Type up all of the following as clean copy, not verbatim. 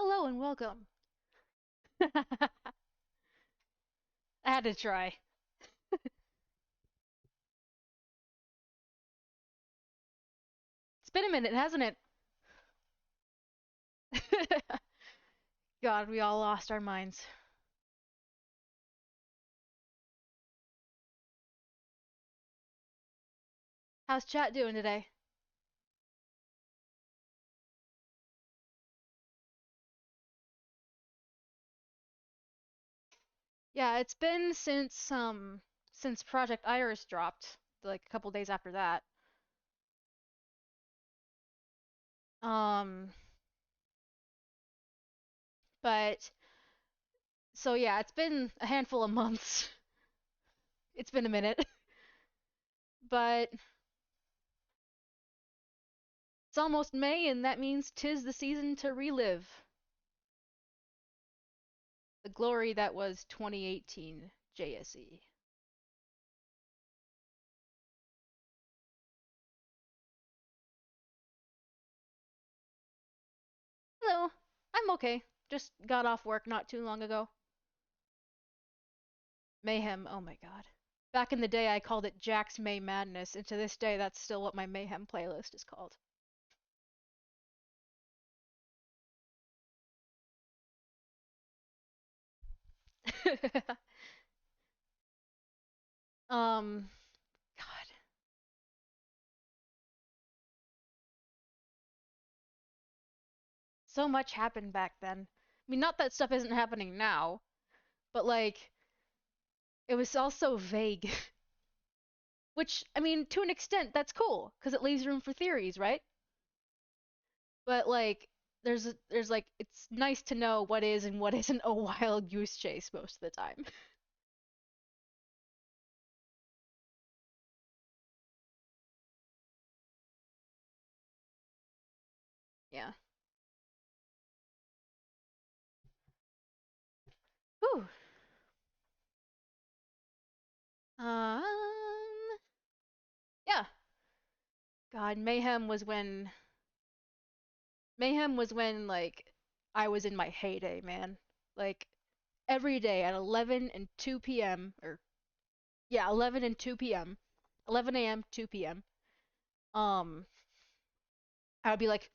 Hello and welcome. I had to try. It's been a minute, hasn't it? God, we all lost our minds. How's chat doing today? Yeah, it's been since Project Iris dropped, like a couple days after that. Um, but so yeah, it's been a handful of months. It's been a minute, but it's almost May, and that means 'tis the season to relive the glory that was 2018 JSE. Hello, I'm okay. Just got off work not too long ago. Mayhem, oh my god. Back in the day, I called it Jack's May Madness, and to this day, that's still what my Mayhem playlist is called. um, God, so much happened back then. I mean, not that stuff isn't happening now, but like, it was all so vague. Which, I mean, to an extent, that's cool, because it leaves room for theories, right? But like, there's like, it's nice to know what is and what isn't a wild goose chase most of the time. Yeah. Whew. Um, yeah. God, Mayhem was when like I was in my heyday, man. Like every day at 11 and 2 p.m. or yeah, 11 and 2 p.m. 11 a.m. 2 p.m. Um, I would be like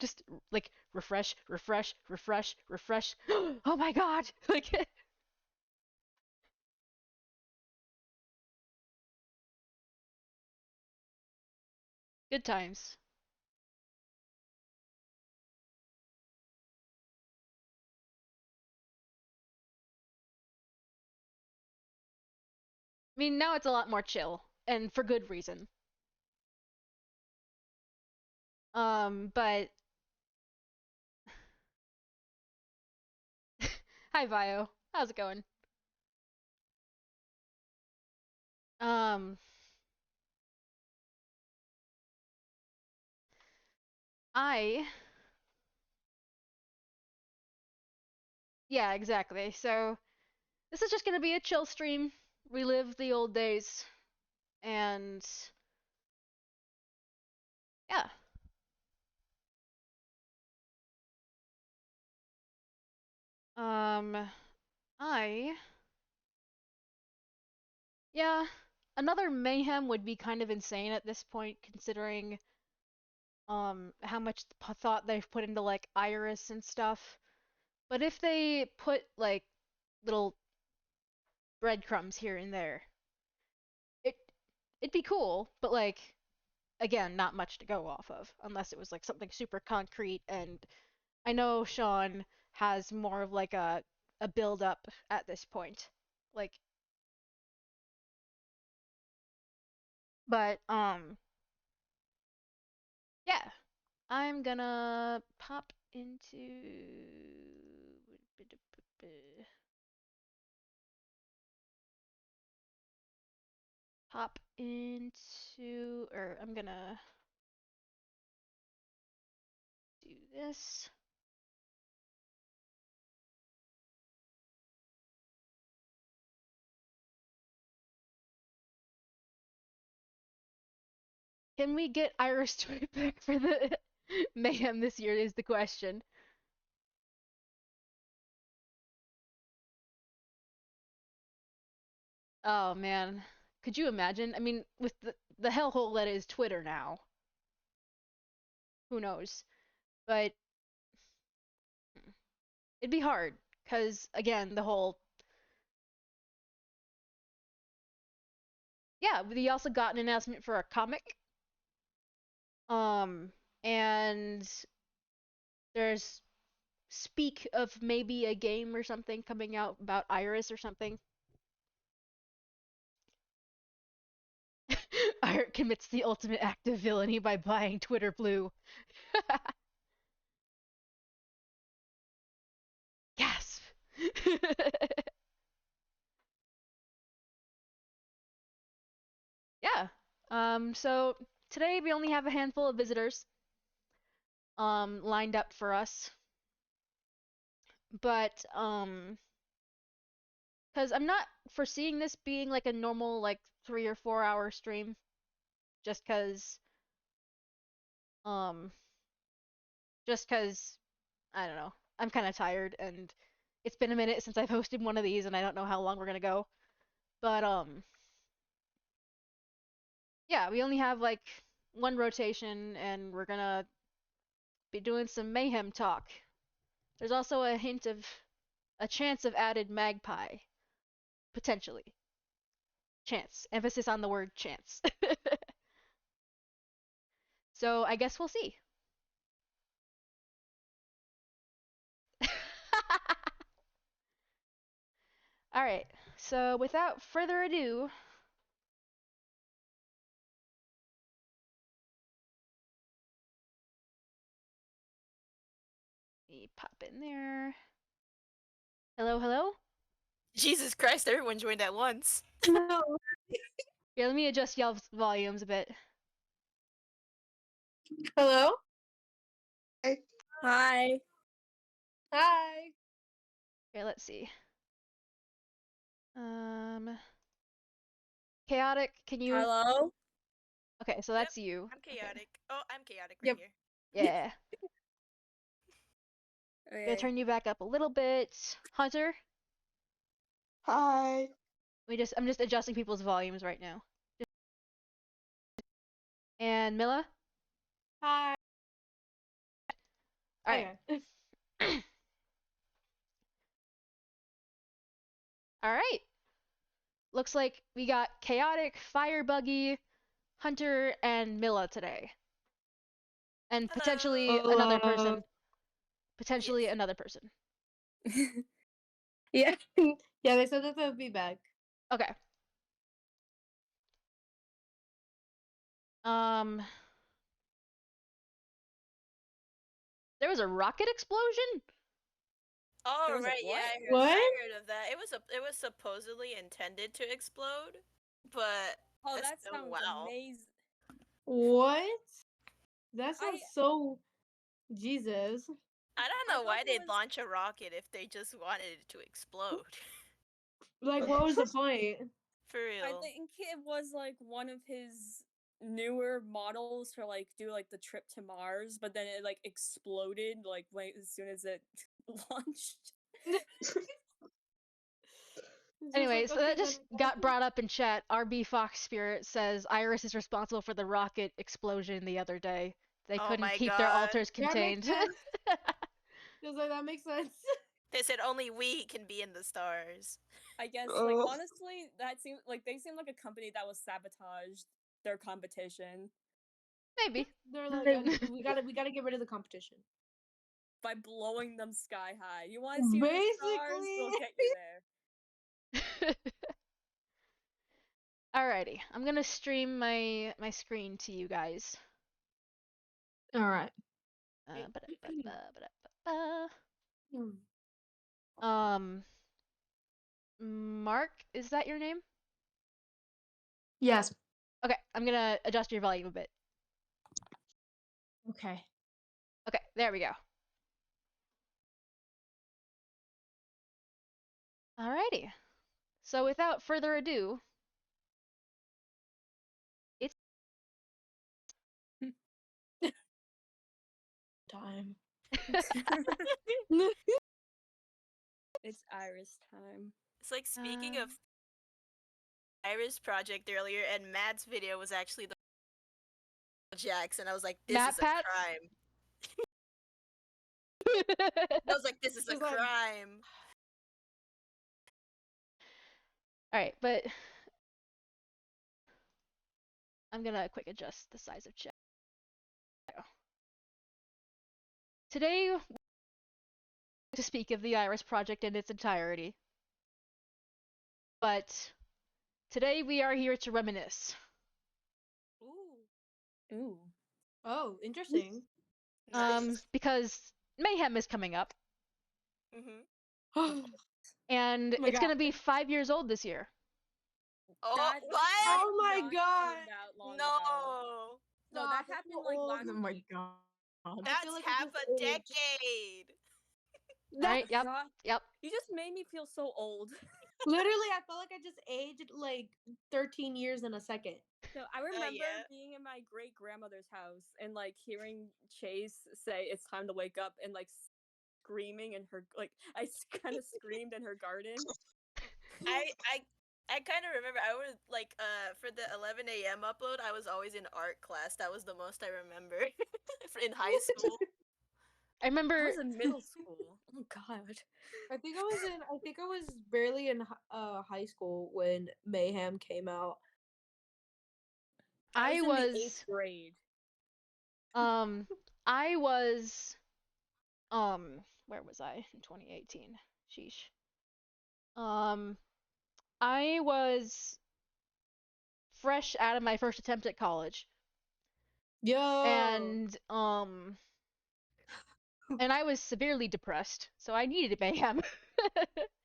just like refresh, refresh, refresh, refresh. Oh my god! Like good times. I mean, now it's a lot more chill and for good reason. But hi Vio. How's it going? Um, I Yeah, exactly. So this is just gonna be a chill stream, relive the old days, and yeah. Um, I yeah, another mayhem would be kind of insane at this point, considering how much thought they've put into like Iris and stuff. But if they put like little breadcrumbs here and there, it it'd be cool. But like again, not much to go off of unless it was like something super concrete. And I know Sean has more of like a build up at this point. Like but yeah. I'm gonna pop into or I'm gonna do this. Can we get Iris Toy back for the Mayhem this year is the question. Oh man. Could you imagine? I mean, with the hellhole that is Twitter now. Who knows? But it'd be hard. Because, again, the whole. Yeah, we also got an announcement for a comic. And there's speak of maybe a game or something coming out about Iris or something. Art commits the ultimate act of villainy by buying Twitter Blue. Gasp! Yeah. So today we only have a handful of visitors lined up for us. But cuz I'm not foreseeing this being like a normal like 3 or 4 hour stream just cuz um just cuz I don't know. I'm kind of tired and it's been a minute since I've hosted one of these and I don't know how long we're going to go. But yeah, we only have like one rotation and we're going to be doing some mayhem talk. There's also a hint of a chance of added magpie potentially. Chance. Emphasis on the word chance. So I guess we'll see. Alright, so without further ado, let me pop in there. Hello, hello? Jesus Christ, everyone joined at once. No. Here, let me adjust y'all's volumes a bit. Hello? Hi. Hi. Here, let's see. Chaotic, can you? Hello? Okay, so that's you. I'm chaotic. Okay. Oh, I'm chaotic right Yep. here. Yeah. Okay. Gonna turn you back up a little bit. Hunter? Hi. I'm just adjusting people's volumes right now. And Milla? Hi. Alright. Okay. Alright. Looks like we got Chaotic, Firebuggy, Hunter, and Milla today. And potentially Hello. another person. Potentially Yes. another person. Yeah. Yeah, they said that they'll be back. Okay. There was a rocket explosion? Oh, was a right, yeah, what? I What? heard of that. It was supposedly intended to explode, but Oh, that's that still sounds wow. amazing. What? That sounds I- so Jesus. I don't I know why thought it they'd was- launch a rocket if they just wanted it to explode. Like, what was the point? For real. I think it was like one of his newer models for like do like the trip to Mars, but then it like exploded like when as soon as it launched. It's just Anyway, like, so okay, that just then- got brought up in chat. RB Fox Spirit says Iris is responsible for the rocket explosion the other day. They Oh couldn't my keep their God. altars That makes contained. sense. Just like that makes sense. They said only we can be in the stars. I guess like Oh. honestly that seemed like they seemed like a company that was sabotaged their competition Maybe. They're like, we gotta get rid of the competition. by blowing them sky high. You want to see the stars? We'll Basically. get you there. Alrighty, I'm gonna stream my screen to you guys. All right. Mark, is that your name? Yes. Okay, I'm gonna adjust your volume a bit. Okay. Okay, there we go. Alrighty. So without further ado, time. It's Iris time. It's like speaking of Iris Project earlier, and Matt's video was actually the Jax, and I was like, this Matt is a Pat? crime. I was like, this is a Just like- crime. Alright, but I'm gonna quick adjust the size of chat. Today, to speak of the Iris Project in its entirety. But today we are here to reminisce. Ooh. Oh, interesting. Nice. Because Mayhem is coming up, Mm-hmm. and Oh my it's God. gonna be 5 years old this year. Oh, That what? Oh my did not God. seem that long No. ago. No, that Stop, happened I'm like old. last Oh my week. God. I That's feel like I half just a aged. decade. Alright, yep, God, yep. you just made me feel so old. Literally, I felt like I just aged like 13 years in a second. No, I remember yeah. being in my great grandmother's house and like hearing Chase say it's time to wake up and like screaming in her like I kind of screamed in her garden. I kind of remember I was like for the 11 a.m. upload I was always in art class. That was the most I remember in high school. I I remember was in middle school. Oh God. I think I was barely in high school when Mayhem came out. I I was in the was 8th grade. I was where was I in 2018? Sheesh. I was fresh out of my first attempt at college. Yo. And I was severely depressed, so I needed Mayhem.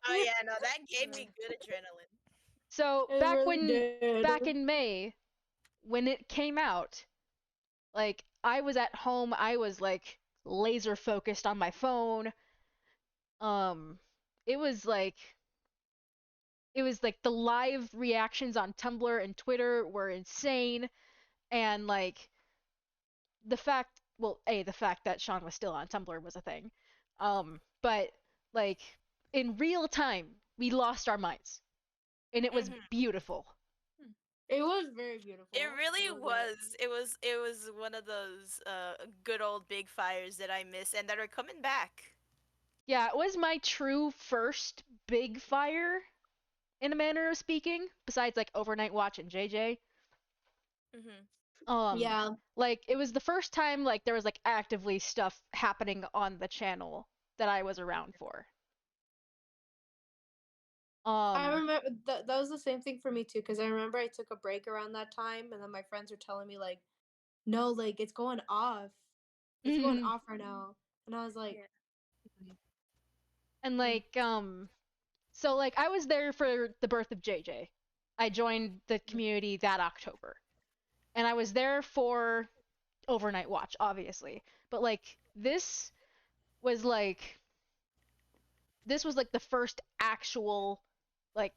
Oh yeah, no, that gave me good adrenaline. So It really did. back in May, when it came out, like I was at home, I was like laser focused on my phone. It was like the live reactions on Tumblr and Twitter were insane, and like the fact that Sean was still on Tumblr was a thing. But like in real time, we lost our minds, and it was beautiful. It was very beautiful. It really was. was. It was one of those good old big fires that I miss and that are coming back. Yeah, it was my true first big fire, in a manner of speaking, besides like Overnight Watch and JJ. Yeah. Like it was the first time like there was like actively stuff happening on the channel that I was around for. I remember that was the same thing for me too, because I remember I took a break around that time, and then my friends were telling me like, "No, like it's going off, it's going off right now," and I was like, and like so like I was there for the birth of JJ. I joined the community that October, and I was there for Overnight Watch, obviously. But like this was like the first actual like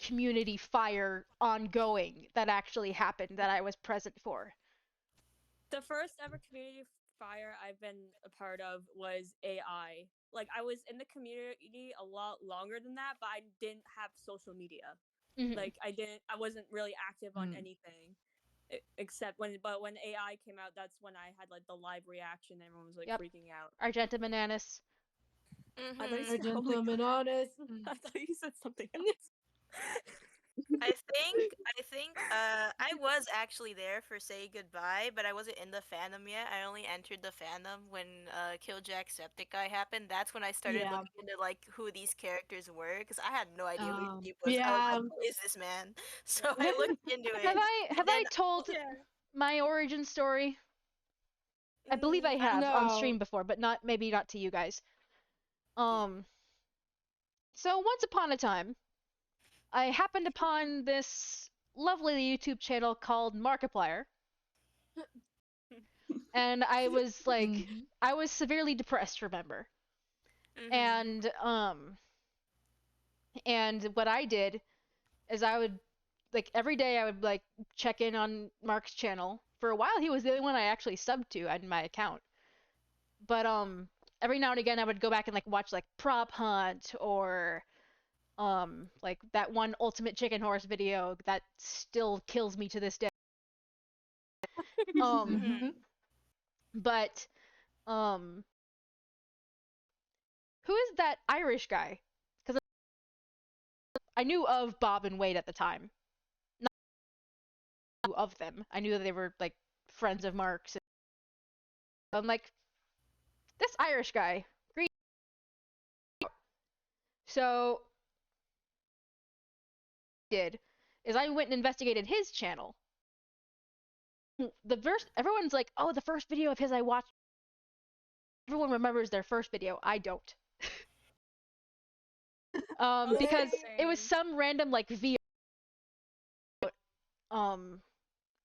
community fire ongoing that actually happened that I was present for. The first ever community fire I've been a part of was AI. Like I was in the community a lot longer than that, but I didn't have social media. Like I wasn't really active on anything except when AI came out, that's when I had like the live reaction. Everyone was like freaking out. Argenta Bananas. I thought you said, Argenta Bananas. I thought you said something else. I think I was actually there for Say Goodbye, but I wasn't in the fandom yet. I only entered the fandom when Kill Jacksepticeye happened. That's when I started looking into like who these characters were, because I had no idea who he was. I was like, who is this man? So I looked into it. Have I told my origin story? I believe I have on stream before, but maybe not to you guys. So once upon a time, I happened upon this lovely YouTube channel called Markiplier. And I was like I was severely depressed, remember? And what I did is I would like every day I would like check in on Mark's channel. For a while he was the only one I actually subbed to on my account. But every now and again I would go back and like watch like Prop Hunt or like that one Ultimate Chicken Horse video that still kills me to this day. Mhm. But who is that Irish guy? Because I knew of Bob and Wade at the time. Not knew of them. I knew that they were like friends of Mark's. I'm like, this Irish guy. Great. So did is I went and investigated his channel. Everyone's like, oh, the first video of his I watched. Everyone remembers their first video. I don't. Because it was some random like video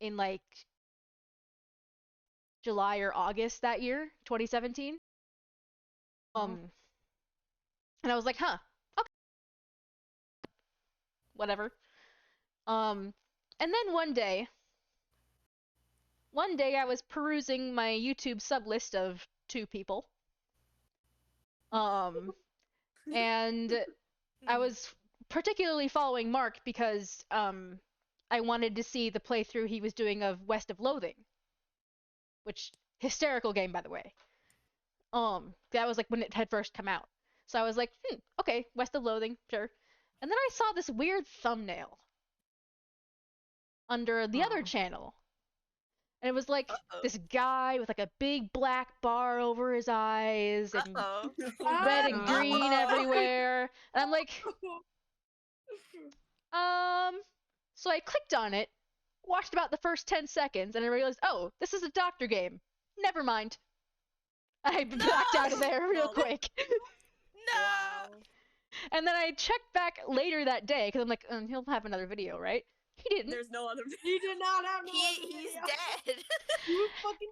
in like July or August that year, 2017. And I was like, huh, okay, whatever. And then one day I was perusing my YouTube sub list of 2 people. And I was particularly following Mark because I wanted to see the playthrough he was doing of West of Loathing, which hysterical game by the way. That was like when it had first come out. So I was like, okay, West of Loathing, sure. And then I saw this weird thumbnail under the other channel. And it was like this guy with like a big black bar over his eyes and red and green everywhere. And I'm like, so I clicked on it, watched about the first 10 seconds, and I realized, oh, this is a doctor game. Never mind. I backed out of there real quick. No. And then I checked back later that day because I'm like, he'll have another video, right? He didn't. There's no other video. He did not have no He's dead. You fucking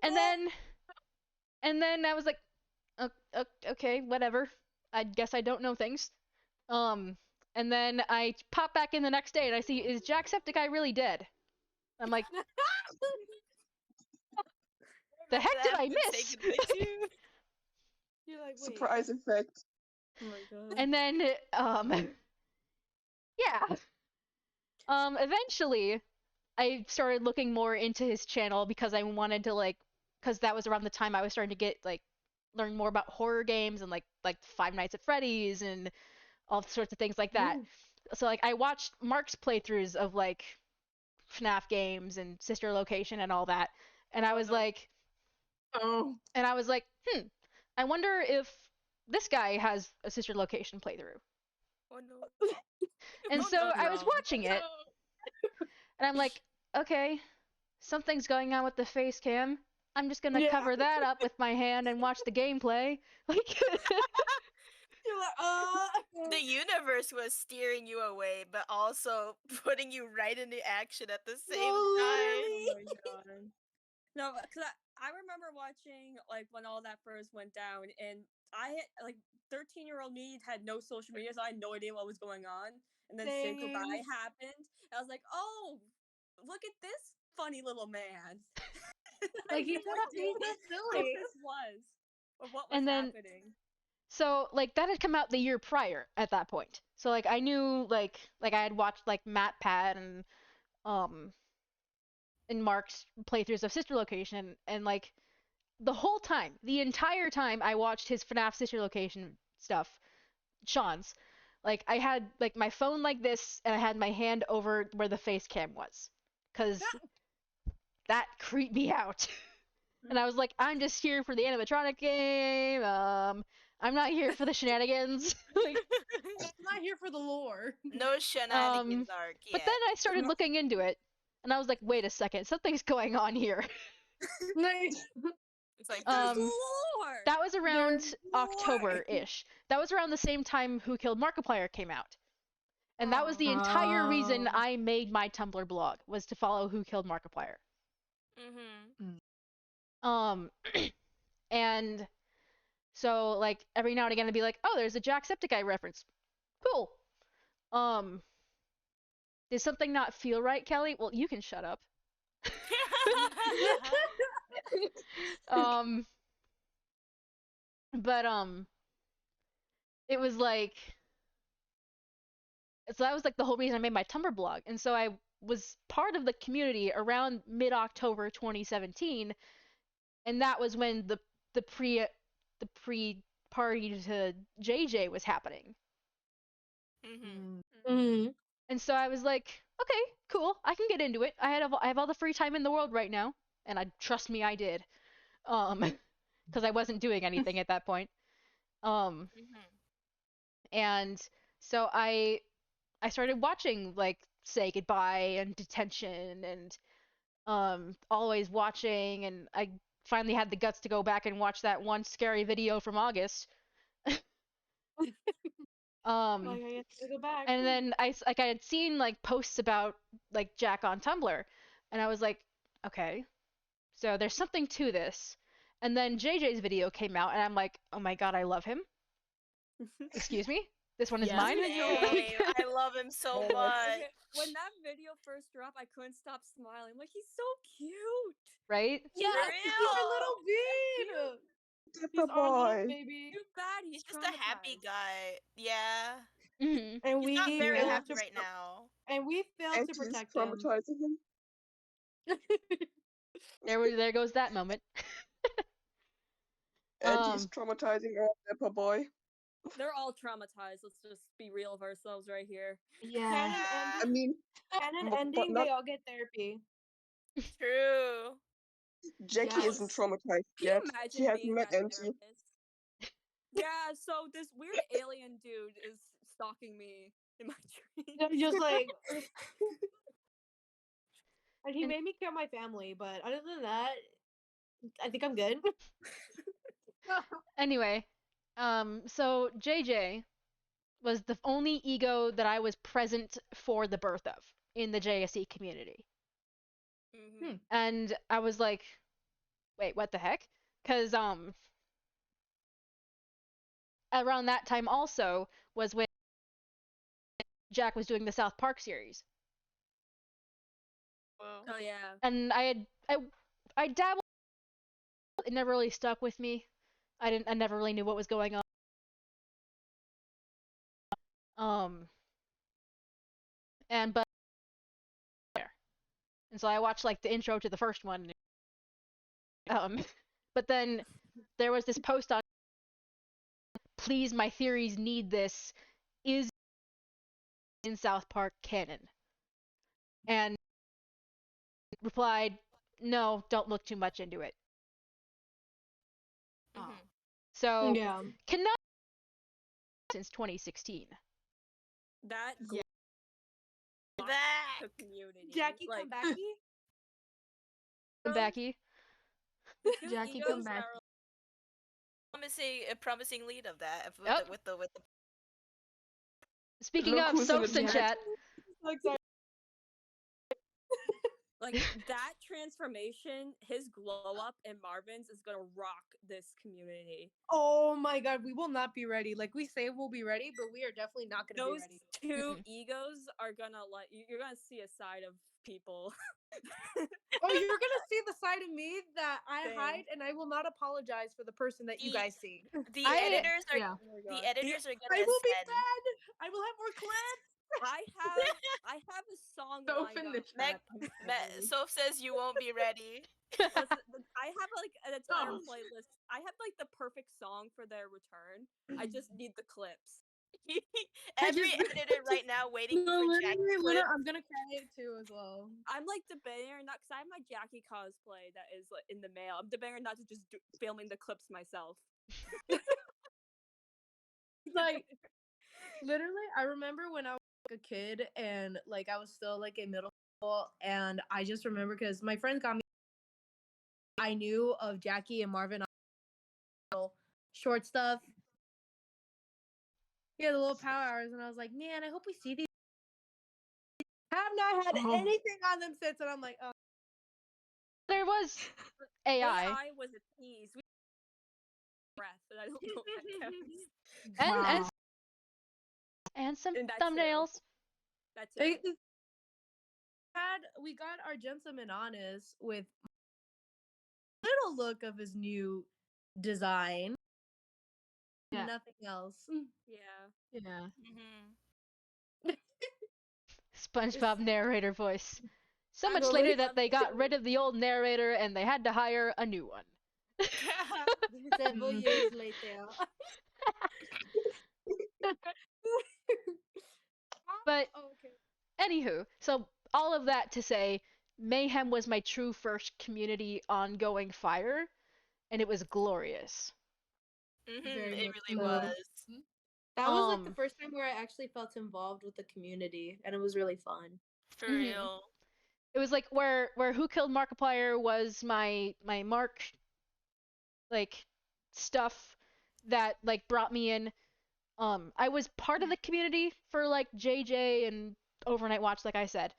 and then I was like, okay, whatever. I guess I don't know things. And then I pop back in the next day and I see, is Jacksepticeye really dead? I'm like, the heck did I miss? You're like, wait. Surprise effect. Oh my god. And then, yeah. Eventually, I started looking more into his channel because I wanted to because that was around the time I was starting to get learn more about horror games and like Five Nights at Freddy's and all sorts of things like that. Ooh. So I watched Mark's playthroughs of FNAF games and Sister Location and all that, and I was like, I wonder if this guy has a Sister Location playthrough. Oh no. And so I was watching it, and I'm like, okay, something's going on with the face cam. I'm just gonna cover that up with my hand and watch the gameplay. Like, You're like, The universe was steering you away, but also putting you right into action at the same time. Oh my god. No, because I remember watching when all that first went down, and I had 13-year-old me had no social media, so I had no idea what was going on. And then Say Goodbye happened. And I was like, oh, look at this funny little man. he's so silly. What this was, or what was And then- happening. so that had come out the year prior at that point. So I knew I had watched MatPat and Mark's playthroughs of Sister Location, and the whole time, the entire time I watched his FNAF Sister Location stuff, Sean's, I had my phone like this and I had my hand over where the face cam was, cause that creeped me out. And I was like, I'm just here for the animatronic game. I'm not here for the shenanigans. I'm not here for the lore. No shenanigans, Ark. Yeah. But then I started looking into it, and I was like, wait a second, something's going on here. It's like Lore! That was around There's October-ish. That was around the same time Who Killed Markiplier came out. And that was the entire reason I made my Tumblr blog, was to follow Who Killed Markiplier. And so every now and again I'd be like, oh, there's a Jacksepticeye reference. Cool. Did something not feel right, Kelly? Well, you can shut up. But it was like, so that was like the whole reason I made my Tumblr blog, and so I was part of the community around mid-October 2017, and that was when the pre the pre party to JJ was happening. Mhm. Mm-hmm. And so I was like, okay, cool, I can get into it. I have all the free time in the world right now, and trust me, I did, because I wasn't doing anything at that point. Mhm. And so I started watching like Say Goodbye and Detention and Always Watching, and I finally had the guts to go back and watch that one scary video from August. Like, I guess to go back. And then I had seen like posts about like Jack on Tumblr, and I was like, okay, so there's something to this. And then JJ's video came out, and I'm like, oh my god, I love him. Excuse me, this one is Yes. mine. Same. I love him so much. Okay, when that video first dropped, I couldn't stop smiling. Like, he's so cute. Right? Yes, he's a real. little bean. He's Dipper our little boy. baby. Too bad He's just a happy traumatized. guy. Yeah. Mm-hmm. And He's we not very failed happy to right now. and we failed And to she's protect him. traumatizing him. There goes that moment. And he's traumatizing our Dipper boy. They're all traumatized. Let's just be real of ourselves right here. Canon I ending, mean, canon but ending, not they all get therapy. True. Jackie Yes. isn't traumatized Can you yet. imagine She hasn't being met that Angie. therapist? Yeah, so this weird alien dude is stalking me in my dreams. They're just like, and he And- made me kill my family, but other than that, I think I'm good. Anyway, so JJ was the only ego that I was present for the birth of in the JSE community. Mm-hmm. And I was like, wait, what the heck? Because around that time also was when Jack was doing the South Park series. Whoa. Oh yeah. And I dabbled, it never really stuck with me. I never really knew what was going on. And but there. And so I watched like the intro to the first one. But then there was this post on, please, my theories need this, is in South Park canon. And replied, no, don't look too much into it. Mm-hmm. So Yeah. cannot since 2016. That Yeah. Back. the community. Jackie, like, come back here. Becky. the two Jackie, egos come back. are A promising lead of that Yep. with the Speaking Look of who's in the soaps in chat. chat, So excited. like that transformation, his glow up in Marvin's is gonna rock this community. Oh my god, we will not be ready. Like we say we'll be ready, but we are definitely not gonna Those be ready. two egos are gonna you're gonna see a side of people. Oh, you're gonna see the side of me that I Same. hide, and I will not apologize for the person that you guys see. the I- editors are Yeah. Oh my the God. editors are I gonna will be send bad. I will have more clips. I have a song Soph lined in the up. chat. Soph says you won't be ready. Listen, I have like an entire Oh. playlist. I have like the perfect song for their return. I just need the clips. Every just- editor right now waiting No, for Jack literally, I'm gonna cry it too as well. I'm like debating not because I have my Jackie cosplay that is like in the mail. I'm debating not to just filming the clips myself. Like, literally, I remember when I was like a kid and like I was still like in middle school, and I just remember because my friends got me. I knew of Jackie and Marvin short stuff. Yeah, the little power hours, and I was like, man, I hope we see these. Have not had Oh. anything on them since, and I'm like, oh. there was AI. AI was a tease. We breath, and I don't know what that counts. And and some And that too. thumbnails. That's it. We got our gentleman honest with little look of his new design. and nothing else. Yeah. Yeah. Mm-hmm. SpongeBob narrator voice. So much Well, later like- that they got rid of the old narrator and they had to hire a new one. Several years later. But Oh, okay. anywho, so all of that to say, Mayhem was my true first community ongoing fire, and it was glorious. Very It much really so. was. That was like the first time where I actually felt involved with the community, and it was really fun. For Mhm. real. It was like where Who Killed Markiplier was my Mark like stuff that like brought me in. I was part of the community for like JJ and Overnight Watch, like I said,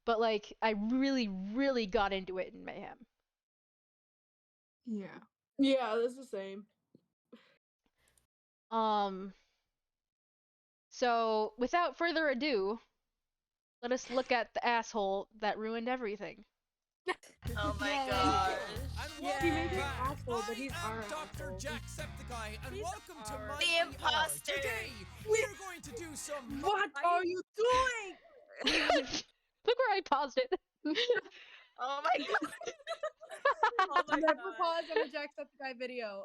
but like I really got into it in Mayhem. Yeah. Yeah, that's the same. So without further ado, let us look at the asshole that ruined everything. Oh my Yay. gosh. Yeah, he made an asshole, but he's our Dr. asshole. Jacksepticeye, and He's welcome to our- my The imposter. Today, we are going to do some. What are you doing? Look where I paused it. Oh my god. Oh my Never god. pause on a Jacksepticeye video.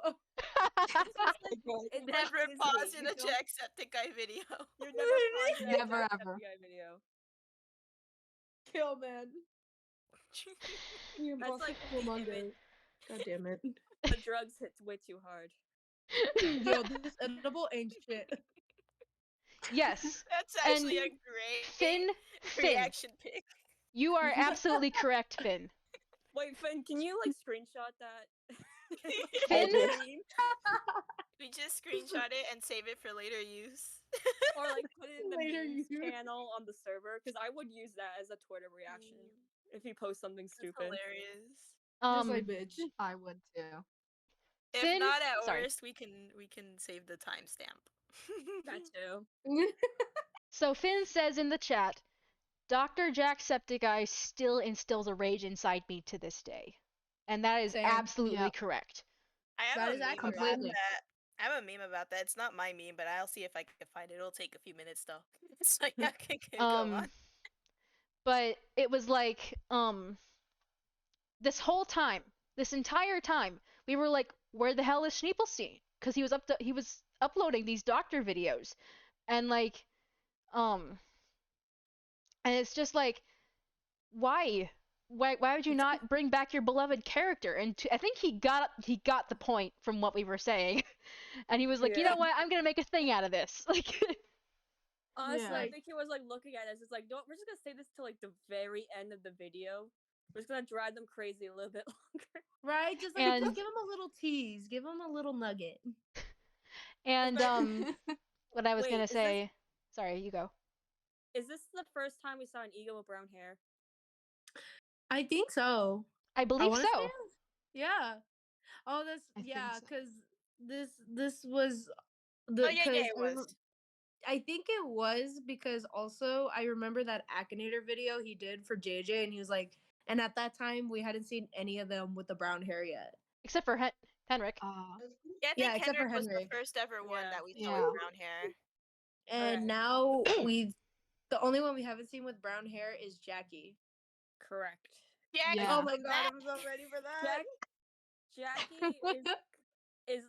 It's Never like pause Disney, in you a don't- Jacksepticeye video. You're never pausing a Never ever. Jacksepticeye video. Kill, man. The That's like impossible the Monday. image. God damn it. The drugs hits way too hard. Yo, this edible ain't shit. Yes. That's And actually a great Finn, reaction pic. you are absolutely correct, Finn. Wait, Finn, can you like screenshot that? Finn? We just screenshot it and save it for later use. Or like put it in the Later memes you- channel on the server, because I would use that as a Twitter reaction if you post something That's stupid. hilarious. Just like bitch. I would too. If Finn? not at Sorry. worst, we can save the timestamp. That too. So Finn says in the chat, Dr. Jacksepticeye still instills a rage inside me to this day. And that is Same. absolutely Yep. correct. I have That a is meme accurate. about Completely. that. I have a meme about that. It's not my meme, but I'll see if I can find it. It'll take a few minutes though. So yeah, can go on. But it was like, this whole time, this entire time, we were like, where the hell is Schneepelstein? Because he was uploading these doctor videos. And like, and it's just like, why would you not bring back your beloved character? And I think he got the point from what we were saying, and he was like, you Yeah. know what, I'm gonna make a thing out of this. Like, Honestly, Yeah. I think he was like looking at us. It's like, don't. We're just gonna say this till like the very end of the video. We're just gonna drive them crazy a little bit longer. Right? Just like And- just give him a little tease. Give him a little nugget. and what I was Wait, gonna is this- say, sorry, you go. Is this the first time we saw an eagle with brown hair? I think so. I believe wanna so. say yeah. Oh, that's I think yeah, so. because this was the. Oh yeah, it 'cause was. I think it was because also I remember that Akinator video he did for JJ, and he was like, and at that time we hadn't seen any of them with the brown hair yet. Except for Henrik. Yeah, I Yeah, think except for Henrik was the Henrik. first ever one Yeah. that we saw Yeah. with brown hair. And Okay. now the only one we haven't seen with brown hair is Jackie. Correct. Yeah. Yeah. Oh my god, I'm so ready for that. Jackie is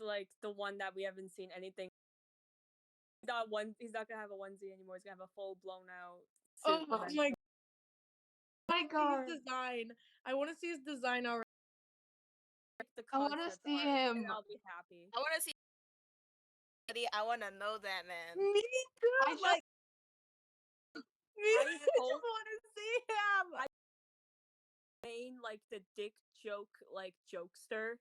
like the one that we haven't seen anything. He's not gonna have a onesie anymore. He's gonna have a full blown out. Oh suit my eventually. god. His design. I want to see his design already. The I wanna concept see art, and him. I'll be happy. I want to see. I want to know that man. Me too. I just- like, me I too. I hope- just want to see him. Main like the dick joke like jokester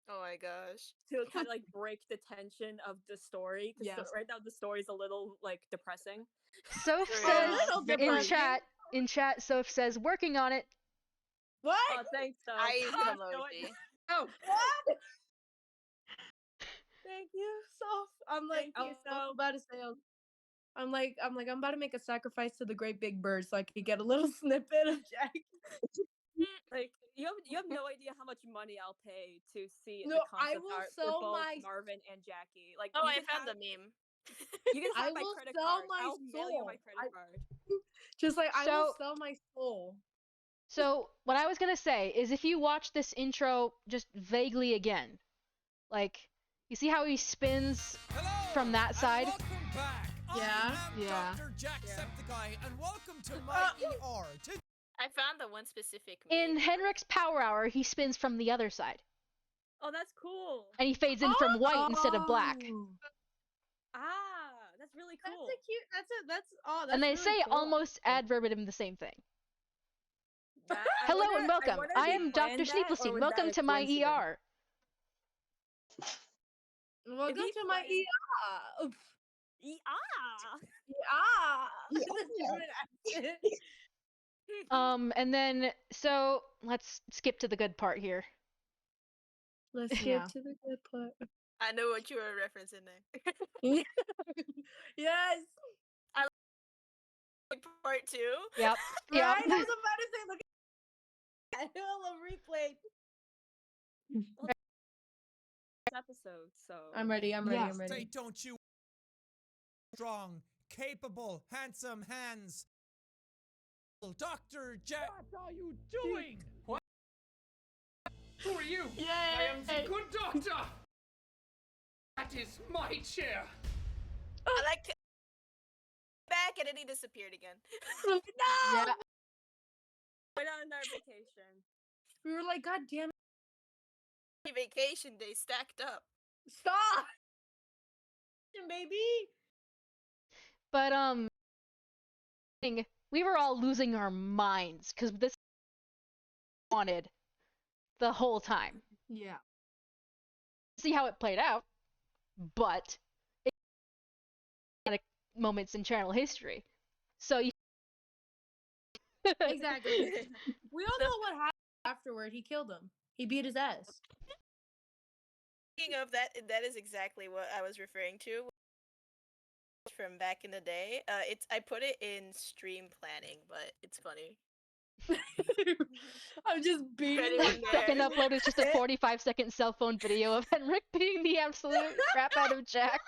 Oh my gosh. to kind of like break the tension of the story because Yes. right now the story's a little like depressing. Soph For says real. little in depressing. chat, Soph says working on it. What? Oh, thanks, though. I use an Know it. emoji. Oh, what? Thank you, Soph. I'm like, Thank you, I'm Soph. about to say, I'm about to make a sacrifice to the great big bird so I could get a little snippet of Jack. Like you have no idea how much money I'll pay to see No, the I concept will art for sell both my- Marvin and Jackie. Like, Oh, you I can found have, the meme. you can I have my will credit sell card. my I'll mail you my soul. credit card. Just like I will So- sell my soul. So what I was gonna say is, if you watch this intro just vaguely again, like, you see how he spins Hello, from that and side? welcome back. Yeah, I am yeah. Dr. Jacksepticeye, and welcome to my ER. I found the one specific In meme. Henrik's Power Hour, he spins from the other side, Oh, that's cool. and he fades in from white instead of black. Oh. Ah, that's really cool. That's a cute. That's And they really say cool, almost actually. ad verbatim the same thing. That- Hello and I welcome. wonder I if he am planned Dr. that, or Sleeplestein. was Welcome that a to my coincidence? ER. Welcome he to my planned- ER. Ah. And then, so let's skip to the good part here. Let's skip Yeah. to the good part. I know what you were referencing there. Yes. Part 2. Yep. Right? Yep. I was about to say, look at replay. Episode, so I'm ready. I'm ready. I'm Say, ready. don't you strong, capable, handsome hands. Dr. Jack. What are you doing? What? Who are you? Yay! I am the good doctor! That is my chair! I like back and then he disappeared again. No! Yeah. went on our vacation. We were like, God damn it! Vacation day stacked up. Stop, baby. But we were all losing our minds because this wanted the whole time. Yeah. See how it played out, but it had moments in channel history. So you Exactly. We all know what happened afterward. He killed him. He beat his ass. Speaking of that, that is exactly what I was referring to from back in the day. I put it in stream planning, but it's funny. I'm just beating Anyone him. The second upload is just a 45-second cell phone video of Henrik beating the absolute crap out of Jack.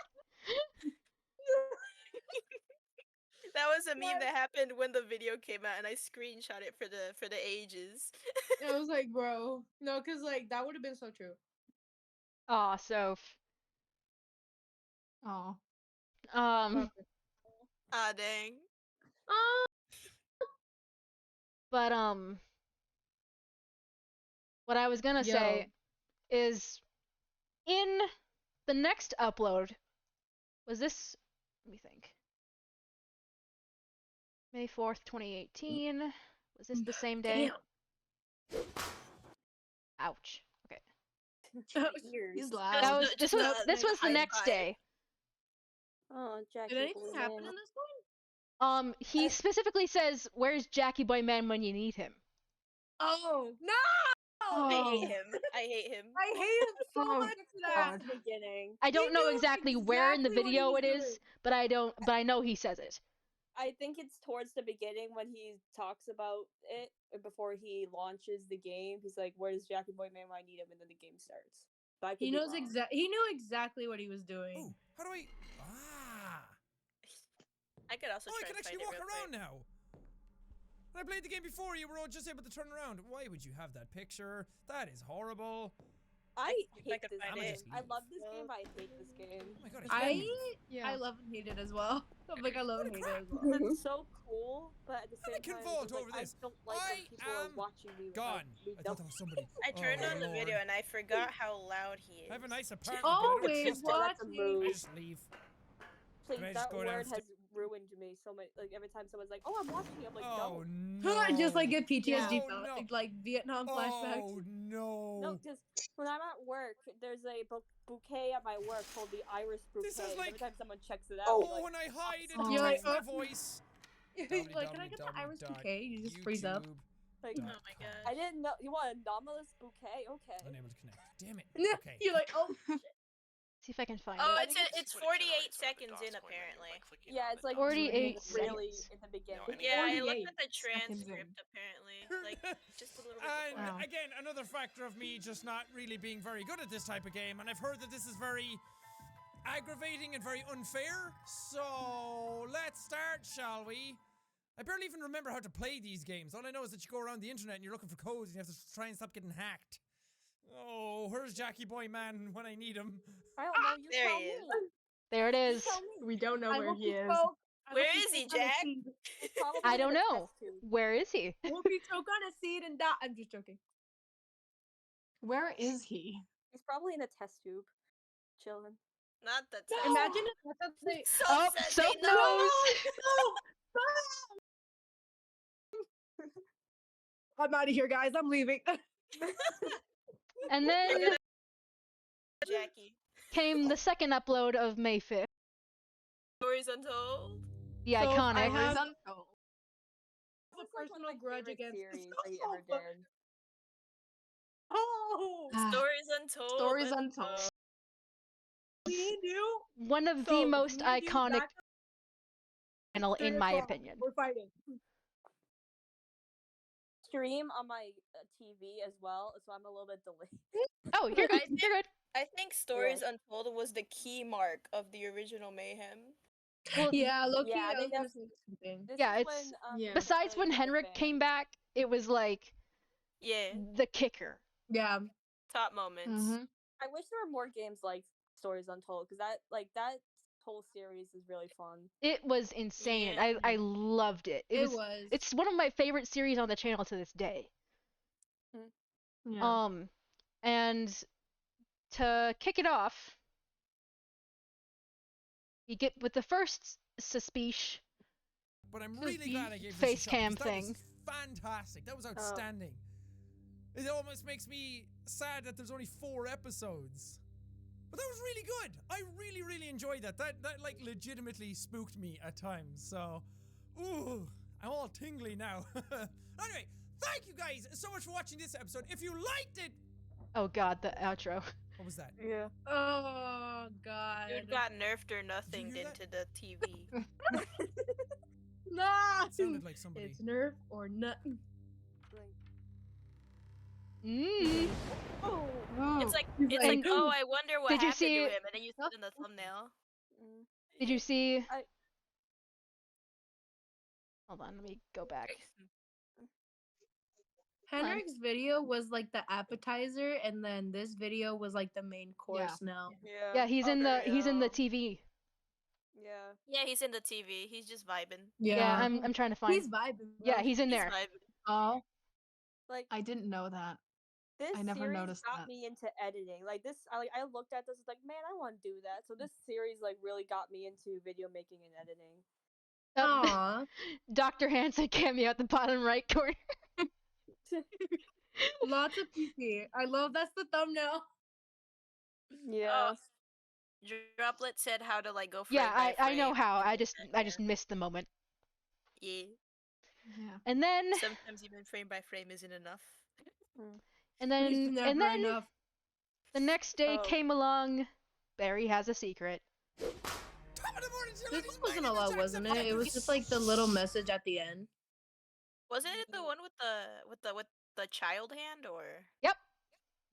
That was a meme that happened when the video came out, and I screenshot it for the ages. I was like, bro, no, because like that would have been so true. Aw, Soph. Oh. Ah, dang. But what I was gonna say is, in the next upload, was this, let me think, May 4th, 2018, was this the same day? Ouch. Okay. He's That loud. That was, just this was the high next five. day. Oh, Jackie. Did anything happen in this one? He specifically says, "Where's Jackie Boy Man when you need him?" Oh no! I hate him. I hate him. I hate him so Oh, much for that. That's the beginning. I don't know knew exactly where in the exactly what he video was it is, doing. but I know he says it. I think it's towards the beginning when he talks about it before he launches the game. He's like, "Where's Jackie Boy Man when I need him?" And then the game starts. But I could He be knows wrong. He knew exactly what he was doing. Ooh, how do I? Ah! I could also Oh, I try can to actually find walk it real around quick. now. When I played the game before, you were all just able to turn around. Why would you have that picture? That is horrible. I if I hate could this find I'ma game. just I leave. love this game, but I hate this game. Oh my god, it's I raining. I love and hate it as well. I'm like, I love and hate it as well. It's so cool, but at the I same can time, vault it's like, over this. I don't like I when people are am watching me. Gone. Me I thought that was somebody. I turned Oh, on the video Lord. and I forgot how loud he is. I have a nice apartment. Oh, but I don't wait, trust it. what? That's a move. I just leave. Please, Can I just that go word downstairs? has ruined me so much. Like every time someone's like, "Oh, I'm watching you," I'm like, Oh "No, no! Just like get PTSD Oh, from no. like Vietnam flashbacks. Oh no! no." Because when I'm at work, there's a bouquet at my work called the Iris bouquet. This is and like- every time someone checks it out, Oh, you're like, when I hide Oh. and You're like, text my voice. Like, can I get the Iris bouquet? You just freeze up. like, Oh my god. I didn't know you want a anomalous bouquet. Okay. Unable to connect. Damn it. Okay. You're like, oh shit. See if I can find Oh, it. it's 48 seconds in apparently. Yeah, it's like 48 really seconds. in the beginning. Yeah, I looked 48 at the seconds in. transcript apparently, like just a little bit And before. Wow. again, another factor of me just not really being very good at this type of game, and I've heard that this is very aggravating and very unfair. So let's start, shall we? I barely even remember how to play these games. All I know is that you go around the internet and you're looking for codes and you have to try and stop getting hacked. Oh, where's Jackie Boy Man when I need him? I don't know. You There tell he is. me. There it You is. tell me. We don't know I where hope he is. Where is he, Jack? It's probably I in don't the know. test tube. Where is he? Hope you choke on a seed and die. I'm just joking. Where is he? He's probably in a test tube, chilling. Not the No! test. Imagine if that's what they. Soap Oh, said Soap they know. knows. I'm out of here, guys. I'm leaving. And then Jackie. came the second upload of May 5th, Stories Untold. the So, I iconic. have- Untold. a It's like one personal of my grudge favorite against series this. that you ever did. Oh, Stories Untold. Stories let's Untold. go. we knew. One of the So, most me and you iconic back channel, in 3 my o'clock. opinion. We're fighting. Stream on my TV as well, so I'm a little bit delayed. Oh, you're good. I think- You're good. I think Stories Yeah. Untold was the key mark of the original Mayhem. Well, Yeah, look, Yeah, I I was think gonna that's- say the same thing. This Yeah, is it's- when, yeah. besides when really became a Henrik fan. came back, it was like Yeah, the kicker. Yeah. top moments. Mm-hmm. I wish there were more games like Stories Untold because that whole series is really fun. It was insane. Yeah. I loved it. It was. It's one of my favorite series on the channel to this day. Yeah. And to kick it off, you get with the first speech. But I'm So really the glad I gave this face a shot, cam 'cause that thing. was fantastic. That was outstanding. It almost makes me sad that there's only 4 episodes. But that was really good. I really, really enjoyed that. That like legitimately spooked me at times. So, ooh, I'm all tingly now. Anyway, thank you guys so much for watching this episode. If you liked it, Oh god, the outro. what was that? Yeah. Oh god. Dude got nerfed or nothing hear into the TV. No. It sounded like somebody. It's nerf or nothing. Mm. Oh. It's like He's it's like, like, oh, I wonder what Did you happened see- to him, and then you see it in the thumbnail. Did you see? I- Hold on, let me go back. Henrik's video was like the appetizer, and then this video was like the main course now. Yeah, he's in the Okay, TV. Yeah. Yeah, he's in the TV. He's just vibing. Yeah, I'm trying to find. He's vibing. Yeah, he's in He's there. vibing. Oh, Like I didn't know that. this I never series noticed got that. me into editing. Like this, I looked at this like, man, I want to do that. So this series like really got me into video making and editing. Aw. Dr. Hansen cameo at the bottom right corner. Lots of PP. I love that's the thumbnail. Yeah. Droplet said how to like go frame Yeah, by I know frame. how. You I did just that, yeah. missed the moment. Yeah. Yeah. And then Sometimes even frame by frame isn't enough. and It's then never and then enough. the next day Oh. came along. Barry has a secret. Top of the morning, This ladies, one my wasn't name a is lot, wasn't it? It was Jacksepticeye. just like the little message at the end. Wasn't it the one with the child hand or? Yep.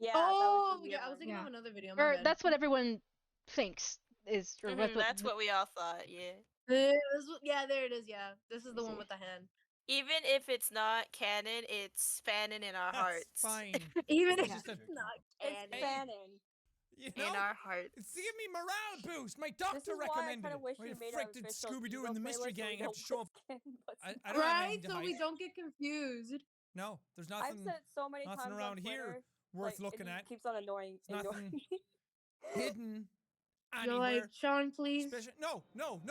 Yeah. Oh, that was the yeah, I one. was thinking Yeah. of another video. my Or bad. that's what everyone thinks is. Or Mhm, that's what we all thought. Yeah. Yeah, there it is. Yeah, this is the one see. with the hand. Even if it's not canon, it's fanon in our That's hearts. fine. Even if Yeah. it's not It's canon. canon. You In know? our hearts. It's to give me morale boost. My This doctor is why I recommended kind it. of wish Why we the made frick an did official Scooby-Doo hero and the Mystery playlist so we Gang have know to show up? what's canon, what's I not. don't have Right, anything to so we hide. don't get confused. No, there's I've nothing said it so many nothing times around on here Twitter, worth like, looking it at. keeps on ignoring Nothing me. hidden You're anywhere. like, Sean, please, No,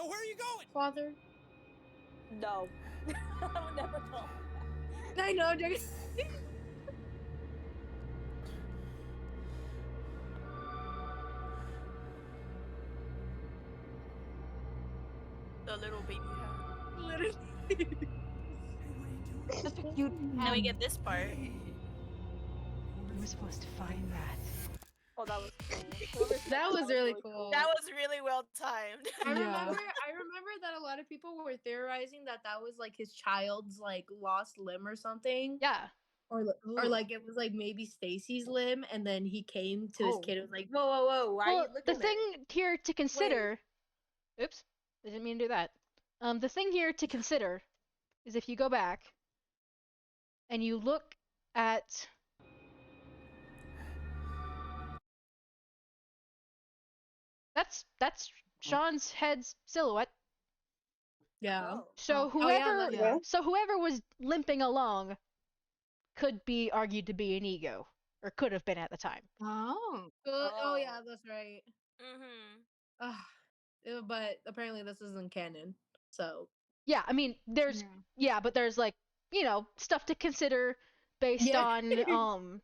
where are you going? father. No. I would never go. I know, Jackie. The little baby hand. Literally. Such a cute. Then we get this part. You were supposed to find that. Oh, that was cool. Whoever said That was really cool. That was really well timed. I Yeah. remember that a lot of people were theorizing that that was like his child's like lost limb or something. Yeah. Or Ooh. like it was like maybe Stacy's limb, and then he came to his Oh. kid and was like, "Whoa, whoa, whoa! Why are Well, you the looking there?" thing here to consider. Oops, I didn't mean to do that. The thing here to consider is if you go back and you look at that's Sean's head's silhouette. Yeah. Oh. So Oh, yeah, whoever yeah. so whoever was limping along could be argued to be an ego, or could have been at the time. Oh. Oh yeah, that's right. Mm-hmm. But apparently this isn't canon. So Yeah, I mean there's but there's like, stuff to consider based Yeah. on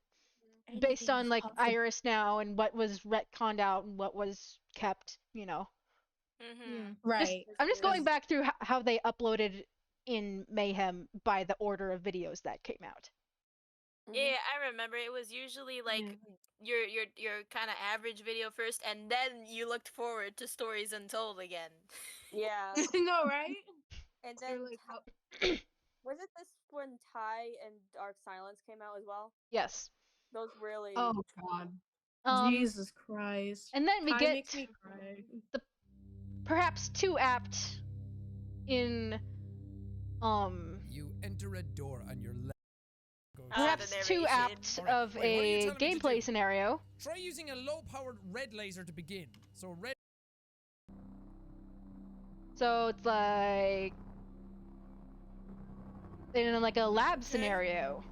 based Anything on is like possible. Iris now and what was retconned out and what was kept, Mm-hmm. Right. I'm just going Because- back through how they uploaded in Mayhem by the order of videos that came out. Yeah, I remember it was usually like your kind of average video first, and then you looked forward to Stories Untold again. Yeah. no, right? And They're then like, was it this when Ty and Dark Silence came out as well? Yes. Those really. Oh God. Jesus Christ. And then we Ty get makes me cry. perhaps too apt in You enter a door on your left. perhaps the too narration. apt Alright, of wait, what are you a telling me to gameplay do? scenario. Try using a low-powered red laser to begin. So red. So it's like in like a lab Okay. scenario.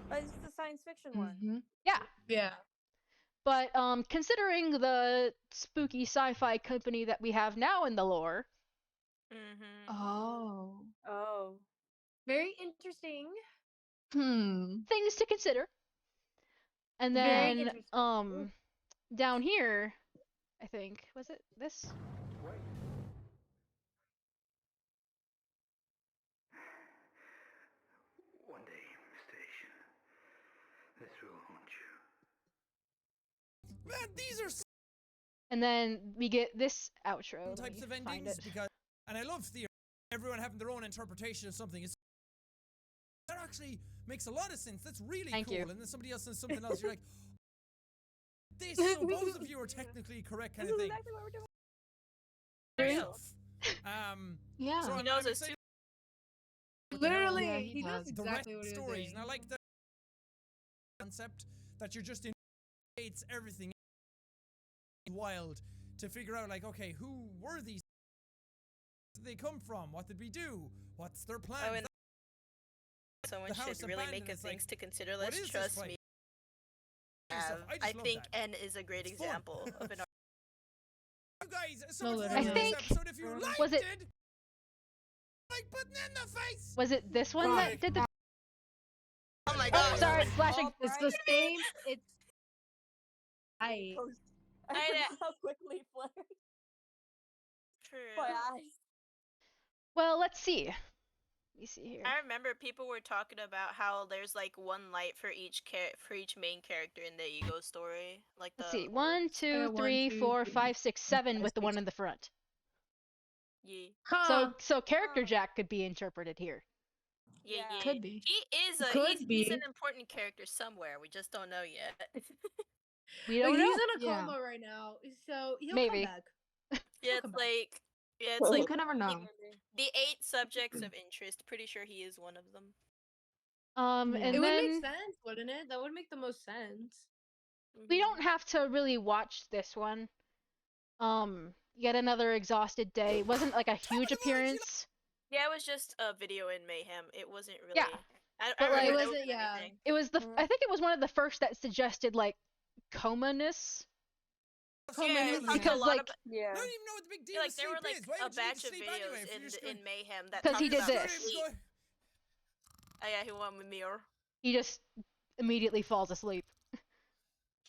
But it's the science fiction one. Mm-hmm. Yeah. Yeah. But considering the spooky sci-fi company that we have now in the lore, Mm-hmm. Oh. Oh. Very interesting. things to consider. And Very then interesting. down here, I think, was it this? One day, Station, this will haunt you. Man, these are And then we get this outro. Let types me of find endings it. because, and I love theory. Everyone having their own interpretation of something. That actually makes a lot of sense. That's really Thank cool. you. And then somebody else says something else. You're like, this. So both of you are technically correct, kind This of is thing. exactly what we're doing. Yeah. Oh, He knows I'm us excited too. Literally, Yeah, he knows does. the exactly rest what he was stories. saying. And I like the concept that you're just in it's everything wild to figure out, like, okay, who were these? Where did they come from? What did we do? What's their plan? Oh, and someone house should really abandoned, make a it's like, things to consider. what Let's is this trust place? me. I just I love think that. N is a great It's fun. example of an You guys, so No, much literally. fun I with this think- episode. If you liked was it- like button in the face. Was it this one Right. that did the? Oh my Oh, god. sorry, flashing. It's the same. It's. I. I I- forgot how quickly it flared. True. My eyes. Well, let's see. Let me see here. I remember people were talking about how there's like one light for each main character in the ego story. Like Let's the see. 1, 2, one, 3, two, 4, three, 5, 6, 7 five, with the one six. in the front. Yeah. Huh. So character Huh. Jack could be interpreted here. Yeah, Yeah. yeah. Could be. He is Could he's be. an important character somewhere. We just don't know yet. We don't He's know. in a Yeah. coma right now, so he'll Maybe. come back. yeah, come it's back. like it's You like You could never know. the 8 subjects of interest. Pretty sure he is one of them. Yeah. And It would then make sense, wouldn't it? That would make the most sense. we Mhm. don't have to really watch this one. Yet another exhausted day. It wasn't like a huge appearance. Yeah, it was just a video in Mayhem. It wasn't really. Yeah, I but, don't like- remember It notes wasn't- or yeah. anything. It was the. Mhm. I think it was one of the first that suggested like coma-ness. Yeah, it talked Because, a lot like- about, Yeah. I don't even know what the big deal like with there were sleep like is. Why a would you need batch to of sleep videos anyway if you're just going? in Mayhem that 'Cause talked he did about this. sleep. Oh yeah, he went with mirror. He just immediately falls asleep.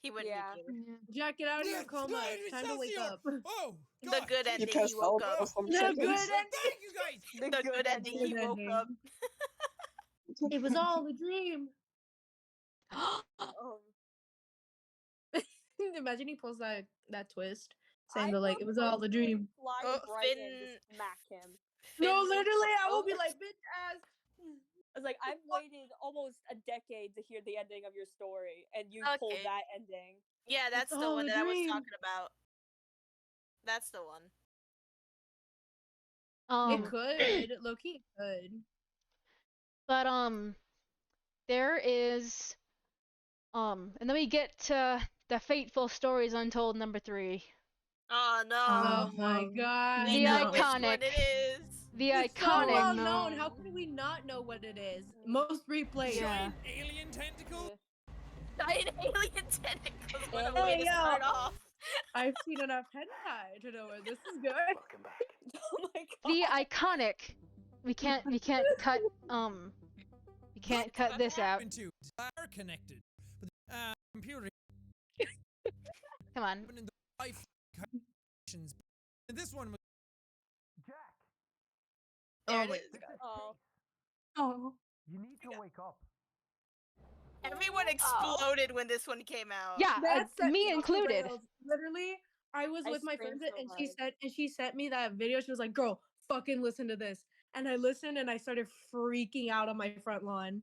He went Yeah. with mirror. Jack, get out of your Yeah, coma. Brian, It's time to wake Excelsior! up. Oh, The God. good He ending. He passed woke out up. for some The seconds. good Well, thank you guys. The good ending. He Good woke ending. up. It was all a dream. Oh. Imagine he pulls that twist, saying I that like will it was all a personally dream. fly Oh, right in Finn. to smack him. No, Finn literally, I will be proposed? like, bitch ass. I was like, I've waited almost a decade to hear the ending of your story, and you pulled Okay. that ending. Yeah, that's It's the all one a that I was dream. talking about. That's the one. It could, Loki could. But there is and then we get to the fateful stories untold number 3. Oh no. Oh my no. god. We The know which one iconic. it is. The It's so iconic. well no. known. How could we not know what it is? Most replayed. Yeah. Giant alien tentacles. Giant alien tentacles. What a Hey, way to start off. I've seen enough hentai to know where this is good. Welcome back. Oh my god. The iconic. We can't cut we can't cut this out. Into are connected. But computer Come on. in the life connections. And this one was Jack. There Oh it my is. god. Oh. Oh. You need to wake up. Everyone exploded when this one came out. Yeah, That set me off the included. rails. Literally, I was I with my screamed friends so and she sent me that video. She was like, "Girl, fucking listen to this." And I listened and I started freaking out on my front lawn.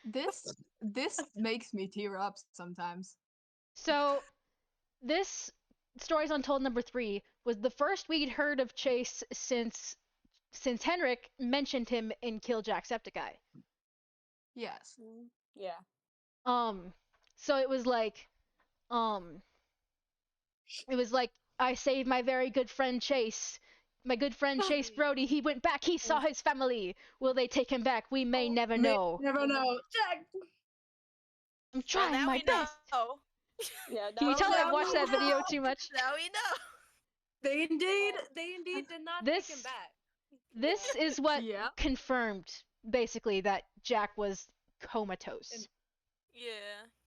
This makes me tear up sometimes. So this Stories Untold number 3 was the first we'd heard of Chase since Henrik mentioned him in Kill Jacksepticeye. Yes. Yeah. So it was like I saved my very good friend Chase. My good friend Chase Brody, he went back, he saw his family. Will they take him back? We may never know. Never know. Jack. I'm Well, trying now my we best. know. Yeah. Can you Well, tell now I've watched we that video know. too much? Now we know. They indeed did not take him This back. this is what Yeah. confirmed basically that Jack was comatose. Yeah.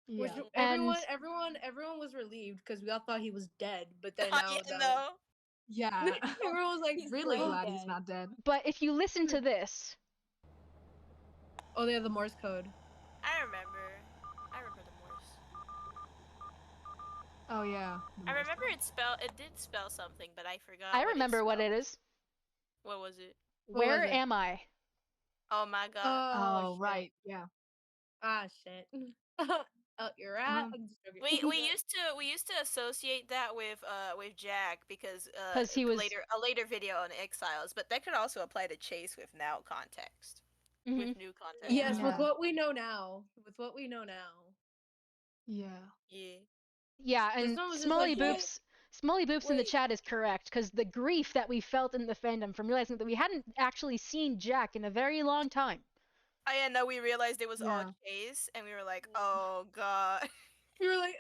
Which Yeah. And everyone was relieved because we all thought he was dead. But then Not now yet, that no. Yeah. everyone was like, He's Really brain glad he's dead. not dead. but if you listen to this, "Oh, they have the Morse code." I remember the Morse. Oh yeah. the I Morse remember code. it did spell something, but I forgot I what remember what it spelled. is. What was it? What Where was it? am I? Oh my god. Oh shit. right. Yeah. Ah shit. Oh, you're right. Um, I'm just joking. We used to associate that with Jack because 'Cause he was a later video on Exiles, but that could also apply to Chase with now context. Mhm. With new context. Yes, with Yeah. what we know now. With what we know now. Yeah. Yeah. Yeah, This and one was just like, Smolly Boops in the Wait. chat is correct because the grief that we felt in the fandom from realizing that we hadn't actually seen Jack in a very long time. Oh yeah, no, we realized it was all Yeah. Chase, and we were like, oh god. you were like,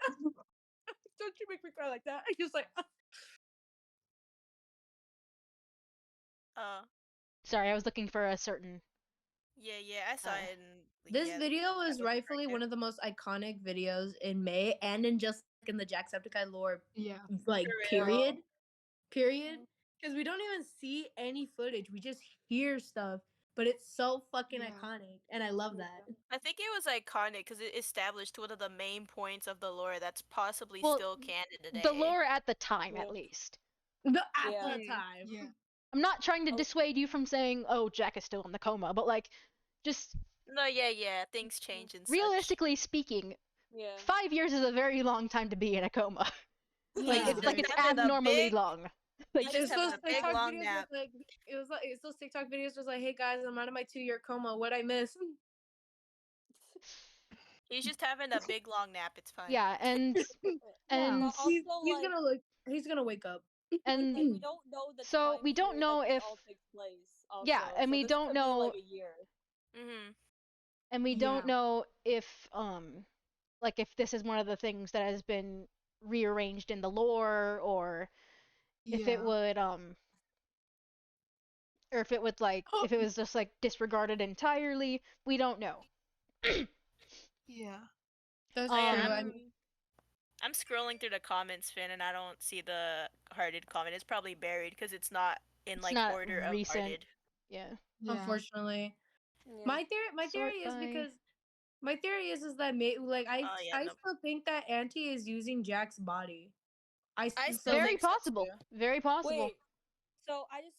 don't you make me cry like that. He was like, Sorry, I was looking for a certain. Yeah, I saw it in This yeah, video that is was right rightfully there. one of the most iconic videos in May and in just like, in the Jacksepticeye lore, Yeah. like For real. period. Because we don't even see any footage. We just hear stuff, but it's so fucking Yeah. iconic, and I love that. I think it was iconic because it established one of the main points of the lore that's possibly Well, still canon today. The lore at the time, Yeah. at least. At Yeah. the time. Yeah. I'm not trying to dissuade you from saying, "Oh, Jack is still in the coma," but like, just No, yeah, things change and such. realistically speaking, Yeah. 5 years is a very long time to be in a coma. Like Yeah. it's having a abnormally big- long. You Like just It's those having a big TikTok long videos nap. was like it's those TikTok videos was like, hey guys, I'm out of my 2-year coma. What I miss? He's just having a big long nap. It's fine. yeah, and and But also, like, he's gonna wake up. and like we don't know the so time we don't period know that this if all takes place. Also. yeah, and so we this don't could be, know like a year. Mhm. and we Yeah. don't know if like if this is one of the things that has been rearranged in the lore or if it Yeah. would or if it would like if it was just like disregarded entirely. We don't know. Yeah. That's Oh, yeah, true. I'm scrolling through the comments, Finn, and I don't see the hearted comment. It's probably buried because it's not in It's like not order of recent. hearted. Yeah. Yeah. Unfortunately. Yeah. My theory Sort is by- because My theory is that Oh, yeah, I no. still think that Auntie is using Jack's body. I so still Very think so, possible. too. Very possible. Wait, so I just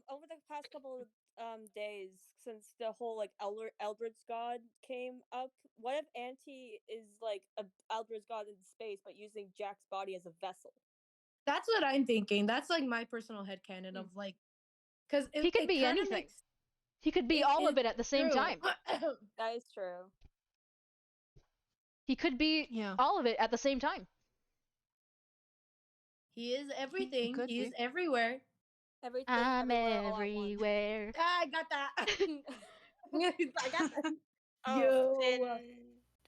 over the past couple of days since the whole like Eldritch God came up, what if Auntie is like a Eldritch God in space but using Jack's body as a vessel? That's what I'm thinking. That's like my personal headcanon of like, because He could be kinda anything. makes He could be all of it at the same true. time. That is true. He could be Yeah. all of it at the same time. He is everything. could He is be. everywhere. Everything, I'm everywhere, all at once. everywhere. Ah, I got that. I got that. Oh, Yo.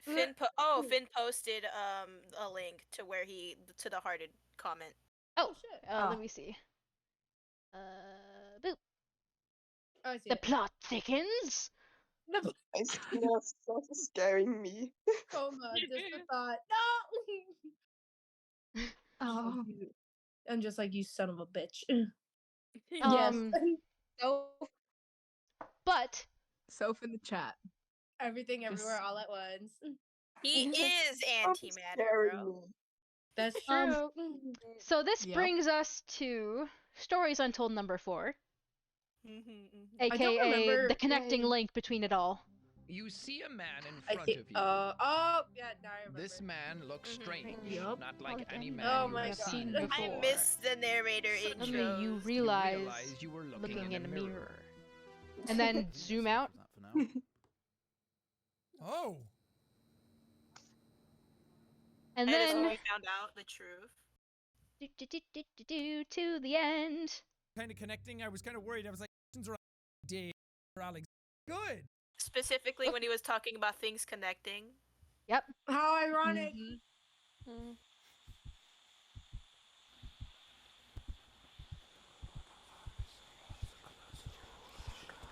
Finn posted a link to where to the hearted comment. Oh, shit. Oh. let me see. Boop. Oh, I see The it. plot thickens. No, It's so scaring me. coma. Just the thought. No. Oh. I'm just like, you son of a bitch. Yes. So But Soph in the chat. everything, Just- everywhere, all at once. He is Stop antimatter, scaring bro. me. That's Um, true. so this Yep. brings us to Stories Untold number 4, I don't aka remember. the connecting link between it all. You see a man in I front think. of you. Oh, yeah, now I remember. This man looks Mhm. strange, Yup. not like any man Oh you my have God. seen I before. I miss the narrator Suddenly intros. you You realize you were looking in a mirror. Yes, And then zoom out. not for now. Oh. And And this is when then we found out the truth. to the end. Kind of connecting. I was kind of worried. I was like, Dave or Alex. Good. Specifically when he was talking about things connecting. Yep. How ironic. Mhm.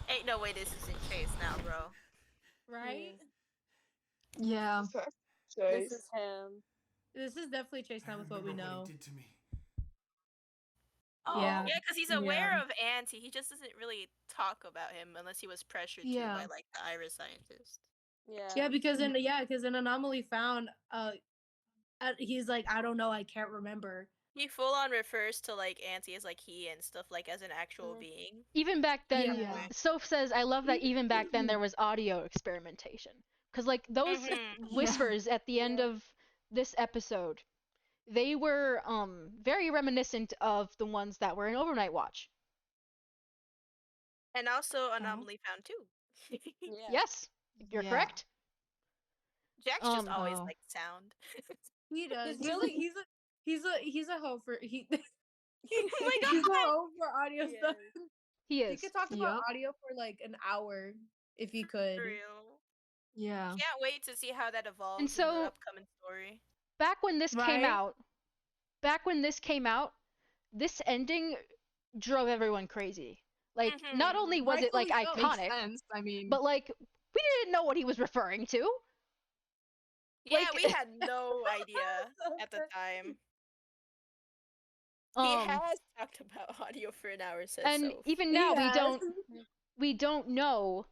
Ain't no way this is in Chase now, bro. Right? Yeah. This Chase. is him. This is definitely Chase now with what we know. did to me. Oh, Yeah. yeah, because he's aware Yeah. of Auntie. He just doesn't really talk about him unless he was pressured to Yeah. by like the Iris scientist. Yeah. Yeah, because in Anomaly Found, he's like, I don't know, I can't remember. He full on refers to like Auntie as like he and stuff like as an actual Mhm. being. Even back then, Yeah. Soph says, I love that even back then there was audio experimentation. Because, like, those whispers at the end of this episode, they were very reminiscent of the ones that were in Overnight Watch. And also Anomaly Found too. Yeah. Yes, you're Yeah. correct. Jack's just always Oh. like sound. He does. He's He's a hoe for he. Oh my He's god! a hoe for audio He stuff. is. He He is. could talk about Yup. audio for like an hour if he could. For real. Yeah. Can't wait to see how that evolves And in so- the upcoming story. Back when this came Right? out, this ending drove everyone crazy. Like, not Mhm. only was it like Rightfully so. Makes iconic, sense. I mean, but like we didn't know what he was referring to. Yeah, Like- we had no idea at the time. He Um, has talked about audio for an hour, says and Soph. even now Yes. we don't know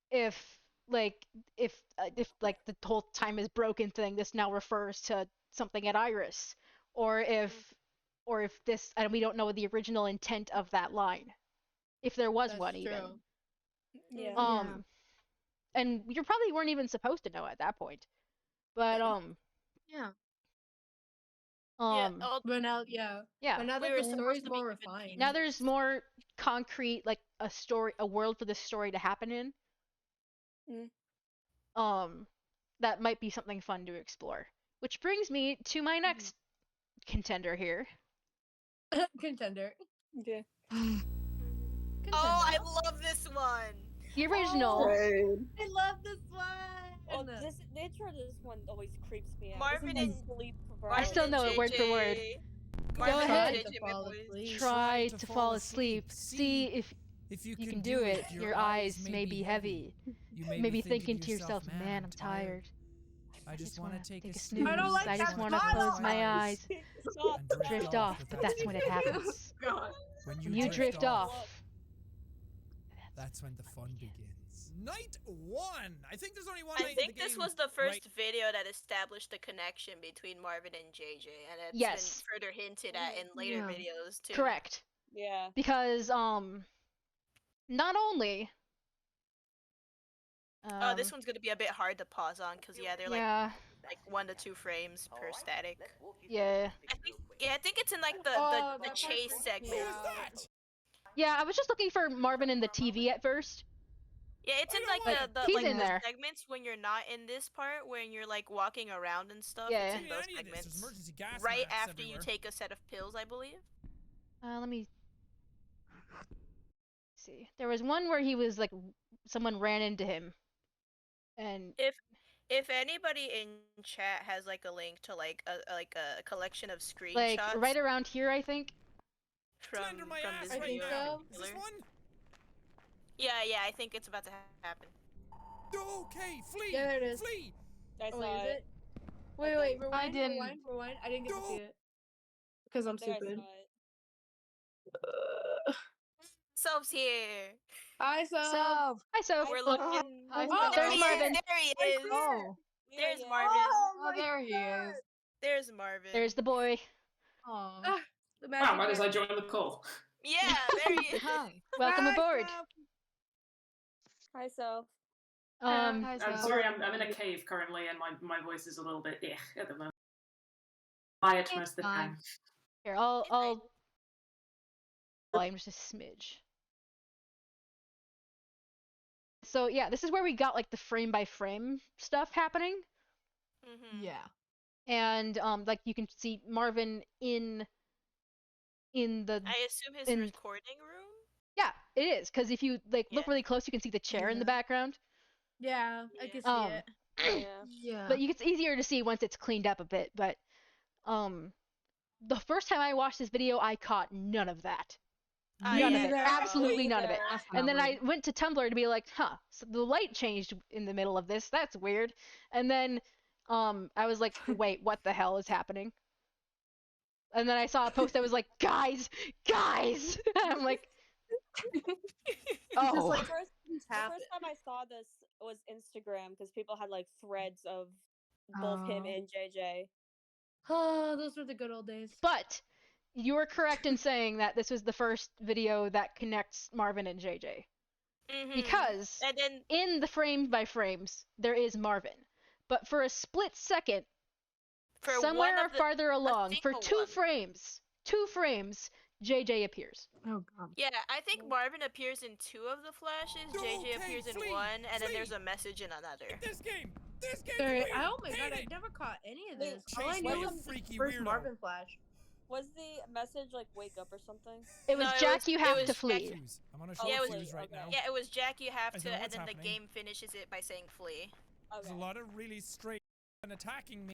if like the whole time is broken thing this now refers to something at Iris, or if this, and we don't know the original intent of that line, if there was That's one true. even. Yeah. And you probably weren't even supposed to know at that point. But yeah. Yeah, But now, yeah. yeah. But now We that were the supposed story's to be more given refined. Now there's more concrete, like a world for this story to happen in. Mm. That might be something fun to explore. Which brings me to my next contender here. Contender. Okay. Oh, I love this one. The original. Same. I love this one. Oh, the intro to this one always creeps me out. Marvin this is and- my sleep I still know it word for word. Marvin Go and ahead. JJ, my boys. Try to fall asleep. See if you can do it. Your eyes may be heavy. You You may be thinking to yourself, man, I'm tired. I just want to take a snooze. I don't like I just that want to smile. close my eyes. Stop. and Drift off, but that's when it happens. God. When you drift off, That's when the fun begins. Night 1! I think there's only one I night in think the this game. was the first right? video that established the connection between Marvin and JJ, and it's Yes. been further hinted at in later Yeah. videos too. Correct. Yeah. Because not only Oh, this one's gonna be a bit hard to pause on because yeah, they're yeah, like 1 to 2 frames per static. yeah. I think it's in like the Oh, the that part's chase freaking segment. me Who is out. that? Yeah, I was just looking for Marvin in the TV at first. Yeah, it's I in don't like like the He's like in the there. segments when you're not in this part, when you're like walking around and stuff. Yeah. It's in Any those of this, there's segments. emergency gas Right masks after you everywhere. take a set of pills, I believe. Let me see. There was one where he was like, someone ran into him, and If anybody in chat has like a link to like a collection of screenshots like right around here, I think. from Slender my ass this I right think video. now. so. Is this one? Yeah, I think it's about to happen. Okay, flee! Yeah, there it is. Flee! I Oh, saw wait, is it. it? Wait, rewind, didn't. rewind. I didn't get to see it. Because I'm I think I stupid. saw it. Soap's here. Hi, so. So, Hi, Soph. We're Oh, looking. hi, Oh, There there's he Marvin. is. There he is. oh, There's Yeah. Marvin. oh, there he is. There's Marvin. There's the boy. Oh, Ah, the Wow, magic might as well hair. join the call. Yeah, there he is. hi. Welcome Hi, aboard. Soph. Hi, so. Um, Hi, I'm so. sorry, I'm in a cave currently, and my voice is a little bit at the moment. Quiet most of the fine. time. here, I'll volume just a smidge. So yeah, this is where we got like the frame by frame stuff happening, Mm-hmm. Yeah. and like you can see Marvin in the I assume his in- recording room. yeah, it is because if you like look Yeah. really close, you can see the chair in the Yeah. background. Yeah, I can see Um, it. Yeah. Yeah. but it's easier to see once it's cleaned up a bit. But the first time I watched this video, I caught none of that. None of it. neither. Absolutely none of it. Neither. And then I Definitely. went to Tumblr to be like, huh, so the light changed in the middle of this. That's weird. And then I was like, wait, what the hell is happening? And then I saw a post that was like, guys! I'm like, oh. Just like The first happen. time I saw this was Instagram because people had like threads of both him Oh. and JJ. Oh, those were the good old days. But you were correct in saying that this was the first video that connects Marvin and JJ. Mm-hmm. Because And then in the frame by frames, there is Marvin. But for a split second, for somewhere one of the, farther along, for single two frames, JJ appears. Oh, God. yeah, I think Marvin appears in 2 of the flashes. JJ appears in flee, 1, and then flee. there's a message in another. This game! Sorry, Wait, oh my god, hate I it. never caught any of Wait, this. All I chase knew by a was the freaky first weirdo. Marvin flash. Was the message like "wake up" or something? It was No, it Jack, was- you it have was to Jack, flee. Fuse. I'm on a Oh, short yeah, it was- fuse right okay. now. Yeah, it was Jack, you have I to, don't know and what's then the happening. game finishes it by saying flee. There's Okay. a lot of really straight and attacking me.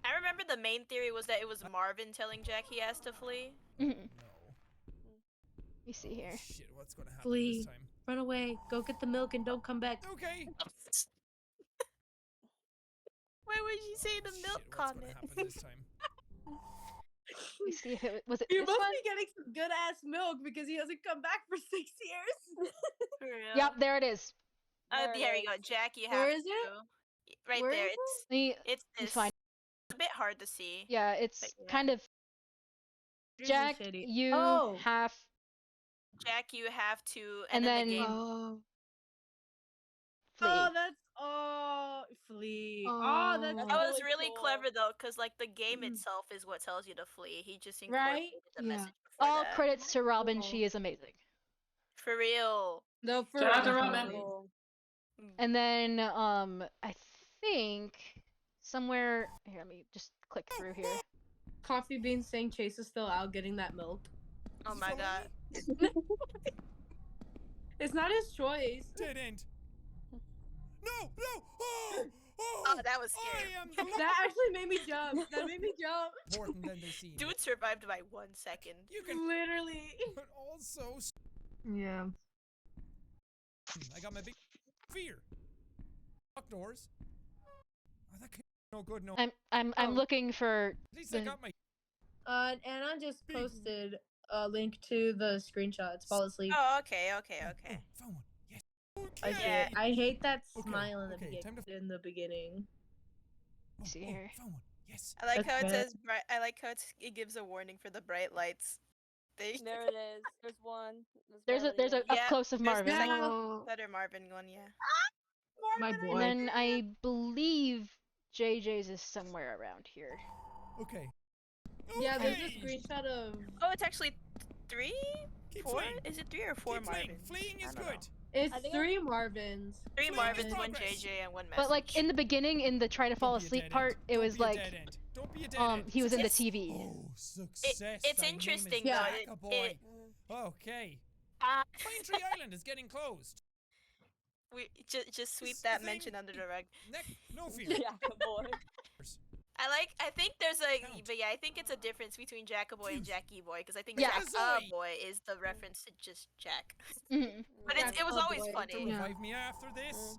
I remember the main theory was that it was Marvin telling Jack he has to flee. Mhm. No. Let me see here. Shit, what's gonna happen Flee. this time? Run away, go get the milk and don't come back. Okay. Why would you say the Shit, milk what's gonna comment? happen this time? Let me see if it was it You this must one? be getting some good ass milk because he hasn't come back for 6 years. For real. Yep, there it is. Oh, There it there you go. is. Jack, you Where have is to. it? Right Where there. is it? Let me, It's let me this. find. It's a bit hard to see. Yeah, it's But yeah. kind of Here's Jack, the shitty- you Oh. have, Jack, you have to, and then then the game. Oh. flee. Oh, that's flee. Oh, that's That's That was really really cool. clever though, because like the game Mm. itself is what tells you to flee. He just Right? incorporated the Yeah. message before All that. credits to Robin, Cool. she is amazing. For real. No, for Shout out to real. Robin. Cool. And then I think somewhere here, let me just click through here. Coffee Bean saying Chase is still out getting that milk. Oh Is my this god. already? It's not his choice. Dead end. No! Oh! Oh, that was scary. I am the That actually made me jump. That made me jump. important than they seem. Dude survived by 1 second. You can, Literally. but also, Yeah. I got my big fear. Lock doors. Oh, that could no good. No. I'm Oh. looking for At least I the- got my. Anna just posted a link to the screenshots. Fall asleep. Oh, okay. Oh, found one. Okay. I hate that Okay, smile in the okay, time to- in the beginning. See here. Found one. Yes. I like how it Okay. says bright. I like how it gives a warning for the bright lights thing. There it is. There's one. There's a up Yeah, close of there's the Marvin. second No. better Marvin one, yeah. My And boy. then I believe JJ's is somewhere around here. Okay. Yeah, there's a Okay. screenshot of. Oh, it's actually 3, Keep 4. fleeing. Is it 3 or 4 Keep fleeing. Marvins? Fleeing I is don't good. know. It's I think 3 Marvins. 3 Fleeing is Marvins, 1 progress. JJ, and 1 message. But like in the beginning, in the try to fall Don't be a asleep dead part, end. it Don't was be a like dead end. Don't be a dead end. he was in the Success. TV. Oh, success. it's Thy name is interesting though, Jackboy. Okay. Pine Tree Island is getting closed. we just sweep This that thing- mention under the rug. No fear. Yeah, boy. I think there's a, Count. but yeah, I think it's a difference between Jackaboy and Jackie Boy, because I think Yeah. Boy is the reference to just Jack. Mhm. But it was Jackaboy. always To funny. Yeah. revive me after this.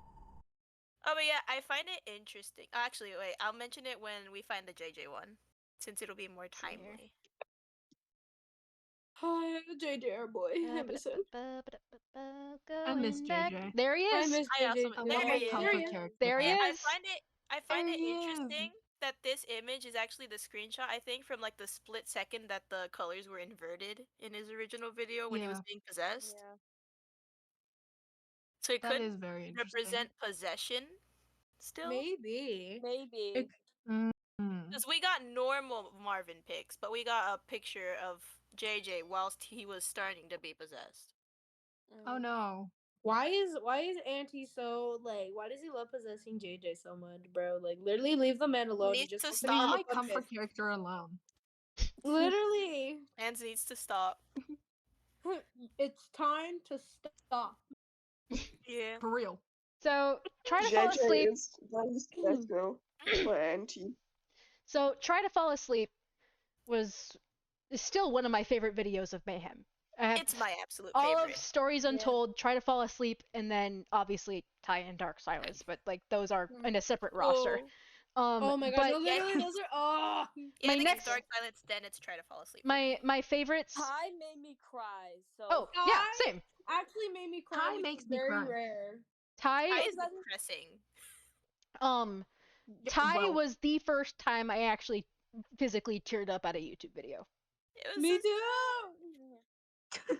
Oh, but yeah, I find it interesting. Actually, wait, I'll mention it when we find the JJ one, since it'll be more See here. timely. Hi, JJ boy. I miss him. I miss Going back. JJ. There he I is. miss I also JJ. I There love he my is. comfort character. There he Yeah, is. I find There it he is. interesting that this image is actually the screenshot, I think, from like the split second that the colors were inverted in his original video when he was Yeah. being possessed. Yeah. So it That could is very interesting. represent possession still. Maybe. Maybe. Mm. Because we got normal Marvin pics, but we got a picture of JJ whilst he was starting to be possessed. Oh no. Why is Auntie so like? Why does he love possessing JJ so much, bro? Like, literally leave the man alone. He needs just to wants to Leave be stop. my focused. comfort character alone. Literally, Hans needs to stop. it's time to stop. Yeah. For real. So try to fall JJ asleep. is very special for Auntie. So try to fall asleep is still one of my favorite videos of Mayhem. I have It's my absolute all favorite. of Stories Untold, Try to Fall Asleep, and then obviously Tie and Dark Silence, but like those are in a separate roster. Oh my god! but No, literally, those are. Oh. Yeah, my I think next- it's Dark Silence, then it's Try to Fall Asleep. for me. my favorites. Ty made me cry. So. Oh yeah, same. Actually made me cry. Ty which makes is me very cry. rare. Ty Is depressing. Ty well, was the first time I actually physically teared up at a YouTube video. It was Me so too.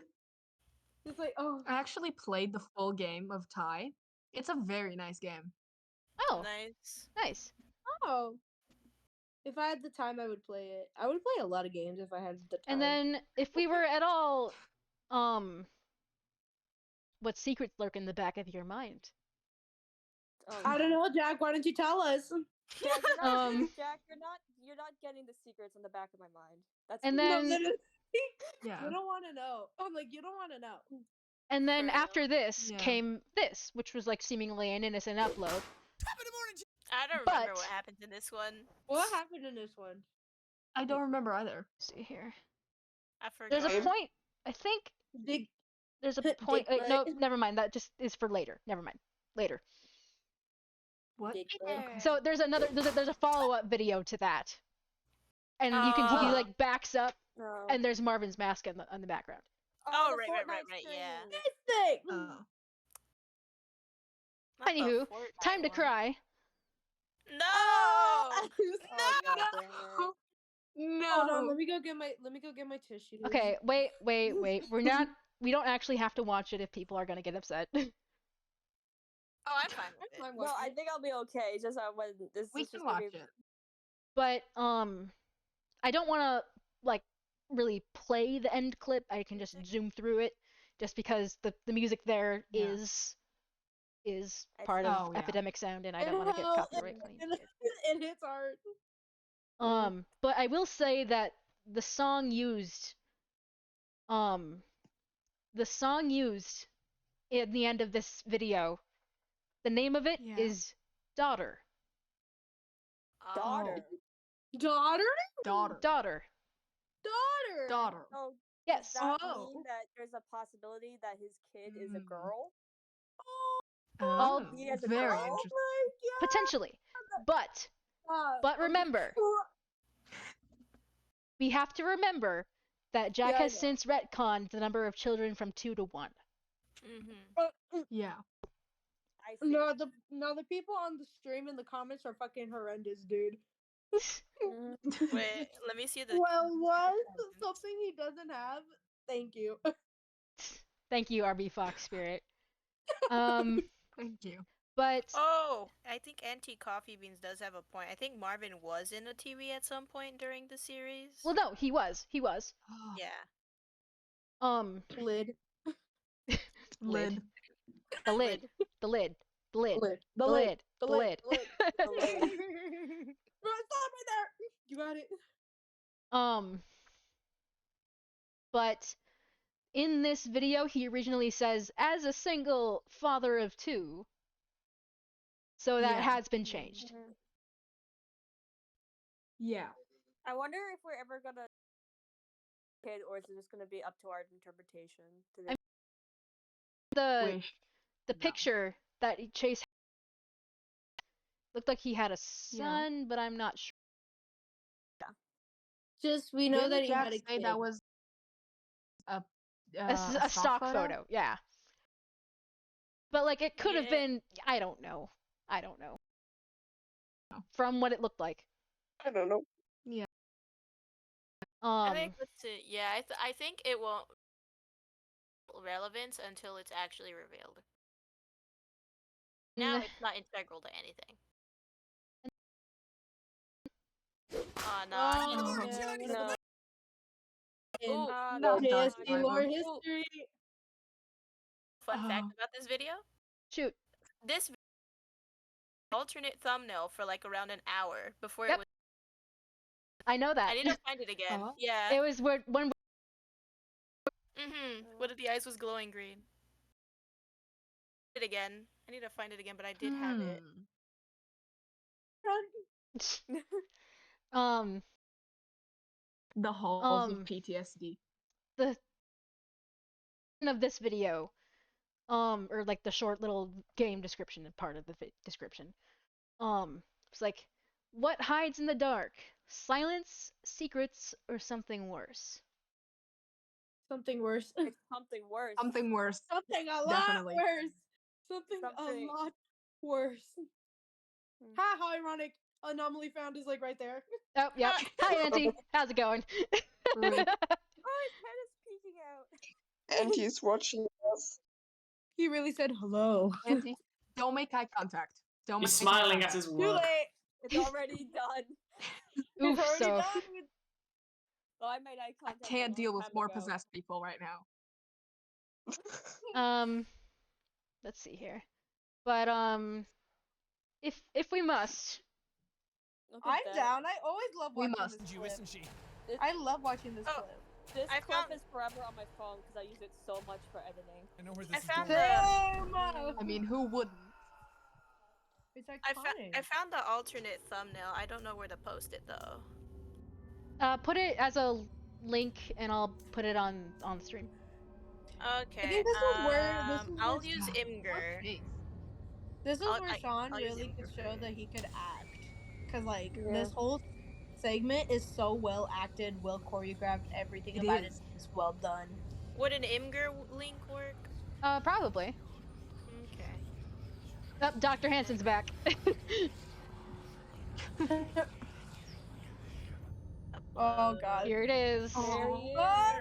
It's like, oh, I actually played the full game of Ty. It's a very nice game. Oh, nice. nice. oh. If I had the time, I would play it. I would play a lot of games if I had the time. And then if we were at all, what secrets lurk in the back of your mind? I don't know, Jack. Why don't you tell us? Jack, you're not, Um, Jack, you're not getting the secrets in the back of my mind. That's And weird. then- No, literally, Yeah. you don't want to know. I'm like, you don't want to know. And then For real. after this Yeah. came this, which was like seemingly an innocent upload. Top of the morning. I don't remember But- what happens in this one. What happened in this one? I don't remember either. Let's see here. I forgot. There's a Okay. point. I think Big. there's a Dick point. butt. No, never mind. That just is for later. Never mind. Later. What? Dick Yeah. butt. So there's another. There's a follow up video to that, and you can he Oh. like backs up, No. and there's Marvin's mask in the background. Oh, the right, Fortnite yeah. stream. This thing. Oh. Not the Anywho, Fortnite time to one. cry. No! Oh, God damn it. Hold on, No. let me go get my tissue. Okay, wait. We're not. We don't actually have to watch it if people are gonna get upset. Oh, I'm fine with it. No, I think I'll be okay. It's just when this We is can just gonna watch be... it. But I don't want to like really play the end clip. I can just zoom through it, just because the music there Yeah. is I part see. of Oh, yeah. Epidemic Sound, and I don't want to get Hell, copyright claimed. it hits hard. But I will say that the song used in the end of this video, the name of it Yeah. is Daughter. Daughter. Daughter. Daughter. Daughter. Daughter. Daughter. So Yes. does that Oh. mean that there's a possibility that his kid is a Mm. girl? All- Oh, He has a very girl? interesting. Potentially. But remember, we have to remember that Jack Yeah, I has know. since retconned the number of children from 2 to 1. Mm-hmm. Yeah. I see. No, the people on the stream in the comments are fucking horrendous, dude. Wait, let me see the. Well, what? Something he doesn't have? Thank you. Thank you, RB Fox Spirit. Thank you. But Oh, I think Anti Coffee Beans does have a point. I think Marvin was in a TV at some point during the series. well, no, he was. Yeah. Lid. Lid. The lid. The lid. The lid. Lid. The lid. The The lid. lid. The lid. The lid. Bro, stop right there. You got it. But in this video, he originally says, as a single father of 2. So that has been changed. Yeah. I wonder if we're ever gonna kid, or is it just gonna be up to our interpretation? The picture that Chase looked like he had a son, but I'm not sure. Just we know that he had a kid. That was a stock photo. Yeah. But like it could have been. I don't know. From what it looked like. I don't know. Yeah. I think let's see. Yeah, I think it won't relevance until it's actually revealed. Now it's not integral to anything. Oh no. No, JSD lore history. Fun fact about this video? Shoot. This alternate thumbnail for like around an hour before it was. I know that. I need to find it again. Yeah. It was when. What if the eyes was glowing green? It again. I need to find it again, but I did have it. The halls of PTSD. The of this video, or like the short little game description part of the description, it's like, what hides in the dark? Silence, secrets, or something worse? Something worse. It's something worse. Something worse. Something a Definitely. lot worse. Something a lot worse. Ha! How ironic. Anomaly found is like right there. Oh, yep. Hi, Auntie. How's it going? Oh, his head is peeking out. Auntie is watching us. He really said hello. Auntie, don't make eye contact. Don't He's make eye smiling contact. at his Too work. late. It's already done. Oof, It's already so. done. Well, I made eye I contact. can't deal with more ago. possessed people right now. Let's see here. But if we must. I'm down. I always love We watching must. this You, clip. isn't she? I love watching this clip. This I clip found- is forever on my phone because I use it so much for editing. I know where I this is found going. I mean, who wouldn't? It's iconic. I found the alternate thumbnail. I don't know where to post it though. Put it as a link, and I'll put it on the stream. Okay. I think this is where I'll use Imgur. This is I'll- where I- Sean I'll use really Imgur could for show it. that he could act. Cause like this whole segment is so well acted, well choreographed. Everything It about is. it is well done. Would an Imgur link work? Probably. Okay. Oh, Dr. Hansen's back. Oh god. Here it is. There he is. Oh!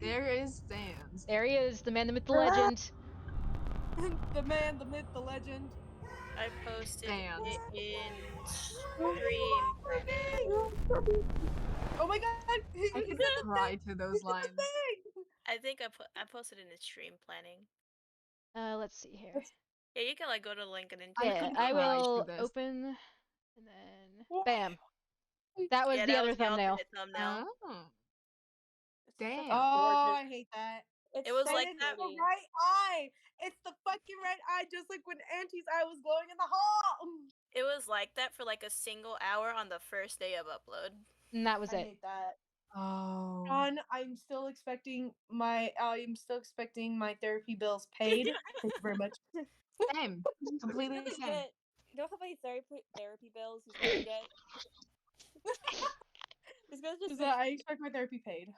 There is Sans. There he is, the man, the myth, the legend. The man, the myth, the legend. I posted Fans. it in stream planning. Oh my god! I could cry to those lines. I think I posted in the stream planning. Let's see here. Yeah, you can like go to the link and then. Yeah, could I cry will through this. open, and then bam. That was Yeah, the that other was the thumbnail. alternate thumbnail. Oh. Damn. Oh, I hate that. It was And like it's that. the right eye. It's the fucking right eye, just like when Auntie's eye was glowing in the hall. It was like that for like a single hour on the first day of upload. And that was I it. hate that. Oh. Sean, I'm still expecting my therapy bills paid. Thank you very much. Same. Completely He's same. gonna get, you know how many therapy bills he's gonna get? He's gonna just I expect my therapy paid.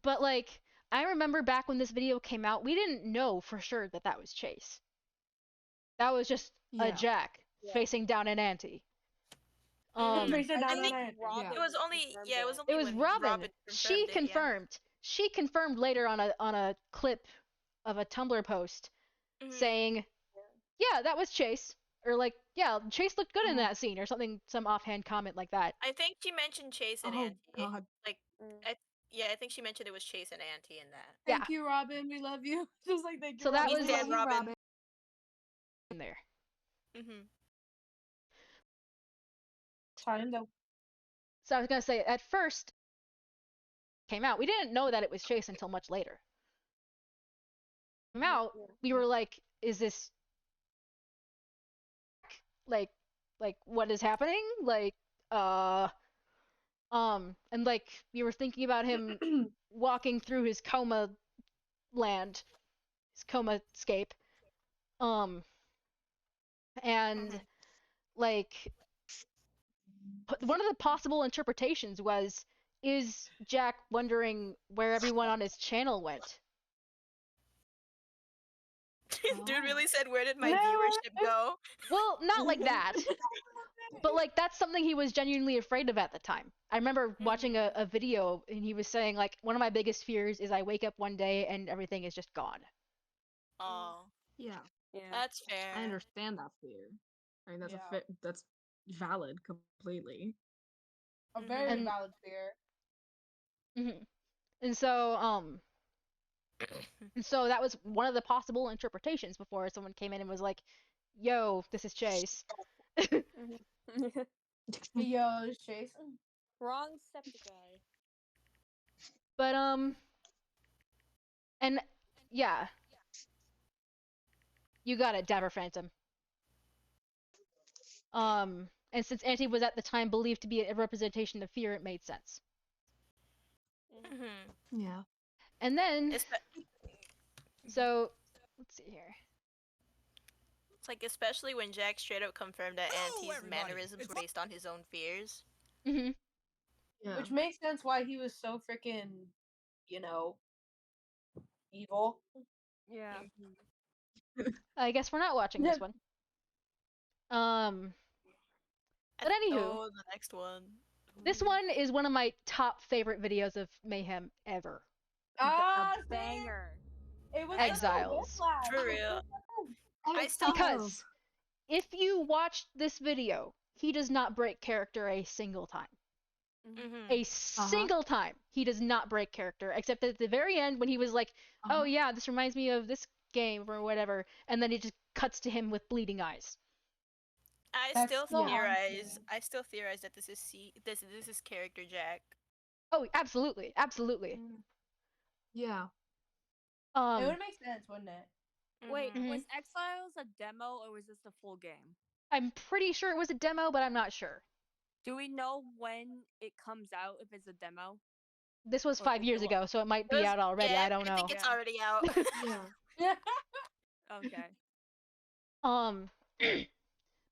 But like, I remember back when this video came out, we didn't know for sure that that was Chase. That was just a Yeah. Jack facing down an Auntie. Facing down I think on it. Robin it was only confirmed yeah, it was it. only It was when Robin. She confirmed it, yeah. confirmed. She confirmed later on a clip of a Tumblr post saying, "Yeah, that was Chase," or like, "Yeah, Chase looked good in that scene," or something, some offhand comment like that. I think she mentioned Chase and Oh Auntie. god. Like, I think she mentioned it was Chase and Auntie in that. Yeah. Thank you, Robin. We love you. Just like thank you. So that Robin. was We stand Robin. in there. Time though. So I was gonna say, at first came out, we didn't know that it was Chase until much later. Came out, we were like, "Is this like what is happening?" Like, and like we were thinking about him walking through his coma land, his coma scape, and like one of the possible interpretations was, is Jack wondering where everyone on his channel went? Dude really said, "Where did my viewership go?" Well, not like that. But like that's something he was genuinely afraid of at the time. I remember watching a video and he was saying like, one of my biggest fears is I wake up one day and everything is just gone. Oh, Yeah. that's fair. I understand that fear. I mean, that's valid completely. A very And- valid fear. And so that was one of the possible interpretations before someone came in and was like, "Yo, this is Chase." Yo, it's Chase. Wrong Septiceye. But and yeah, you got it, Dapper Phantom. And since Auntie was at the time believed to be a representation of fear, it made sense. Yeah. And then, so let's see here. It's like, especially when Jack straight up confirmed that Hello, Auntie's everybody. mannerisms It's were based on his own fears. Yeah. Which makes sense why he was so freaking, evil. Yeah. I guess we're not watching this one. But anywho, the next one. this one is one of my top favorite videos of Mayhem ever. Banger. It was Exiles. For real. Because if you watch this video, he does not break character a single time. A single time he does not break character, except at the very end when he was like, "Oh yeah, this reminds me of this game," or whatever, and then it just cuts to him with bleeding eyes. I still theorize that this is character Jack. Oh, absolutely, absolutely. Yeah. It would make sense, wouldn't it? Wait, was Exiles a demo or was this the full game? I'm pretty sure it was a demo, but I'm not sure. Do we know when it comes out if it's a demo? This was 5 years ago, so it might be out already. Yeah, I don't know. I think it's already out. Yeah. Okay.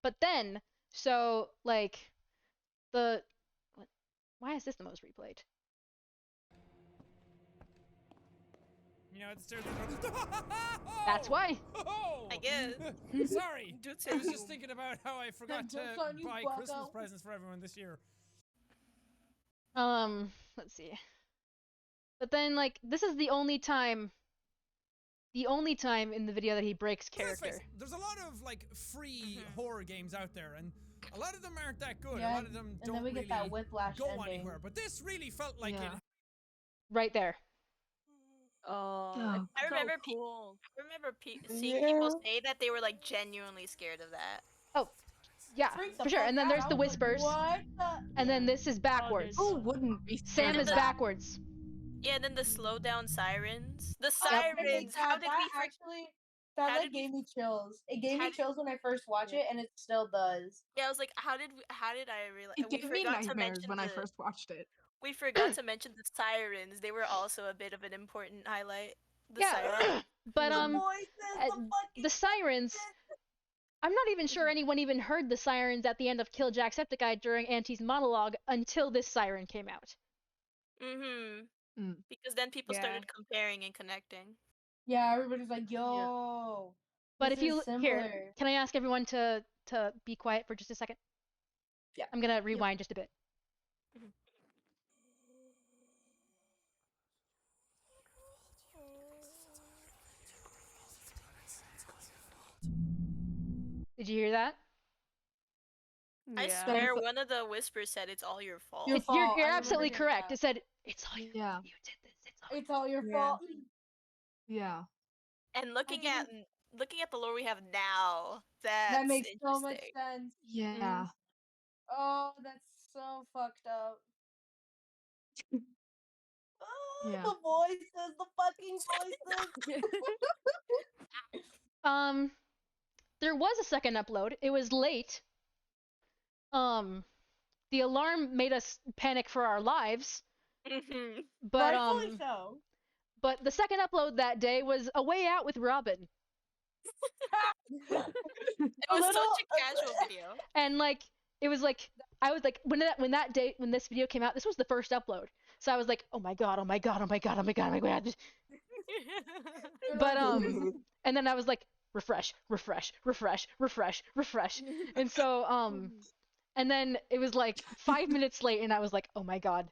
But then, so like why is this the most replayed? You know, it's there's That's why. I guess. Sorry. I was just thinking about how I forgot to buy Christmas presents for everyone this year. Let's see. But then, like, this is the only time in the video that he breaks character. There's a lot of like free horror games out there, and a lot of them aren't that good. Yeah, a lot of them and don't then we really get that whiplash go ending. anywhere. But this really felt like it. Right there. I remember seeing people say that they were like genuinely scared of that. Oh, yeah, for sure. And then there's the whispers. And then this is backwards. Who wouldn't be Sam is backwards. Yeah, and then the slow down sirens. The sirens. How did we actually? That gave me chills. It gave me chills when I first watched it, and it still does. Yeah, I was like, how did I realize? It gave me nightmares when I first watched it. We forgot to mention the sirens. They were also a bit of an important highlight. Yeah, but the sirens. I'm not even sure anyone even heard the sirens at the end of Kill Jacksepticeye during Auntie's monologue until this siren came out. Because then people started comparing and connecting. Yeah, everybody's like, yo. But this if you is similar. here, can I ask everyone to be quiet for just a second? Yeah. I'm gonna rewind just a bit. Did you hear that? I swear one of the whispers said it's all your fault. Your fault. You're I absolutely remember hearing correct. that. It said it's all your fault. You did this. It's all your fault. Yeah. And looking at the lore we have now, That makes so much interesting. sense. Yeah. Oh, that's so fucked up. Oh, Yeah. the voices, the fucking voices. There was a second upload. It was late. The alarm made us panic for our lives. But Rightfully so. But the second upload that day was a way out with Robin. It was such a casual video. And like it was like I was like when this video came out, this was the first upload. So I was like, oh my god, oh my god, oh my god, oh my god, oh my god. But and then I was like, refresh. And so and then it was like 5 minutes late and I was like, oh my god,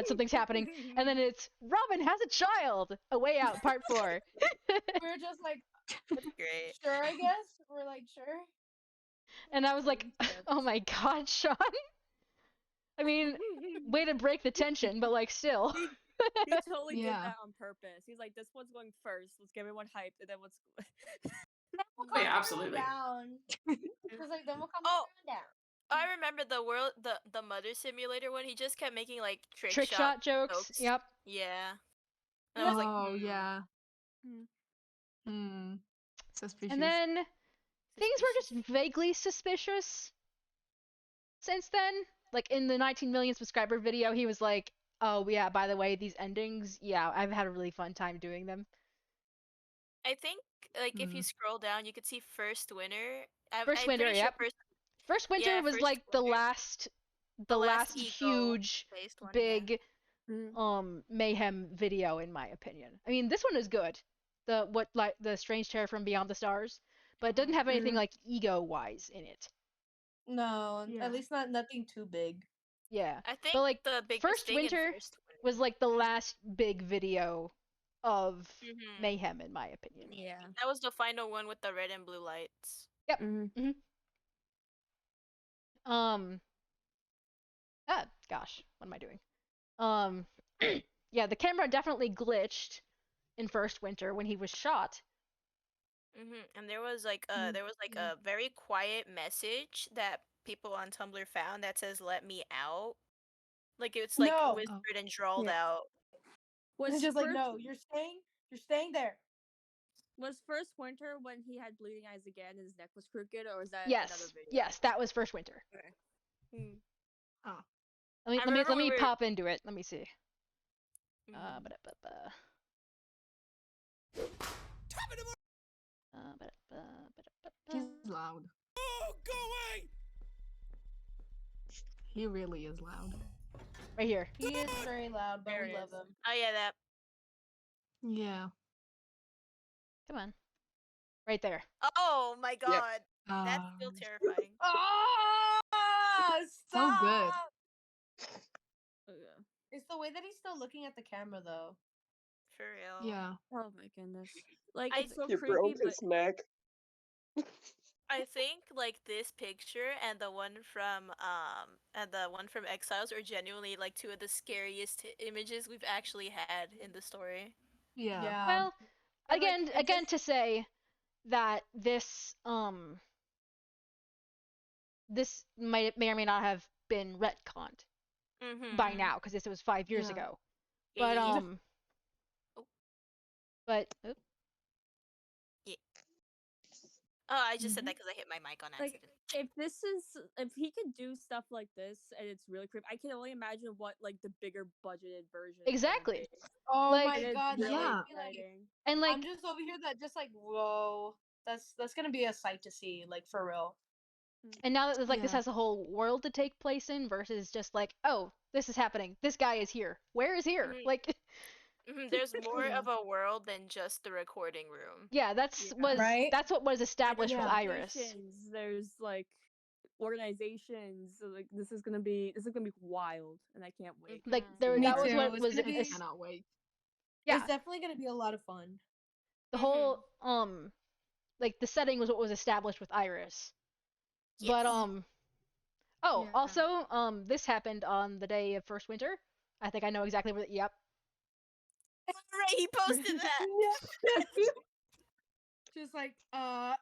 something's happening. And then it's Robin has a child. A Way Out part 4. We were just like, great. Sure, I guess. We're like, sure. And I was like, oh my god, Sean. I mean, way to break the tension, but like still. He totally did that on purpose. He's like, this one's going first. Let's get everyone hyped, and then what's. Oh, yeah, absolutely. Because like then we'll come down. I remember the mother simulator one. He just kept making like trick shot jokes. Yep. Yeah. And I was like, yeah. Suspicious. And then things were just vaguely suspicious since then. Like in the 19 million subscriber video, he was like, oh yeah, by the way, these endings, yeah, I've had a really fun time doing them. I think like if you scroll down, you could see First Winter. First Winter, yep. First Winter was like the last huge big Mayhem video in my opinion. I mean, this one is good. The Strange Terror from Beyond the Stars, but it doesn't have anything like ego-wise in it. No, at least nothing too big. Yeah. I think but like the biggest First thing Winter in First Winter was like the last big video of Mayhem in my opinion. Yeah. That was the final one with the red and blue lights. Yep. Gosh, what am I doing? Yeah, the camera definitely glitched in First Winter when he was shot. And there was like a very quiet message that people on Tumblr found that says "Let me out." Like it's like whispered and drawled out. It's just like, no, you're staying there. Was First Winter when he had bleeding eyes again and his neck was crooked, or was that Yes, another video? yes, that was First Winter. Okay. Oh. Let me pop into it. Let me see. He's loud. Oh, go away! He really is loud. Right here. He is very loud, but we love him. Oh yeah, that. Yeah. Come on. Right there. Oh my god. Yep. That's still terrifying. Stop! So good. It's the way that he's still looking at the camera, though. For real. Yeah. Oh my goodness. Like, it's so He creepy, broke his neck. I think like this picture and the one from Exiles are genuinely like two of the scariest images we've actually had in the story. Yeah. Well, again to say that this may or may not have been retconned by now because this was 5 years ago. But but oh, I just said that because I hit my mic on accident. If he could do stuff like this and it's really creepy, I can only imagine what like the bigger budgeted version. Exactly. Oh like, my god, really yeah. And like I'm just over here that just like, whoa, that's gonna be a sight to see, like for real. And now that there's like this Yeah. has a whole world to take place in versus just like, oh, this is happening. This guy is here. Where is here? Mhm. Like There's more Yeah. of a world than just the recording room. yeah, that's Yeah. Right? that's what was Like, established there's with Yeah. Iris. foundations, there's like organizations. So, like this is gonna be wild, and I can't wait. Like Me that was too. what It's was gonna be- Cannot wait. yeah, It's definitely gonna be a lot of fun. the whole like the setting was what was established with Iris. Yes. But oh, Yeah. also this happened on the day of first winter. I think I know exactly where yep. Right, he posted that. Just like, can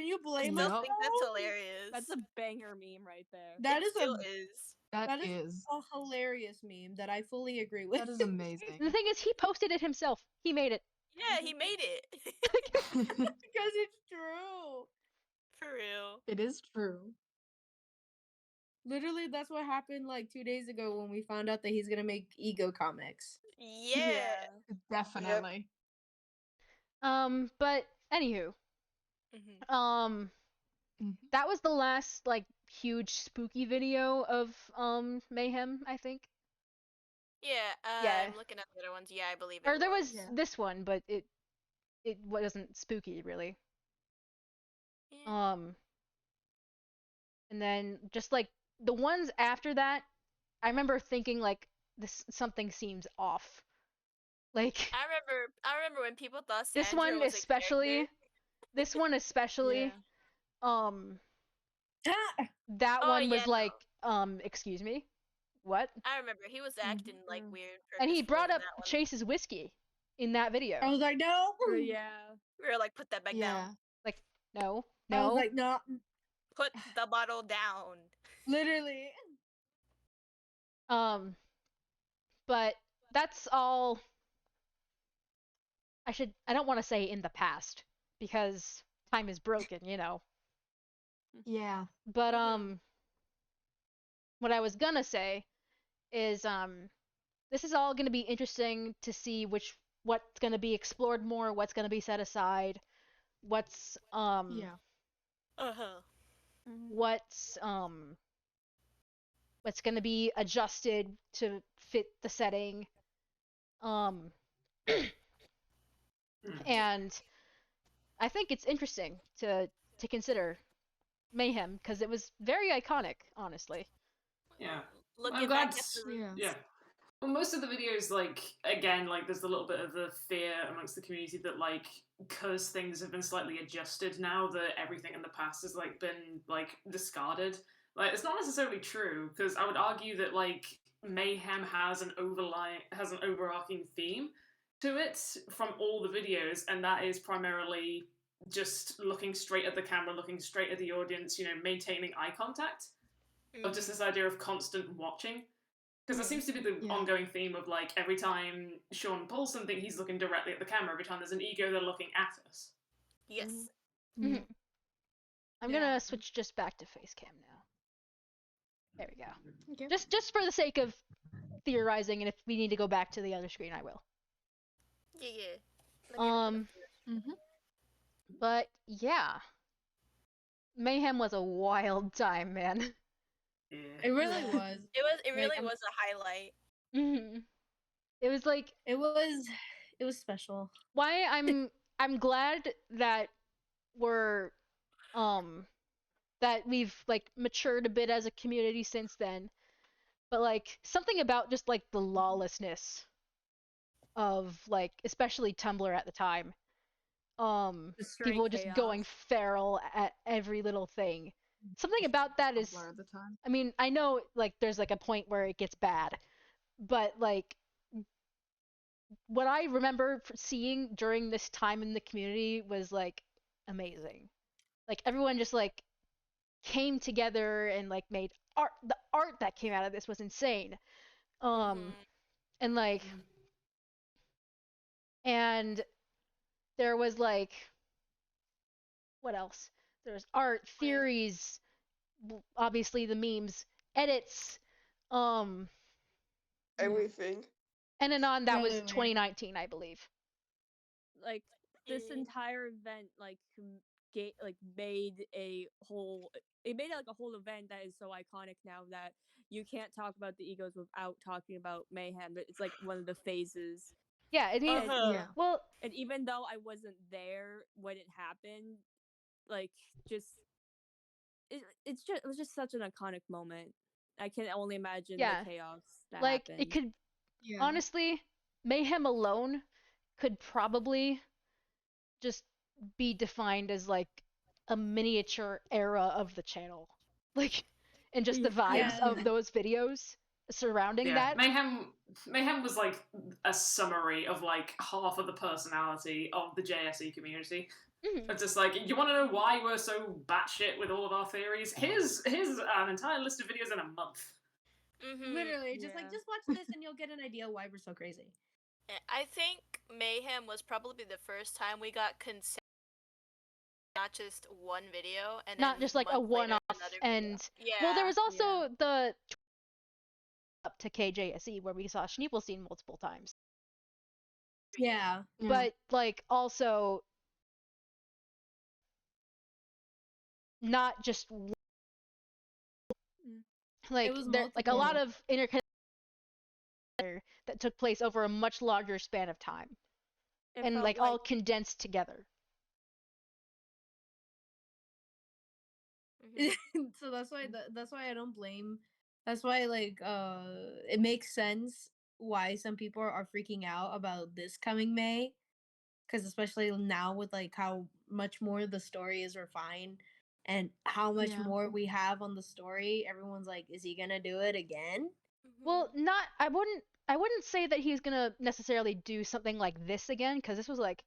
you I blame still us? think that's though? hilarious. That's a banger meme right there. That It is still a is. that is a hilarious meme that I fully agree with. That is amazing. The thing is, he posted it himself. He made it. Yeah, he made it. Because it's true. For real. It is true. Literally, that's what happened like 2 days ago when we found out that he's gonna make ego comics. Yeah. Definitely. But anywho, Mhm. that was the last like huge spooky video of Mayhem, I think. Yeah, Yeah. I'm looking at the other ones. Yeah, I believe it Or there was Yeah. this one, but it wasn't spooky really. Yeah. And then just like the ones after that, I remember thinking like this something seems off. Like I remember when people thought this Sandra one was a especially, character. this one especially, that Oh, one yeah, was like, excuse me, what? I remember he was acting like weird. And he purposefully brought in up that one. Chase's whiskey in that video. I was like, no. Yeah. We were like, put that back down. Like, no, I was no. like, no. Put the bottle down. Literally. But that's all. I don't want to say in the past because time is broken, you know. Yeah. But what I was gonna say is this is all gonna be interesting to see what's gonna be explored more, what's gonna be set aside, what's Yeah. what's gonna be adjusted to fit the setting. And I think it's interesting to consider Mayhem because it was very iconic, honestly. Yeah. Looking I'm glad. back at the Yeah. Well, most of the videos, like, again, like, there's a little bit of the fear amongst the community that, like, because things have been slightly adjusted now, that everything in the past has, like, been, like, discarded. Like, it's not necessarily true, because I would argue that, like, Mayhem has an overarching theme to it from all the videos, and that is primarily just looking straight at the camera, looking straight at the audience, you know, maintaining eye contact, of just this idea of constant watching. Because that seems to be the ongoing theme of, like, every time Sean pulls something, he's looking directly at the camera. Every time there's an ego, they're looking at us. Yes. I'm gonna switch just back to face cam now. There we go. Okay. Just for the sake of theorizing, and if we need to go back to the other screen, I will. Yeah. But yeah, Mayhem was a wild time, man. Yeah. It really was. It really was a highlight. It was like it was special. Why I'm glad that we're that we've like matured a bit as a community since then. But like something about just like the lawlessness of like especially Tumblr at the time. People just going feral at every little thing. Something about that is At the time. I mean, I know like there's like a point where it gets bad, but like what I remember seeing during this time in the community was like amazing. Like everyone just like came together and like made art. The art that came out of this was insane. And like and there was like what else? There was art, theories, obviously the memes, edits, everything. and anon that was 2019, I believe. Like this entire event like made a whole it made like a whole event that is so iconic now that you can't talk about the egos without talking about Mayhem. It's like one of the phases. Yeah, I mean, Yeah. well, And even though I wasn't there when it happened, like just it was just such an iconic moment. I can only imagine yeah, the chaos that like it happened. could Yeah. honestly, Mayhem alone could probably just be defined as like a miniature era of the channel. Like, and just the vibes Yeah. of those videos surrounding Yeah, that. Mayhem was like a summary of like half of the personality of the JSE community. Mhm. It's just like, you want to know why we're so batshit with all of our theories? Here's an entire list of videos in a month. Literally, just Yeah. just watch this and you'll get an idea why we're so crazy. I think Mayhem was probably the first time we got consent, not just one video, and Not then just like a months later one-off. another video. And Yeah. well, there was also the up to KJSE where we saw Schneebelstein multiple times. Yeah. But like also not just like was there like a lot multiple. of interconnected that took place over a much larger span of time It and felt like all condensed together. So that's why I don't blame. That's why like it makes sense why some people are freaking out about this coming May, because especially now with like how much more the story is refined and how much Yeah. more we have on the story, everyone's like, is he gonna do it again? Well, not I wouldn't say that he's gonna necessarily do something like this again because this was like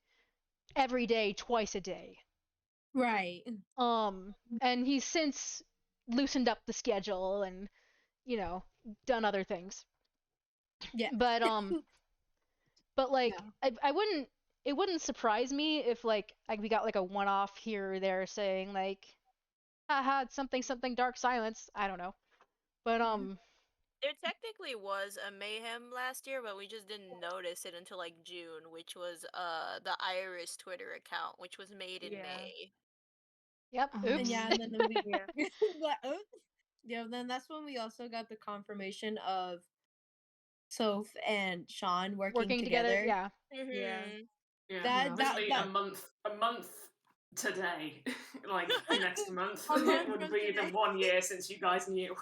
every day, twice a day. Right. And he's since loosened up the schedule and you know done other things. Yeah. But like Yeah. I wouldn't it wouldn't surprise me if like we got like a one off here or there saying like haha it's something dark silence. I don't know. But There technically was a Mayhem last year, but we just didn't notice it until like June, which was the Iris Twitter account, which was made in May. Yep. And Oops. yeah, and then we yeah, then that's when we also got the confirmation of Soph and Sean working together. Yeah. Yeah. Yeah, That literally that a month today, like next month, A month it would from be the today. 1 year since you guys knew.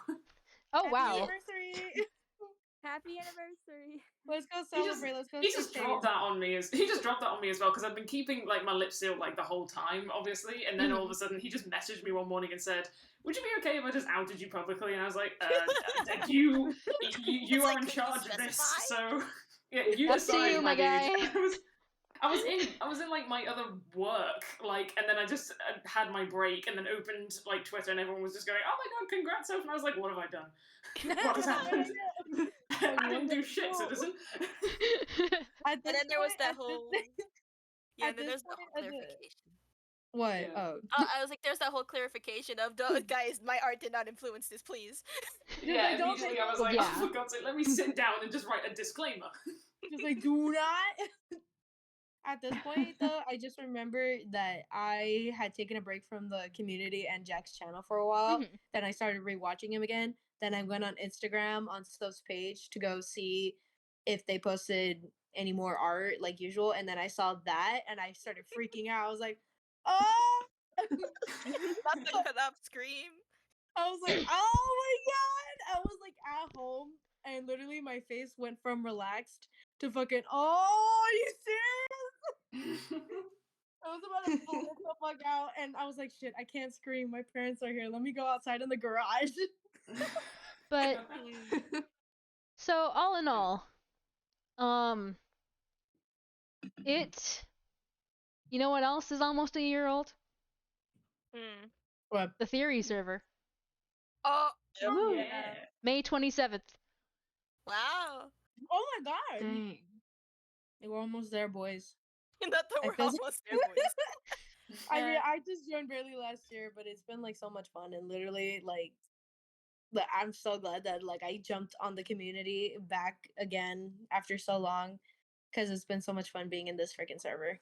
Oh Happy wow. anniversary. Happy anniversary. Let's go He just, celebrate. Let's go he see just dropped that on me as well because I've been keeping like my lips sealed like the whole time, obviously, and then all of a sudden he just messaged me one morning and said, "Would you be okay if I just outed you publicly?" And I was like, "You It's are like, in could you charge of this, specify? so yeah, you Up to decide, you, my my dude." guy. I was in like my other work, like, and then I just had my break, and then opened like Twitter, and everyone was just going, "Oh my god, congrats, Soph!" And I was like, "What have I done? What has happened? I didn't do shit, citizen." At And this then there was point- that at this- whole yeah, at and then this there's the point, whole clarification. What? Yeah. Oh. I was like, there's that whole clarification of, guys, my art did not influence this, please. Yeah, don't immediately say I was that. like, Yeah. "Oh, for God's sake, let me sit down and just write a disclaimer." Just like, do not. At this point, though, I just remember that I had taken a break from the community and Jack's channel for a while. Mhm. Then I started rewatching him again. Then I went on Instagram on Stuff's page to go see if they posted any more art like usual. And then I saw that and I started freaking out. I was like, oh! Not the cut up scream. I was like, oh my god! I was like at home and literally my face went from relaxed to fucking, oh, are you serious? I was about to flip the fuck out and I was like, shit, I can't scream. My parents are here. Let me go outside in the garage. But so all in all, it you know what else is almost a year old? What? The Theory server. Oh, Yeah. May 27th. wow. Oh my god. Dang. We're almost there, boys. Not that I we're feel- almost there, boys. I mean, I just joined barely last year, but it's been like so much fun and literally like I'm so glad that like I jumped on the community back again after so long because it's been so much fun being in this freaking server.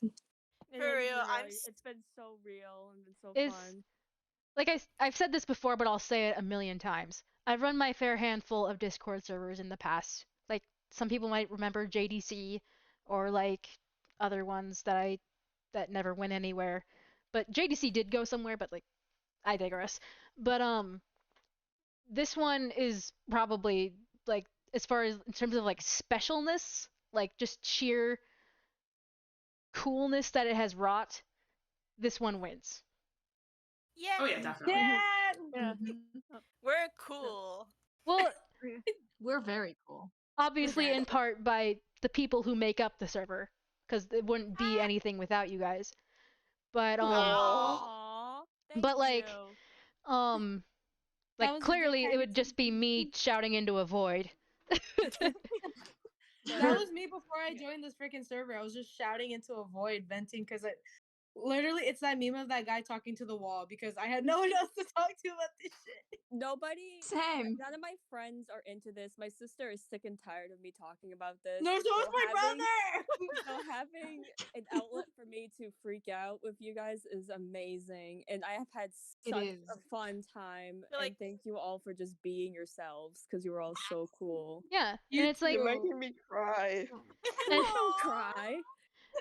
It For is real, really. It's been so real and been so Is fun. like I've said this before, but I'll say it a million times. I've run my fair handful of Discord servers in the past. Like some people might remember JDC or like other ones that never went anywhere. But JDC did go somewhere, but like I digress. But this one is probably like as far as in terms of like specialness, like just sheer coolness that it has wrought, this one wins. Yeah. Oh yeah, definitely. Yeah. We're cool. Well, We're very cool. obviously in part by the people who make up the server, because it wouldn't be anything without you guys. But Aww, thank but like you. like was a good clearly it kind would of just be me shouting into a void. That was me before I joined this freaking server. I was just shouting into a void, venting, because it literally it's that meme of that guy talking to the wall because I had no one else to talk to about this shit. Nobody, Same. none of my friends are into this. My sister is sick and tired of me talking about this. No, so is my brother. So having an outlet for me to freak out with you guys is amazing, and I have had It such is. a fun time. Feel like- And thank you all for just being yourselves because you were all so cool. Yeah, You and it's like You're making me cry. and, Don't cry.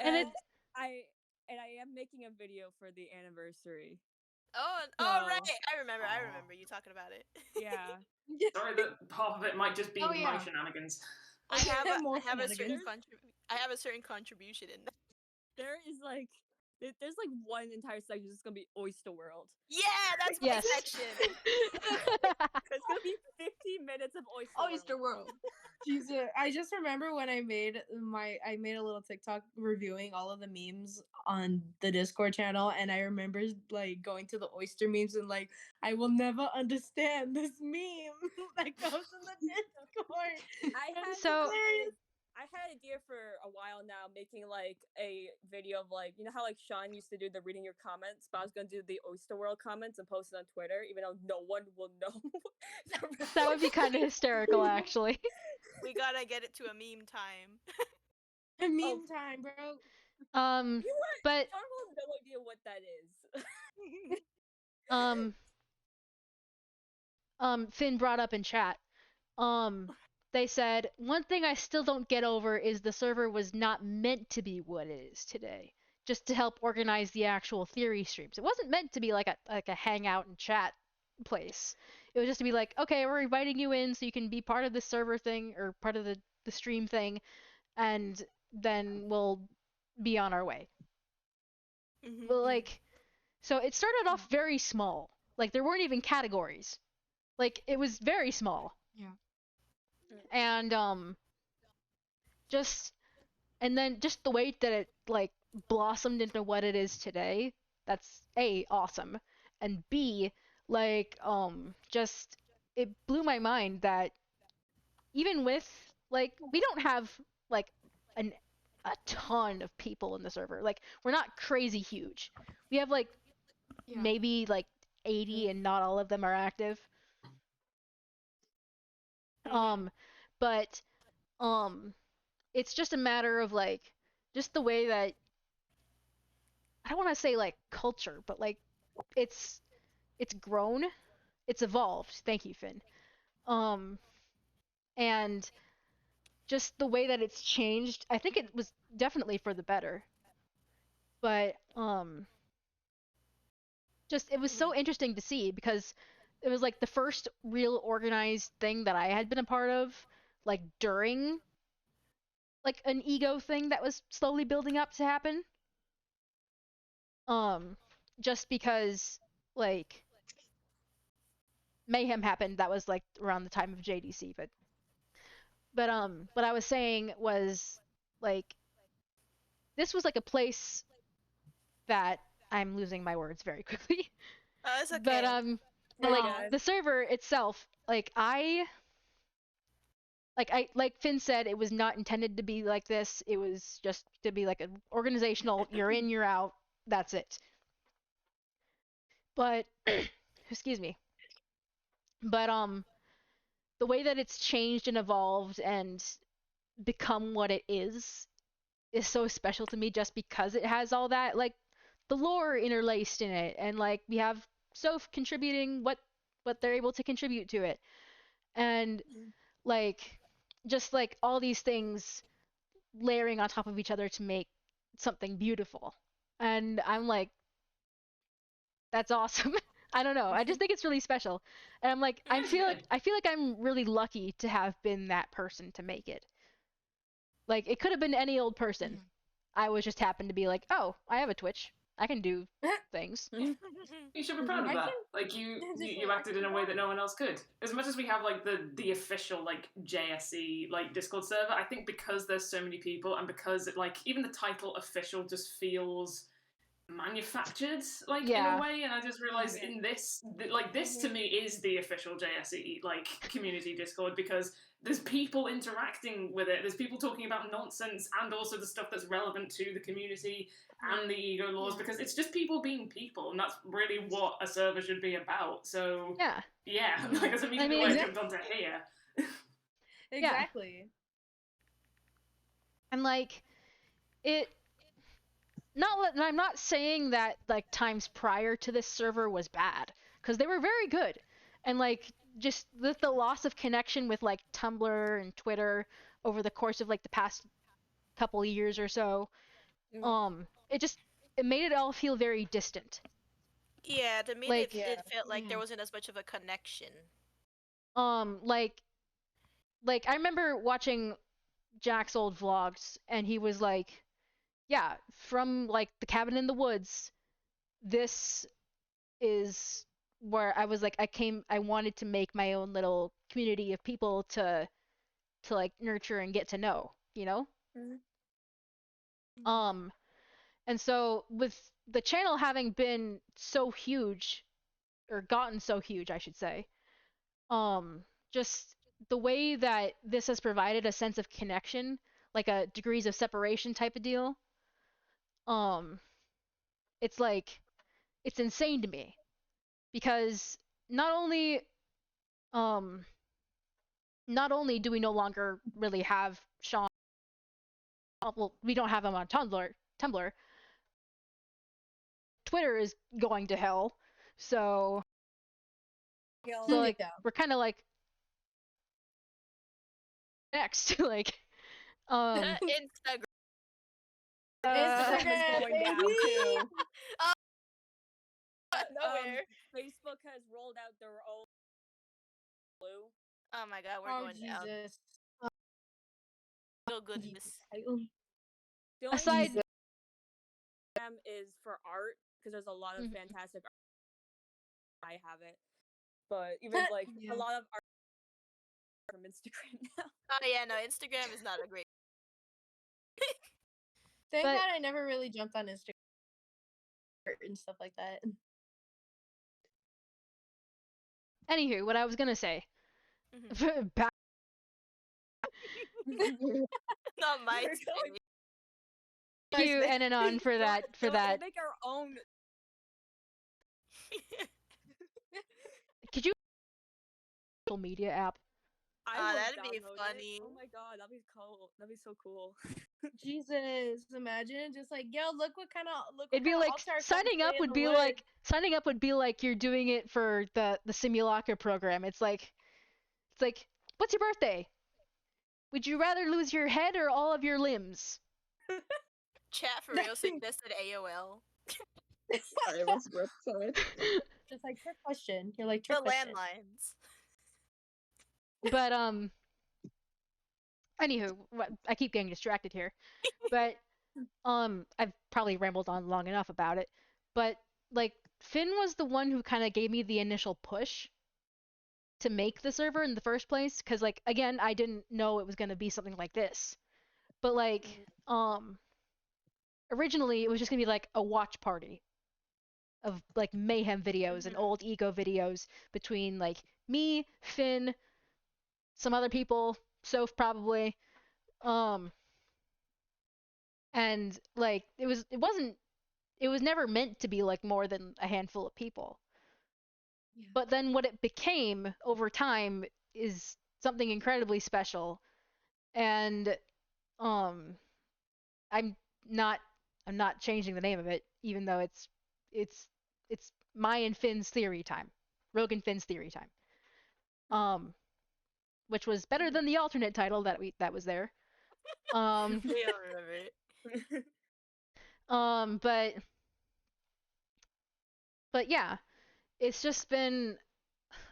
and And it I am making a video for the anniversary. Oh, So- right. I remember you talking about it. Yeah. Sorry that half of it might just be Oh, yeah. my shenanigans. I have More I have a certain shenanigans. I have a certain contribution in that. There is like there's like one entire section that's gonna be Oyster World. Yeah, that's my yes. section. It's gonna be 50 minutes of Oyster World. Jesus, I just remember when I made a little TikTok reviewing all of the memes on the Discord channel, and I remember like going to the oyster memes and like I will never understand this meme that goes in the Discord. So- I had an idea for a while now, making like a video of like, you know how like Sean used to do the reading your comments, but I was gonna do the Oyster World comments and post it on Twitter, even though no one will know. that would be kind of hysterical, actually. We gotta get it to a meme time. Meme time, bro. But Sean will have no idea what that is. Finn brought up in chat. They said one thing I still don't get over is the server was not meant to be what it is today, just to help organize the actual theory streams. It wasn't meant to be like a hangout and chat place. It was just to be like, okay, we're inviting you in so you can be part of the server thing or part of the stream thing, and then we'll be on our way. But like, so it started off very small. Like there weren't even categories. Like it was very small. Yeah. And then just the way that it like blossomed into what it is today, that's A, awesome, and B, like just it blew my mind that even with like we don't have like a ton of people in the server. Like we're not crazy huge. We have like Yeah. maybe like 80 and not all of them are active. But it's just a matter of like just the way that I don't want to say like culture, but like it's grown, it's evolved. Thank you, Finn. And just the way that it's changed, I think it was definitely for the better. But just it was so interesting to see because it was like the first real organized thing that I had been a part of, like during like an ego thing that was slowly building up to happen. Just because like Mayhem happened, that was like around the time of JDC, but what I was saying was like this was like a place that I'm losing my words very quickly. Oh, it's okay. But like the server itself, like like Finn said, it was not intended to be like this. It was just to be like an organizational, you're in, you're out, that's it. But excuse me. But the way that it's changed and evolved and become what it is is so special to me just because it has all that, like, the lore interlaced in it, and like we have Soph contributing what they're able to contribute to it, and like just like all these things layering on top of each other to make something beautiful. And I'm like, that's awesome. I don't know. I just think it's really special. And I'm like, I feel like I'm really lucky to have been that person to make it. Like, it could have been any old person. I was just happened to be like, oh, I have a Twitch. I can do things. You should be proud of that. Like you acted in a way that no one else could. As much as we have like the official like JSE like Discord server, I think because there's so many people and because it, like even the title official just feels manufactured like in a way, and I just realized in this like this to me is the official JSE like community Discord, because there's people interacting with it, there's people talking about nonsense and also the stuff that's relevant to the community and the ego laws, because it's just people being people, and that's really what a server should be about. So yeah like that's immediately why I jumped onto here. Exactly. And like it, I'm not saying that like times prior to this server was bad, because they were very good, and like just the loss of connection with like Tumblr and Twitter over the course of like the past couple years or so, it made it all feel very distant. Yeah, to me like, it felt like there wasn't as much of a connection. Like I remember watching Jack's old vlogs, and he was like, yeah, from like the cabin in the woods, this is where I was like, I wanted to make my own little community of people to like nurture and get to know, you know? And so with the channel having been so huge, or gotten so huge, I should say, just the way that this has provided a sense of connection, like a degrees of separation type of deal, it's like, it's insane to me, because not only do we no longer really have Sean, well, we don't have him on Tumblr. Twitter is going to hell, so like, we're kind of like next, like, Instagram. Instagram is going down too. Nowhere. Facebook has rolled out their own blue. Oh my god, we're going down. Oh goodness. The only aside Instagram is for art, because there's a lot of fantastic art. I have it, but even like a lot of art from Instagram now. Oh yeah, no, Instagram is not a great. Thank God I never really jumped on Instagram and stuff like that. Anywho, what I was gonna say, back Not my Thank you, Enanon, for that. We'll make our own. Could you social media app? That'd be funny. Oh my god, that'd be cool. That'd be so cool. Jesus, imagine just like, yo, look what kind of It'd be like signing up would be like you're doing it for the simulacra program. It's like, what's your birthday? Would you rather lose your head or all of your limbs? Chat for real suggested AOL. Sorry, what's worth sorry. Just like trick question. You're like trick the question. landlines. But anywho, I keep getting distracted here. But I've probably rambled on long enough about it. But like, Finn was the one who kind of gave me the initial push to make the server in the first place, because like, again, I didn't know it was going to be something like this. But like, originally it was just going to be like a watch party of like Mayhem videos and old ego videos between like me, Finn, some other people, Soph probably, and like it was never meant to be like more than a handful of people. But then what it became over time is something incredibly special, and I'm not I'm not changing the name of it, even though it's my and Finn's theory time. Rogan Finn's theory time. Which was better than the alternate title that was there. We all remember it. But yeah, it's just been,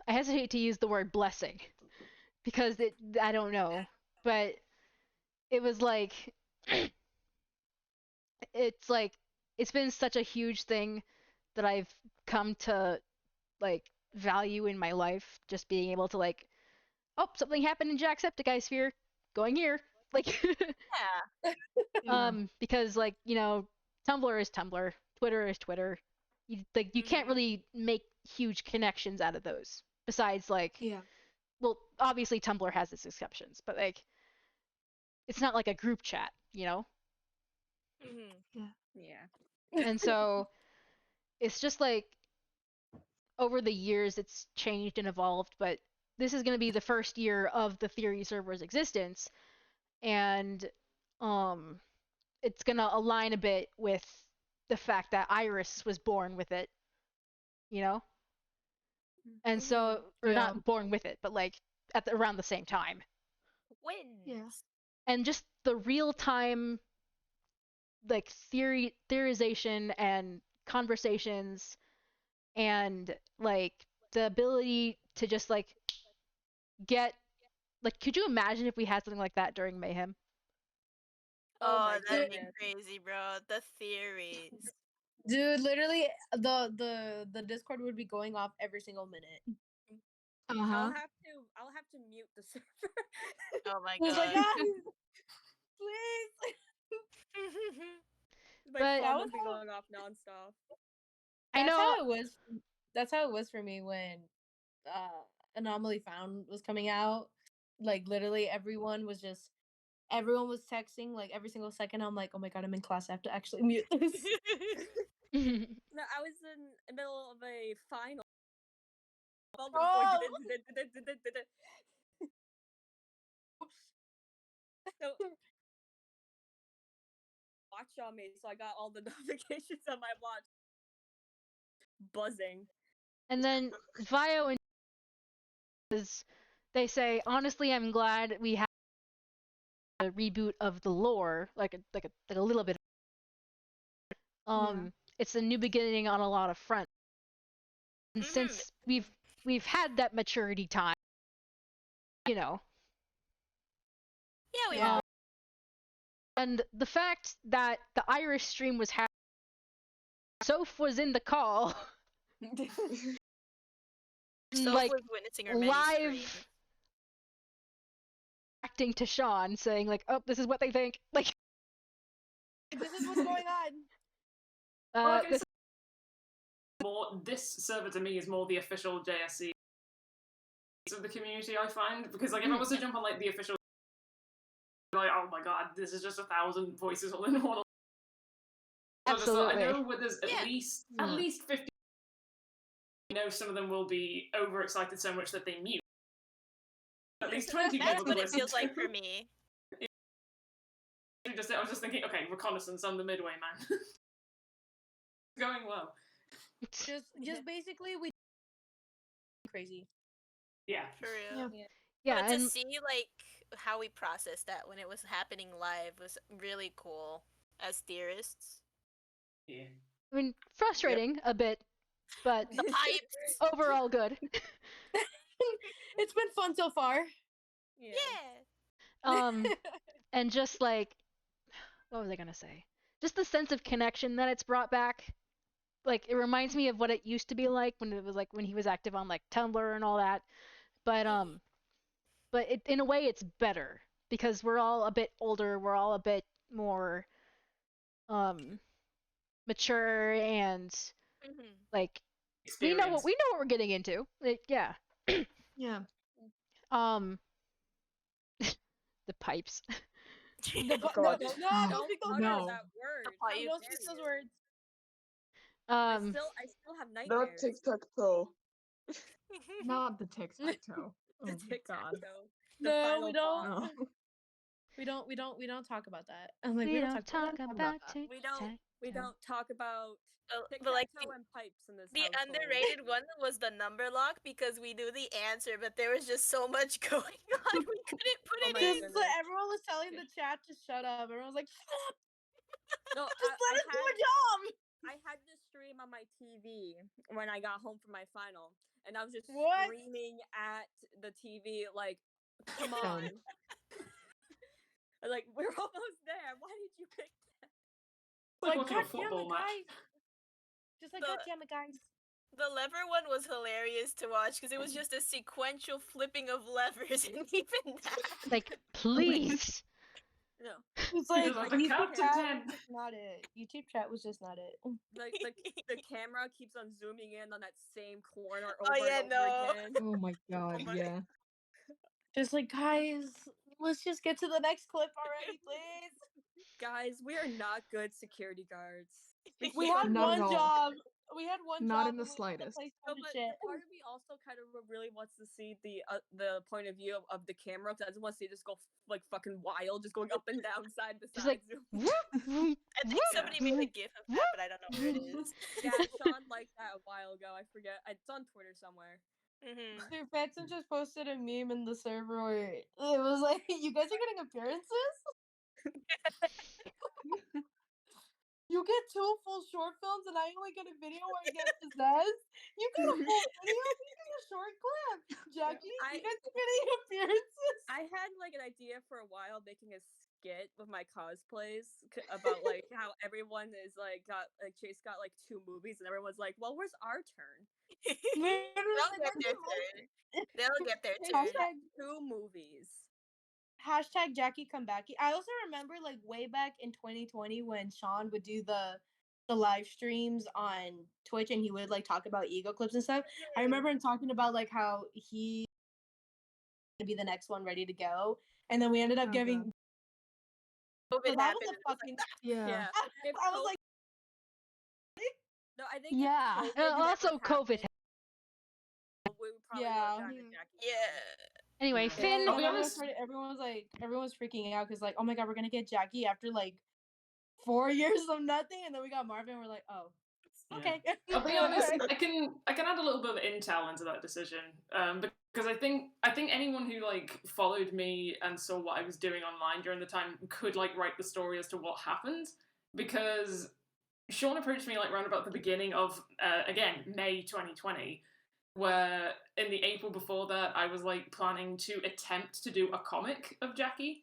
I hesitate to use the word blessing because I don't know, but it was like it's been such a huge thing that I've come to like value in my life, just being able to like, oh, something happened in Jacksepticeye sphere, going here, like Yeah. because like, Tumblr is Tumblr, Twitter is Twitter. You can't really make huge connections out of those. Besides like, well, obviously Tumblr has its exceptions, but like it's not like a group chat, Yeah. And so it's just like over the years it's changed and evolved, but this is going to be the first year of the theory server's existence, and it's going to align a bit with the fact that Iris was born with it, you know? And so, or not born with it, but like around the same time. Wins. Yeah. And just the real time like theorization and conversations and like the ability to just like get like, could you imagine if we had something like that during Mayhem? Oh, that'd be goodness. crazy, bro. The theories. Dude, literally, the Discord would be going off every single minute. I'll have to mute the server. Oh my I was like, god. please. My But- phone would be going off nonstop. I That's know. how it was. That's how it was for me when Anomaly Found was coming out. Like literally, everyone was texting like every single second. I'm like, oh my god, I'm in class. I have to actually mute this. No, I was in the middle of a final. Oh! So, watch on me, so I got all the notifications on my watch buzzing. And then Vio and they say, honestly, I'm glad we have a reboot of the lore, like a little bit. It's a new beginning on a lot of fronts. And since we've had that maturity time, Yeah, we have. and the fact that the Irish stream was happening, Soph was in the call. Soph like was witnessing her many live streams. acting to Sean, saying like, "Oh, this is what they think." Like, This is what's going on. This server to me is more the official JSC of the community, I find, because like if I was to jump on like the official, like, oh my god, this is just 1,000 voices all in one. Absolutely. I know where there's at least 50. Some of them will be overexcited so much that they mute. At least 20 That's people. what it feels like for me. I was just thinking, okay, reconnaissance on the midway, man. Going well. Just basically we crazy. Yeah. For real. Yeah, but to and see like how we processed that when it was happening live was really cool as theorists. Yeah. I mean, frustrating a bit, but The pipes. overall good. It's been fun so far. Yeah. And just like, what was I gonna say? Just the sense of connection that it's brought back. Like, it reminds me of what it used to be like when it was like when he was active on like Tumblr and all that. But in a way it's better because we're all a bit older, we're all a bit more mature, and like we know what we're getting into. Like, yeah. Yeah. The pipes. No, God. don't speak those No. words. That word. Don't speak those words. I still have Not nightmares. tic-tac-toe. Not the tic-tac-toe. Oh The my god. tic-tac-toe. The No, final we don't. boss. No. We don't talk about that. I'm like, We we don't don't talk talk about about that. We don't talk about But like tic-tac-toe and pipes in this the household. underrated one was the number lock because we knew the answer, but there was just so much going on we couldn't put Oh it my in. Just goodness. like everyone was telling the chat to shut up. Everyone was like, shut up, No, just let I us do had a job. I had this stream on my TV when I got home from my final, and I was just What? screaming at the TV like, "Come Done. on!" Like, we're almost there. Why did you pick that? Like Like, watching a God damn football it, match. guys. Just like, The- God damn it, guys. The lever one was hilarious to watch because it was just a sequential flipping of levers, and even that. Like, please. No, It's He like, does like the YouTube count to chat 10. was just not it. YouTube chat was just not it. like the camera keeps on zooming in on that same corner Oh, over yeah, and over no. again. Oh my god, my- yeah. Just like, guys, let's just get to the next clip already, please. Guys, we are not good security guards. We keep had on Not at one all. job. We had one Not job. in the and we had to slightest. play No, stupid but shit. part of me also kind of really wants to see the point of view of the camera because I just want to see this go like fucking wild, just going up and down, side to Just side. like, whoop, whoop, I think somebody made a gif of that, but I don't know where it is. Yeah, Sean liked that a while ago. I forget. It's on Twitter somewhere. Mm-hmm. Dude, Phantom just posted a meme in the server where it was like, you guys are getting appearances? You get 2 full short films and I only get a video where I get possessed? You get a full video? You get a short clip. Jackie, you guys are getting appearances? I had like an idea for a while making a skit with my cosplays about like how everyone is like Chase got like 2 movies and everyone's like, well, where's our turn? They'll get their turn. They'll get their turn. Hashtag, 2 movies. hashtag Jackie come back. I also remember like way back in 2020 when Sean would do the live streams on Twitch and he would like talk about ego clips and stuff. I remember him talking about like how he would be the next one ready to go. And then we ended up Oh, giving COVID so that happened. was a fucking Yeah. If I was like, no, I think yeah. if COVID also never COVID. happened, we would probably Yeah. have gotten a Jackie. Yeah. Anyway, Yeah. Finn. And I'll be everyone honest. everyone's freaking out because like, oh my god, we're gonna get Jackie after like 4 years of nothing, and then we got Marvin. We're like, oh, okay. I'll be honest. I can add a little bit of intel into that decision, because I think anyone who like followed me and saw what I was doing online during the time could like write the story as to what happened, because Sean approached me like round about the beginning of again May 2020, where in the April before that I was like planning to attempt to do a comic of Jackie.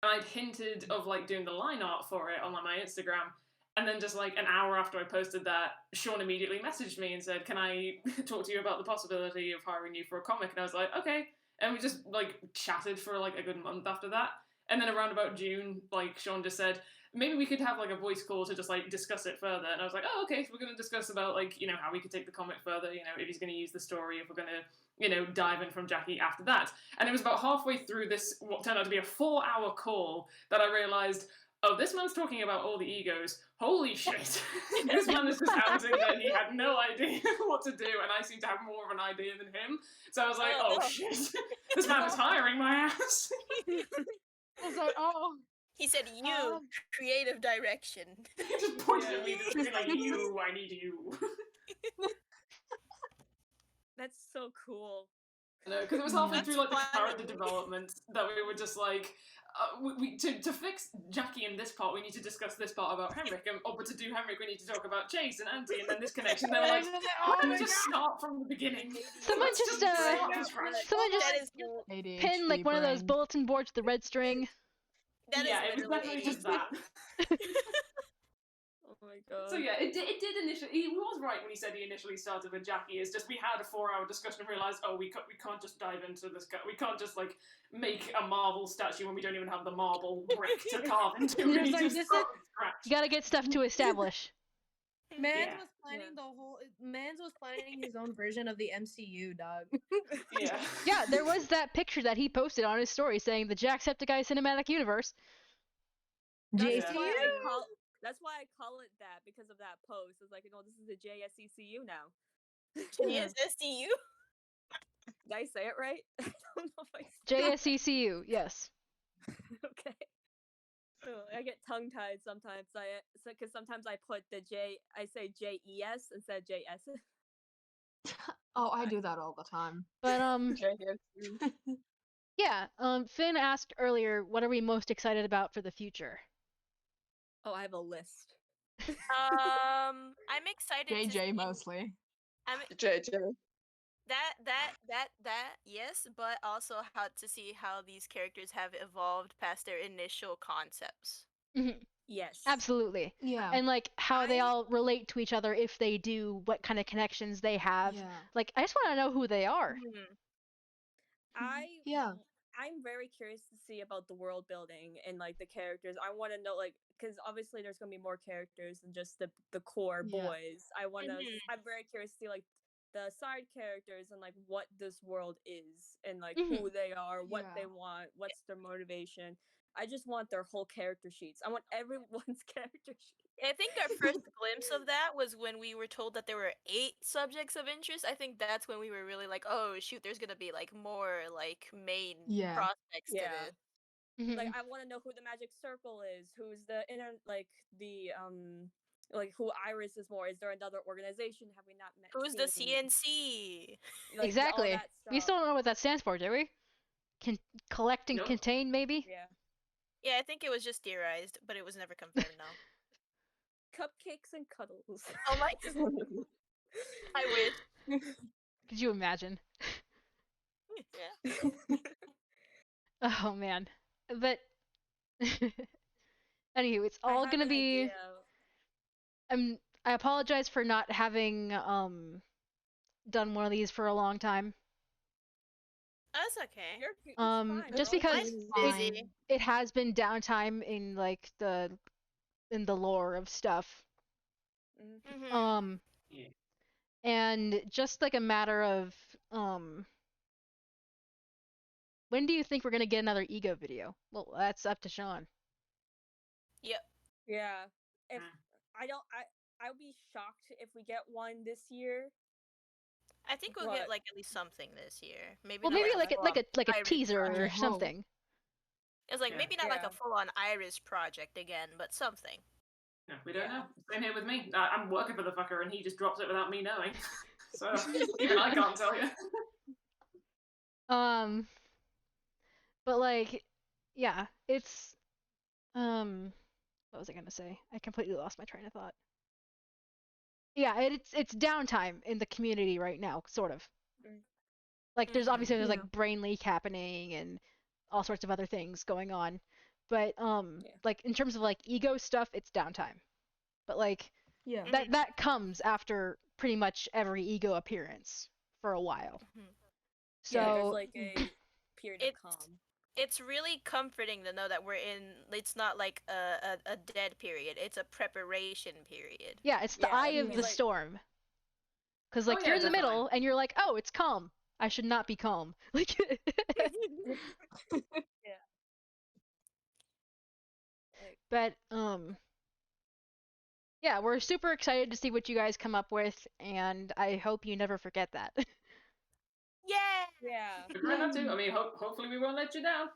And I'd hinted of like doing the line art for it on like my Instagram. And then just like an hour after I posted that, Sean immediately messaged me and said, "Can I talk to you about the possibility of hiring you for a comic?" And I was like, "Okay." And we just like chatted for like a good month after that. And then around about June, like Sean just said, maybe we could have like a voice call to just like discuss it further. And I was like, "Oh, okay, so we're going to discuss about like, you know, how we could take the comic further, you know, if he's going to use the story, if we're going to, you know, dive in from Jackie after that." And it was about halfway through this, what turned out to be a 4-hour call, that I realized, oh, this man's talking about all the egos. Holy shit. This man is just outing that he had no idea what to do, and I seem to have more of an idea than him. So I was like, oh no. shit. This man is hiring my ass. I was like, oh. He said, "You creative direction." He just pointed at me, just being like, "You, I need you." That's so cool. No, because it was halfway That's through like the funny. character development that we were just like, to fix Jackie in this part, we need to discuss this part about Henrik, and but to do Henrik, we need to talk about Chase and Auntie, and then this connection. They were like, why don't we just start from the beginning? Someone Let's just, start from scratch. Someone just That is ADHD pin like one of those brain. bulletin boards with the red string. that Yeah, is it was literally definitely just that. Oh my god. So yeah, it did initially. He was right when he said he initially started with Jackie. It's just we had a 4-hour discussion and realized, oh, we can't just dive into this. We can't just like make a marble statue when we don't even have the marble brick to carve into. We need to start from scratch. You gotta get stuff to establish. Mans Yeah. was planning Mans was planning his own version of the MCU, dog. Yeah. Yeah, there was that picture that he posted on his story saying the Jacksepticeye cinematic universe. JCU. That's why I call it that, because of that post. It's like, you know, this is the JSECU now. Yes, SCU. Did I say it right? I don't know if I JSECU, yes. Okay. I get tongue tied sometimes. Because sometimes I put the J, I say JES instead of JS. Oh, I do that all the time. But JS. yeah. Finn asked earlier, what are we most excited about for the future? Oh, I have a list. I'm excited to see, JJ mostly. I'm JJ. that yes, but also how to see how these characters have evolved past their initial concepts. Yes. Absolutely. Yeah. And like how they I- all relate to each other, if they do, what kind of connections they have. Yeah. Like I just want to know who they are. Yeah. I'm very curious to see about the world building and like the characters. I want to know like because obviously there's gonna be more characters than just the core Yeah. boys. I want to. Mhm. I'm very curious to see like the side characters and like what this world is and like Mhm. who they are, what Yeah. they want, what's their motivation. I just want their whole character sheets. I want everyone's character sheet. I think our first glimpse of that was when we were told that there were 8 subjects of interest. I think that's when we were really like, oh shoot, there's gonna be like more like main Yeah. prospects to Yeah. this. Like Mhm. I want to know who the magic circle is, who's the like who Iris is more. Is there another organization have we not met? Who's the seen? CNC? Like, all Exactly. that We still stuff. don't know what that stands for, do we? Collect and Nope. contain, maybe? Yeah. Yeah, I think it was just theorized, but it was never confirmed. No. Cupcakes and cuddles. Oh my god. I wish. Could you imagine? Yeah. Oh man. But anywho, it's I all have gonna an be. idea. I apologize for not having done one of these for a long time. That's okay. It's fine. Just we're all because Life's busy. it has been downtime in like in the lore of stuff. Mhm. Yeah. And just like a matter of when do you think we're gonna get another ego video? Well, that's up to Sean. Yep. Yeah. If Mm. I would be shocked if we get one this year. I think we'll What? get like at least something this year. Maybe Well, not maybe like, like a Iris teaser project. or I hope. something. It's like Yeah. maybe not like Yeah. a full-on Iris project again, but something. Yeah, we don't Yeah. know. Same here with me. I'm working for the fucker, and he just drops it without me knowing. So even I can't tell you. But like, yeah, it's what was I gonna say? I completely lost my train of thought. Yeah, it's downtime in the community right now, sort of. Mm. Like there's Mhm. obviously there's Yeah. like brain leak happening and all sorts of other things going on. But Yeah. like in terms of like ego stuff, it's downtime. But like Yeah. that comes after pretty much every ego appearance for a while. Mhm. So Yeah, there's like a period of It's calm. it's really comforting to know that we're in. It's not like a dead period. It's a preparation period. yeah, it's the Yeah, eye it of means, the like- storm. Because Oh, like yeah, you're in the definitely. middle and you're like, oh, it's calm. I should not be calm. Like Yeah. Like, but yeah, we're super excited to see what you guys come up with, and I hope you never forget that. Yeah. yeah. We try not to. I mean, hopefully we won't let you down.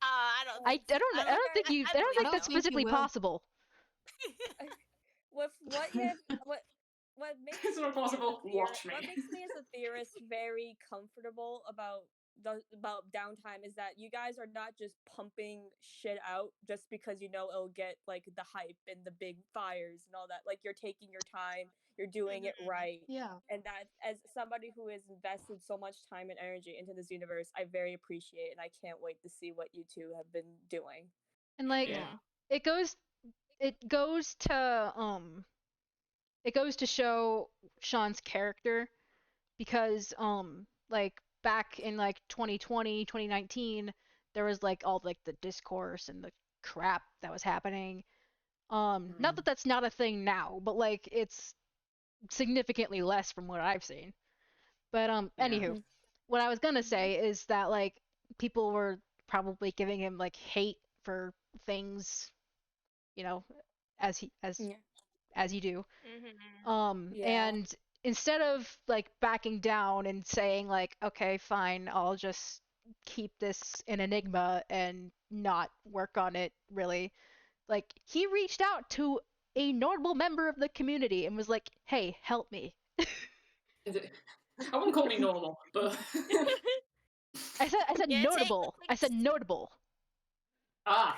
I don't I think. don't think you I don't think don't that's think you physically will. possible. With what makes It's not me as a possible. Watch me. What makes me as a theorist very comfortable about downtime is that you guys are not just pumping shit out just because you know it'll get like the hype and the big fires and all that. Like you're taking your time, you're doing it right. Yeah. And that, as somebody who has invested so much time and energy into this universe, I very appreciate, and I can't wait to see what you two have been doing. And like Yeah. it goes to show Sean's character because like back in like 2020 2019 there was like all like the discourse and the crap that was happening. Not that that's not a thing now, but like it's significantly less from what I've seen. But Yeah. anywho, what I was gonna say is that like people were probably giving him like hate for things, you know, as you do. Mhm. And instead of like backing down and saying like, okay, fine, I'll just keep this an enigma and not work on it really. Like, he reached out to a notable member of the community and was like, "Hey, help me." I wouldn't call me normal, but I said Yeah, notable. I said notable. I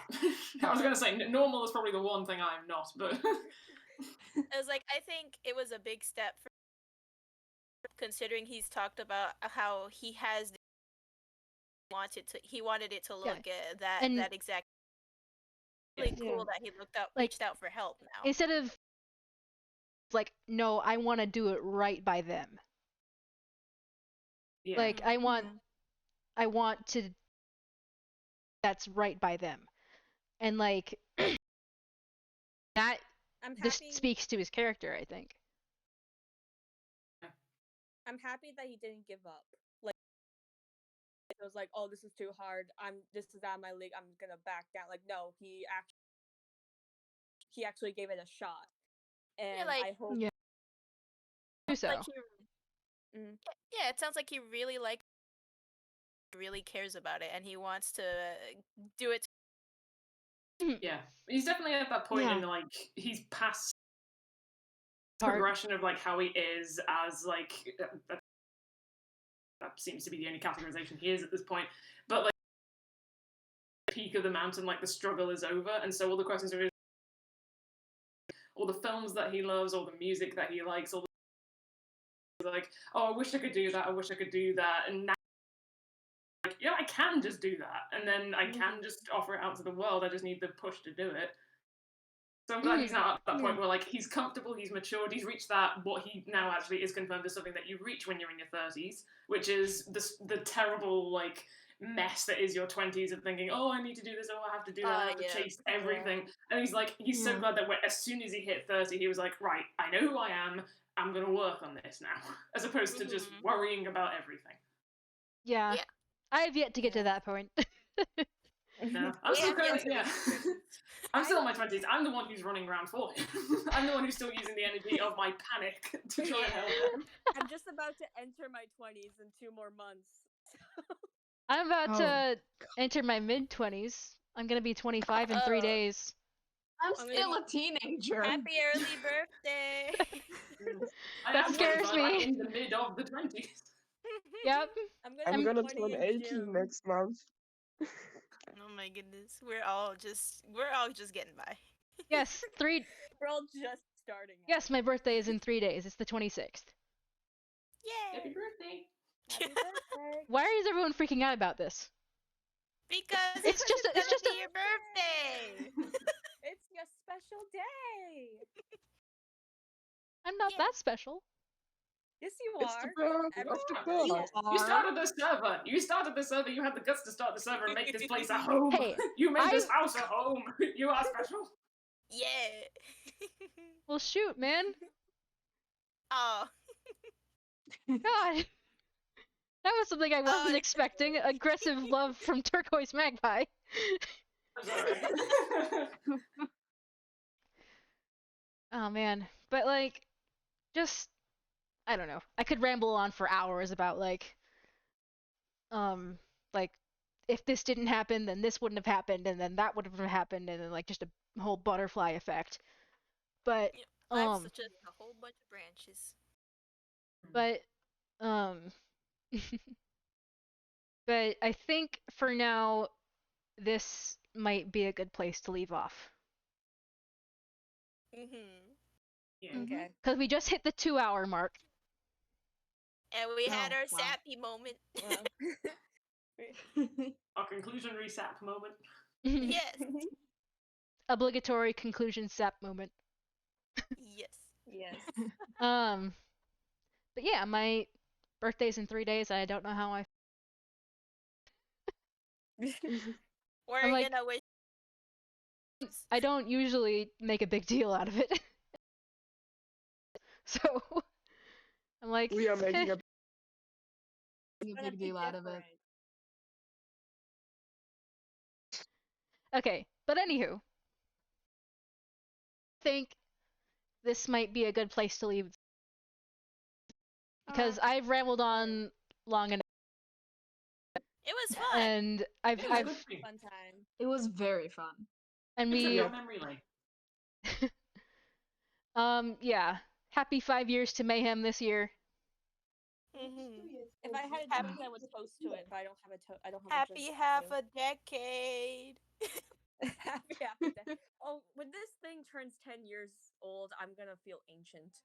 was gonna say normal is probably the one thing I'm not, but I was like, I think it was a big step for considering he's talked about how he has he wanted it to look that exact really cool that he reached out for help now. Instead of like, no, I want to do it right by them. yeah. Like, I want to that's right by them. And like that just speaks to his character, I think. I'm happy that he didn't give up. Like, it was like, oh, this is too hard. This is out of my league. I'm gonna back down. Like, no, he actually gave it a shot. And like, I hope do so. Like yeah, it sounds like he really cares about it and he wants to do it. Yeah, he's definitely at that point in like he's past progression of like how he is as like that seems to be the only categorization he is at this point. But like the peak of the mountain, like the struggle is over, and so all the questions are all the films that he loves, all the music that he likes, all the like, oh, I wish I could do that, I wish I could do that, and now like, yeah, I can just do that, and then I can just offer it out to the world. I just need the push to do it. So I'm glad he's now at that point where like he's comfortable, he's matured, he's reached that what he now actually is confirmed as something that you reach when you're in your 30s, which is the terrible like mess that is your 20s of thinking, oh, I need to do this, oh, I have to do that, I have to chase everything. And he's like, he's so glad that as soon as he hit 30, he was like, right, I know who I am, I'm gonna work on this now, as opposed to just worrying about everything. Yeah. I have yet to get to that point. No, I'm still currently, I'm still in my 20s. I'm the one who's running around for him. I'm the one who's still using the energy of my panic to try and help him. I'm just about to enter my 20s in 2 more months. I'm about to enter my mid-20s. I'm gonna be 25 in 3 days. I'm still a teenager. Happy early birthday! That scares me. In the mid of the 20s. Yep. I'm gonna turn 18 next month. Oh my goodness, we're all just getting by. Yes, We're all just starting. Yes, my birthday is in 3 days. It's the 26th. Yay! Happy birthday! Happy birthday! Why is everyone freaking out about this? Because it's just your birthday. It's your special day. I'm not that special. Yes, you It's are. the birth of the god. You started the server. You had the guts to start the server and make this place a home. Hey, you made this house a home. You are special. Yeah. Well, shoot, man. Oh. God. That was something I wasn't expecting. Aggressive love from Turquoise Magpie. I'm sorry. Oh, man. But, like, just... I don't know. I could ramble on for hours about, like, if this didn't happen, then this wouldn't have happened, and then that would have happened, and then, like, just a whole butterfly effect. But, I've suggested a whole bunch of branches. But, but I think for now, this might be a good place to leave off. Yeah. Okay. Because we just hit the 2-hour mark. And we had our sappy moment. Our conclusionary sap moment. Yes. Obligatory conclusion sap moment. Yes. But yeah, my birthday's in 3 days. I don't know how I. We're gonna wish. I don't usually make a big deal out of it. So I'm like, we are making a big deal out of it. Okay, but anywho, I think this might be a good place to leave because I've rambled on long enough. It was fun. And It was a good thing. Fun time. It was very fun. and It's a we good memory lane. yeah. Happy 5 years to Mayhem this year. If I had a Happy- toast, I would toast to it, but I don't have a toast. I don't have Happy a half a decade. happy day. Oh, when this thing turns 10 years old, I'm gonna feel ancient.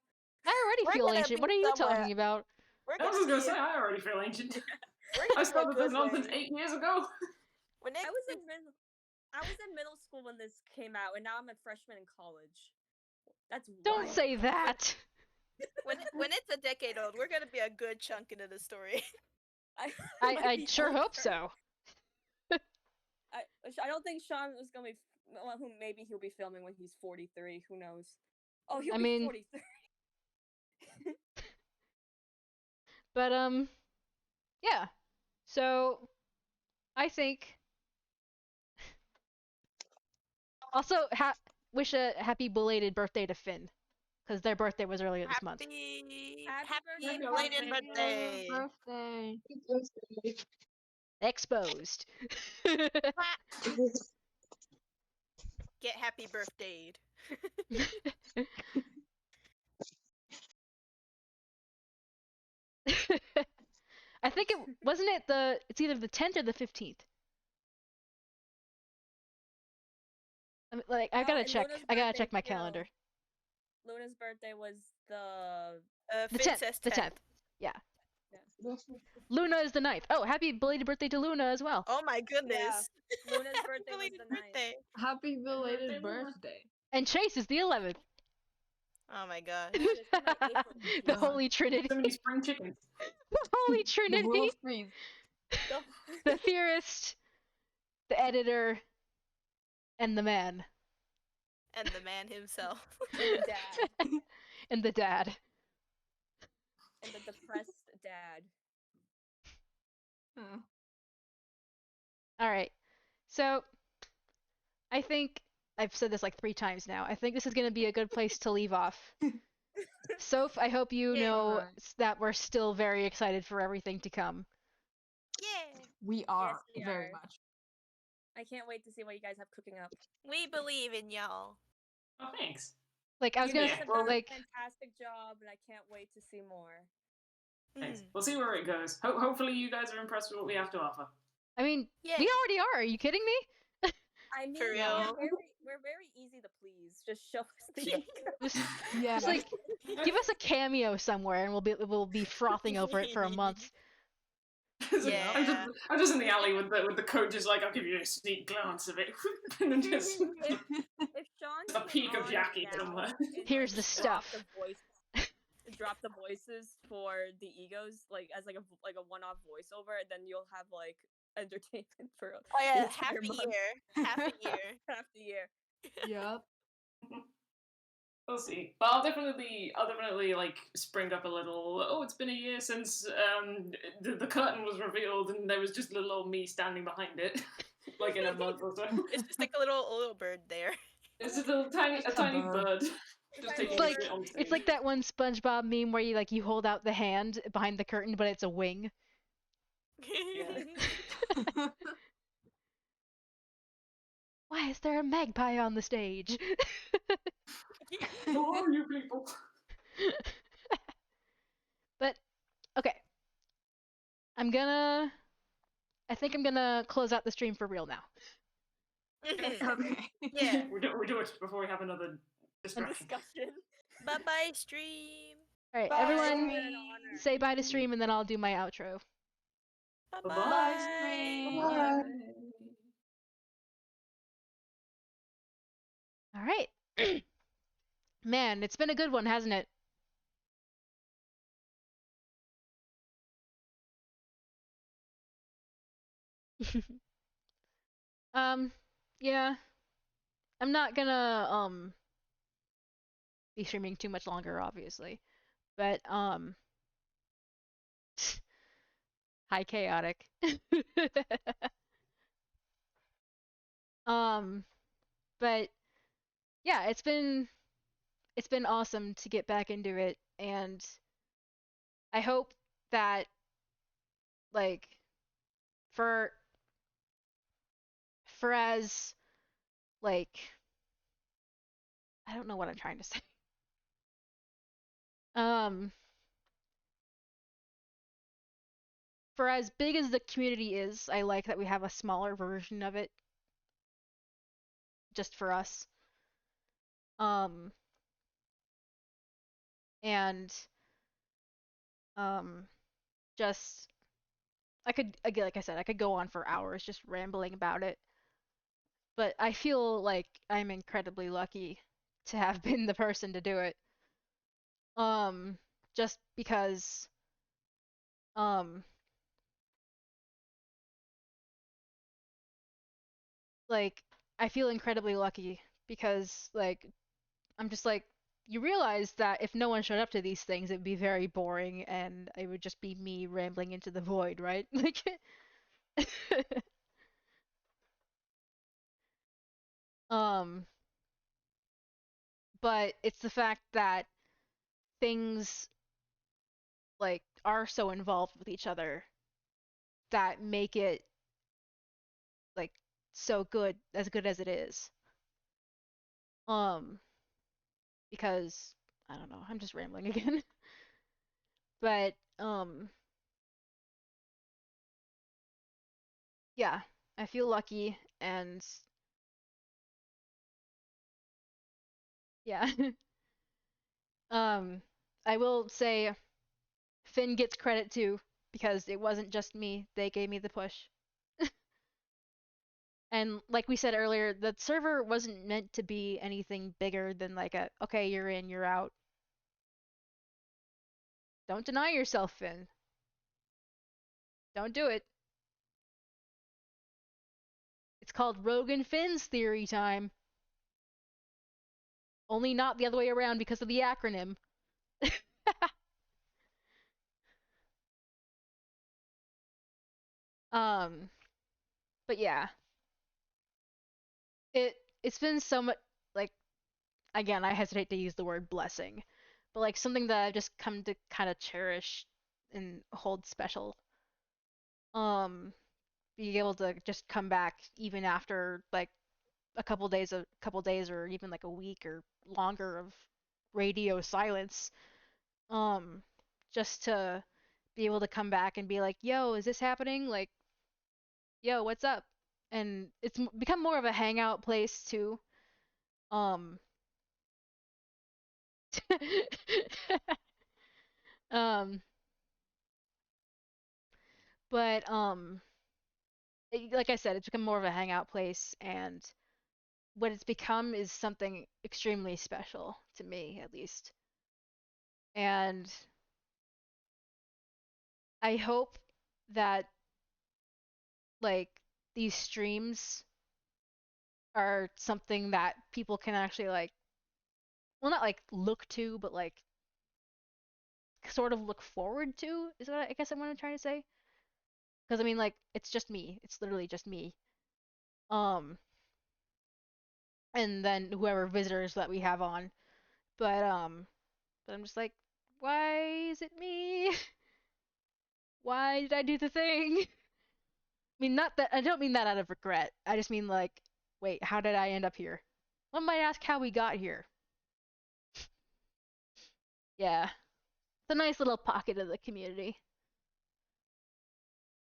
I already We're feel gonna ancient. be What are you somewhere. talking about? We're I was gonna just be. gonna say, I already feel ancient. We're I gonna be a started this good nonsense way. 8 years ago. We're next I was to- in middle school when this came out, and now I'm a freshman in college. That's Don't wild. say that. when it's a decade old, we're gonna be a good chunk into the story. I sure hope so. I don't think Sean was gonna be. Well, maybe he'll be filming when he's 43. Who knows? Oh, he'll I be mean- 43. But yeah. So I think also wish a happy belated birthday to Finn, because their birthday was earlier this month. Happy birthday, belated birthday. birthday. Birthday. Exposed. Get happy birthdayed. I think it wasn't it the it's either the 10th or the 15th. I mean, like I gotta and check. Luna's I gotta birthday check my too. calendar. Luna's birthday was the The Finn 10th. says The 10th. Yeah. Luna is the 9th. Oh, happy belated birthday to Luna as well. Oh my goodness. Luna's birthday was Belated the 9th. birthday. Happy belated birthday. And Chase is the 11th. Oh my gosh. The Holy Trinity. So many spring chickens. The Holy The Trinity. rule of threes. The theorist, the editor, and the man. And the man himself. And the dad. And the dad. And the depressed dad. Huh. Alright. So, I think I've said this like 3 times now. I think this is going to be a good place to leave off. Soph, I hope you Yeah. know Alright. that we're still very excited for everything to come. Yeah. We are we very are. much. I can't wait to see what you guys have cooking up. We believe in y'all. Oh, thanks. Like, I was You going guys to, have done like, a fantastic job, and I can't wait to see more. Thanks. Mm. We'll see where it goes. Hopefully you guys are impressed with what we have to offer. I mean, Yeah. we already are. Are you kidding me? I mean, For real? we're very easy to please. Just show us the Just, Yeah. just like, give us a cameo somewhere, and we'll be frothing over it for a month. Yeah. I'm just in the alley with the coat, just like, I'll give you a sneak glance of it. And then just if Sean a peek of came on Jackie now somewhere. and, Here's the drop stuff. drop the voices for the egos, like as like a one-off voiceover, and then you'll have like entertainment for Oh yeah, the half entire a month. year. Half a year. half the year. Yep. We'll see. But I'll definitely like spring up a little. Oh, it's been a year since the curtain was revealed, and there was just little old me standing behind it, like in a month or so. It's just like a little bird there. It's just a tiny bird. Just taking It's like it on it's like that one SpongeBob meme where you hold out the hand behind the curtain, but it's a wing. Yeah. Why is there a magpie on the stage? Who are you people? But okay, I think I'm gonna close out the stream for real now. Okay. Yeah. We do it before we have another distraction. Discussion. Bye bye, stream. All right, Bye, everyone, stream. say bye to stream, and then I'll do my outro. Bye Bye-bye. bye. stream. Bye. All right. Man, it's been a good one, hasn't it? Yeah. I'm not gonna be streaming too much longer, obviously. But hi chaotic. But yeah, it's been awesome to get back into it, and I hope that like for as like I don't know what I'm trying to say. For as big as the community is, I like that we have a smaller version of it just for us. And just I could again, like I said, I could go on for hours just rambling about it. But I feel like I'm incredibly lucky to have been the person to do it. Just because like I feel incredibly lucky because like I'm just like you realize that if no one showed up to these things, it would be very boring and it would just be me rambling into the void, right? Like um but it's the fact that things like are so involved with each other that make it like so good as it is. Um because I don't know, I'm just rambling again. But yeah, I feel lucky and yeah. um I will say Finn gets credit too because it wasn't just me. They gave me the push. And like we said earlier, the server wasn't meant to be anything bigger than like a okay, you're in, you're out. Don't deny yourself, Finn. Don't do it. It's called Rogan Finn's theory time. Only not the other way around because of the acronym. um but yeah. It's been so much like again, I hesitate to use the word blessing, but like something that I've just come to kind of cherish and hold special. Being able to just come back even after like a couple days or even like a week or longer of radio silence. Um just to be able to come back and be like, "Yo, is this happening?" Like, "Yo, what's up?" And it's become more of a hangout place too. Um um but like I said, it's become more of a hangout place, and what it's become is something extremely special to me, at least. And I hope that like these streams are something that people can actually like, well, not like look to, but like sort of look forward to, is what I guess I'm trying to say. Because I mean, like, it's just me. It's literally just me. Um, and then whoever visitors that we have on. But I'm just like, why is it me? Why did I do the thing? I mean, not that I don't mean that out of regret. I just mean like, wait, how did I end up here? One might ask how we got here. Yeah, it's a nice little pocket of the community.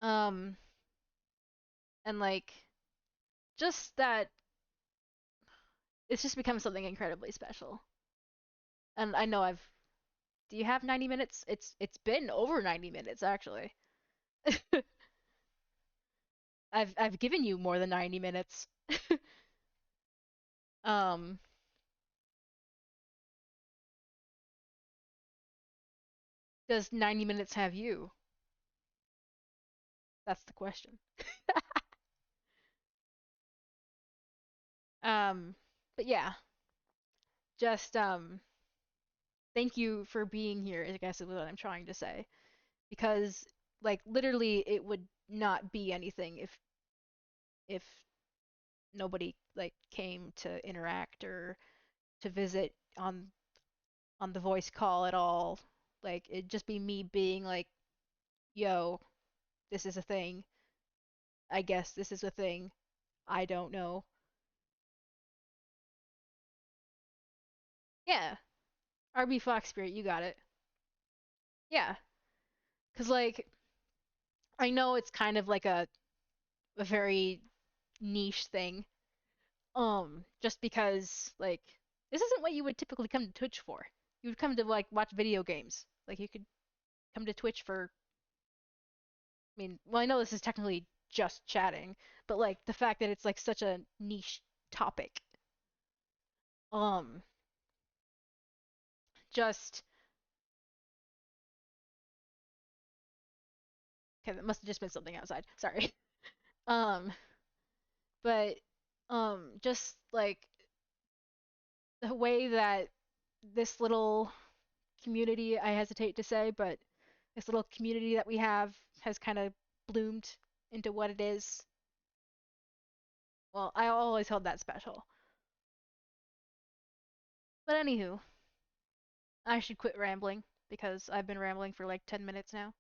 Um, and like, just that it's just become something incredibly special. And I know I've. Do you have 90 minutes? It's been over 90 minutes actually. I've given you more than 90 minutes. um, does 90 minutes have you? That's the question. um, but yeah, just thank you for being here, I guess is what I'm trying to say. Because like literally it would not be anything if nobody like came to interact or to visit on the voice call at all. Like it'd just be me being like, "Yo, this is a thing." I guess this is a thing. I don't know. Yeah. RB Fox Spirit, you got it. Yeah. Cause like I know it's kind of like a very niche thing. Just because like this isn't what you would typically come to Twitch for. You would come to like watch video games. Like you could come to Twitch for I mean, well I know this is technically just chatting, but like the fact that it's like such a niche topic. Um just okay, that must have just been something outside. Sorry. Um but just like the way that this little community, I hesitate to say, but this little community that we have has kind of bloomed into what it is. Well, I always held that special. But anywho, I should quit rambling because I've been rambling for like 10 minutes now.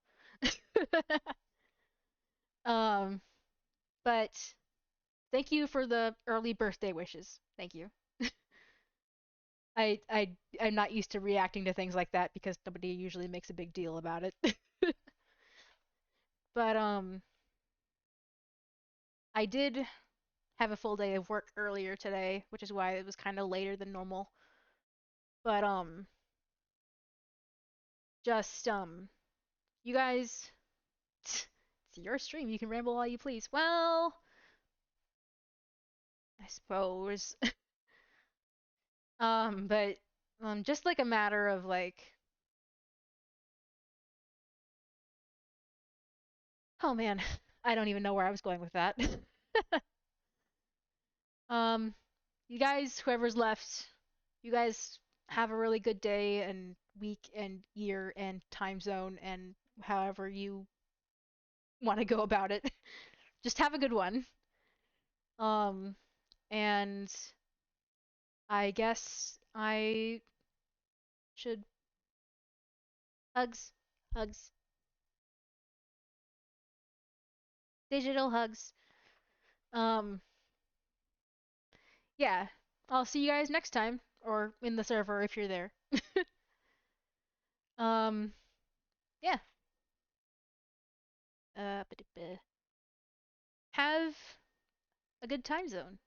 um, but thank you for the early birthday wishes. Thank you. I'm not used to reacting to things like that because nobody usually makes a big deal about it. But I did have a full day of work earlier today, which is why it was kind of later than normal. But just you guys, it's your stream. You can ramble all you please. Well, I suppose. But just like a matter of like, oh man, I don't even know where I was going with that. um, you guys, whoever's left, you guys have a really good day and week and year and time zone and however you want to go about it. Just have a good one. Um, and I guess I should hugs, hugs, digital hugs. Um, yeah, I'll see you guys next time or in the server if you're there. um, yeah. Have a good time zone.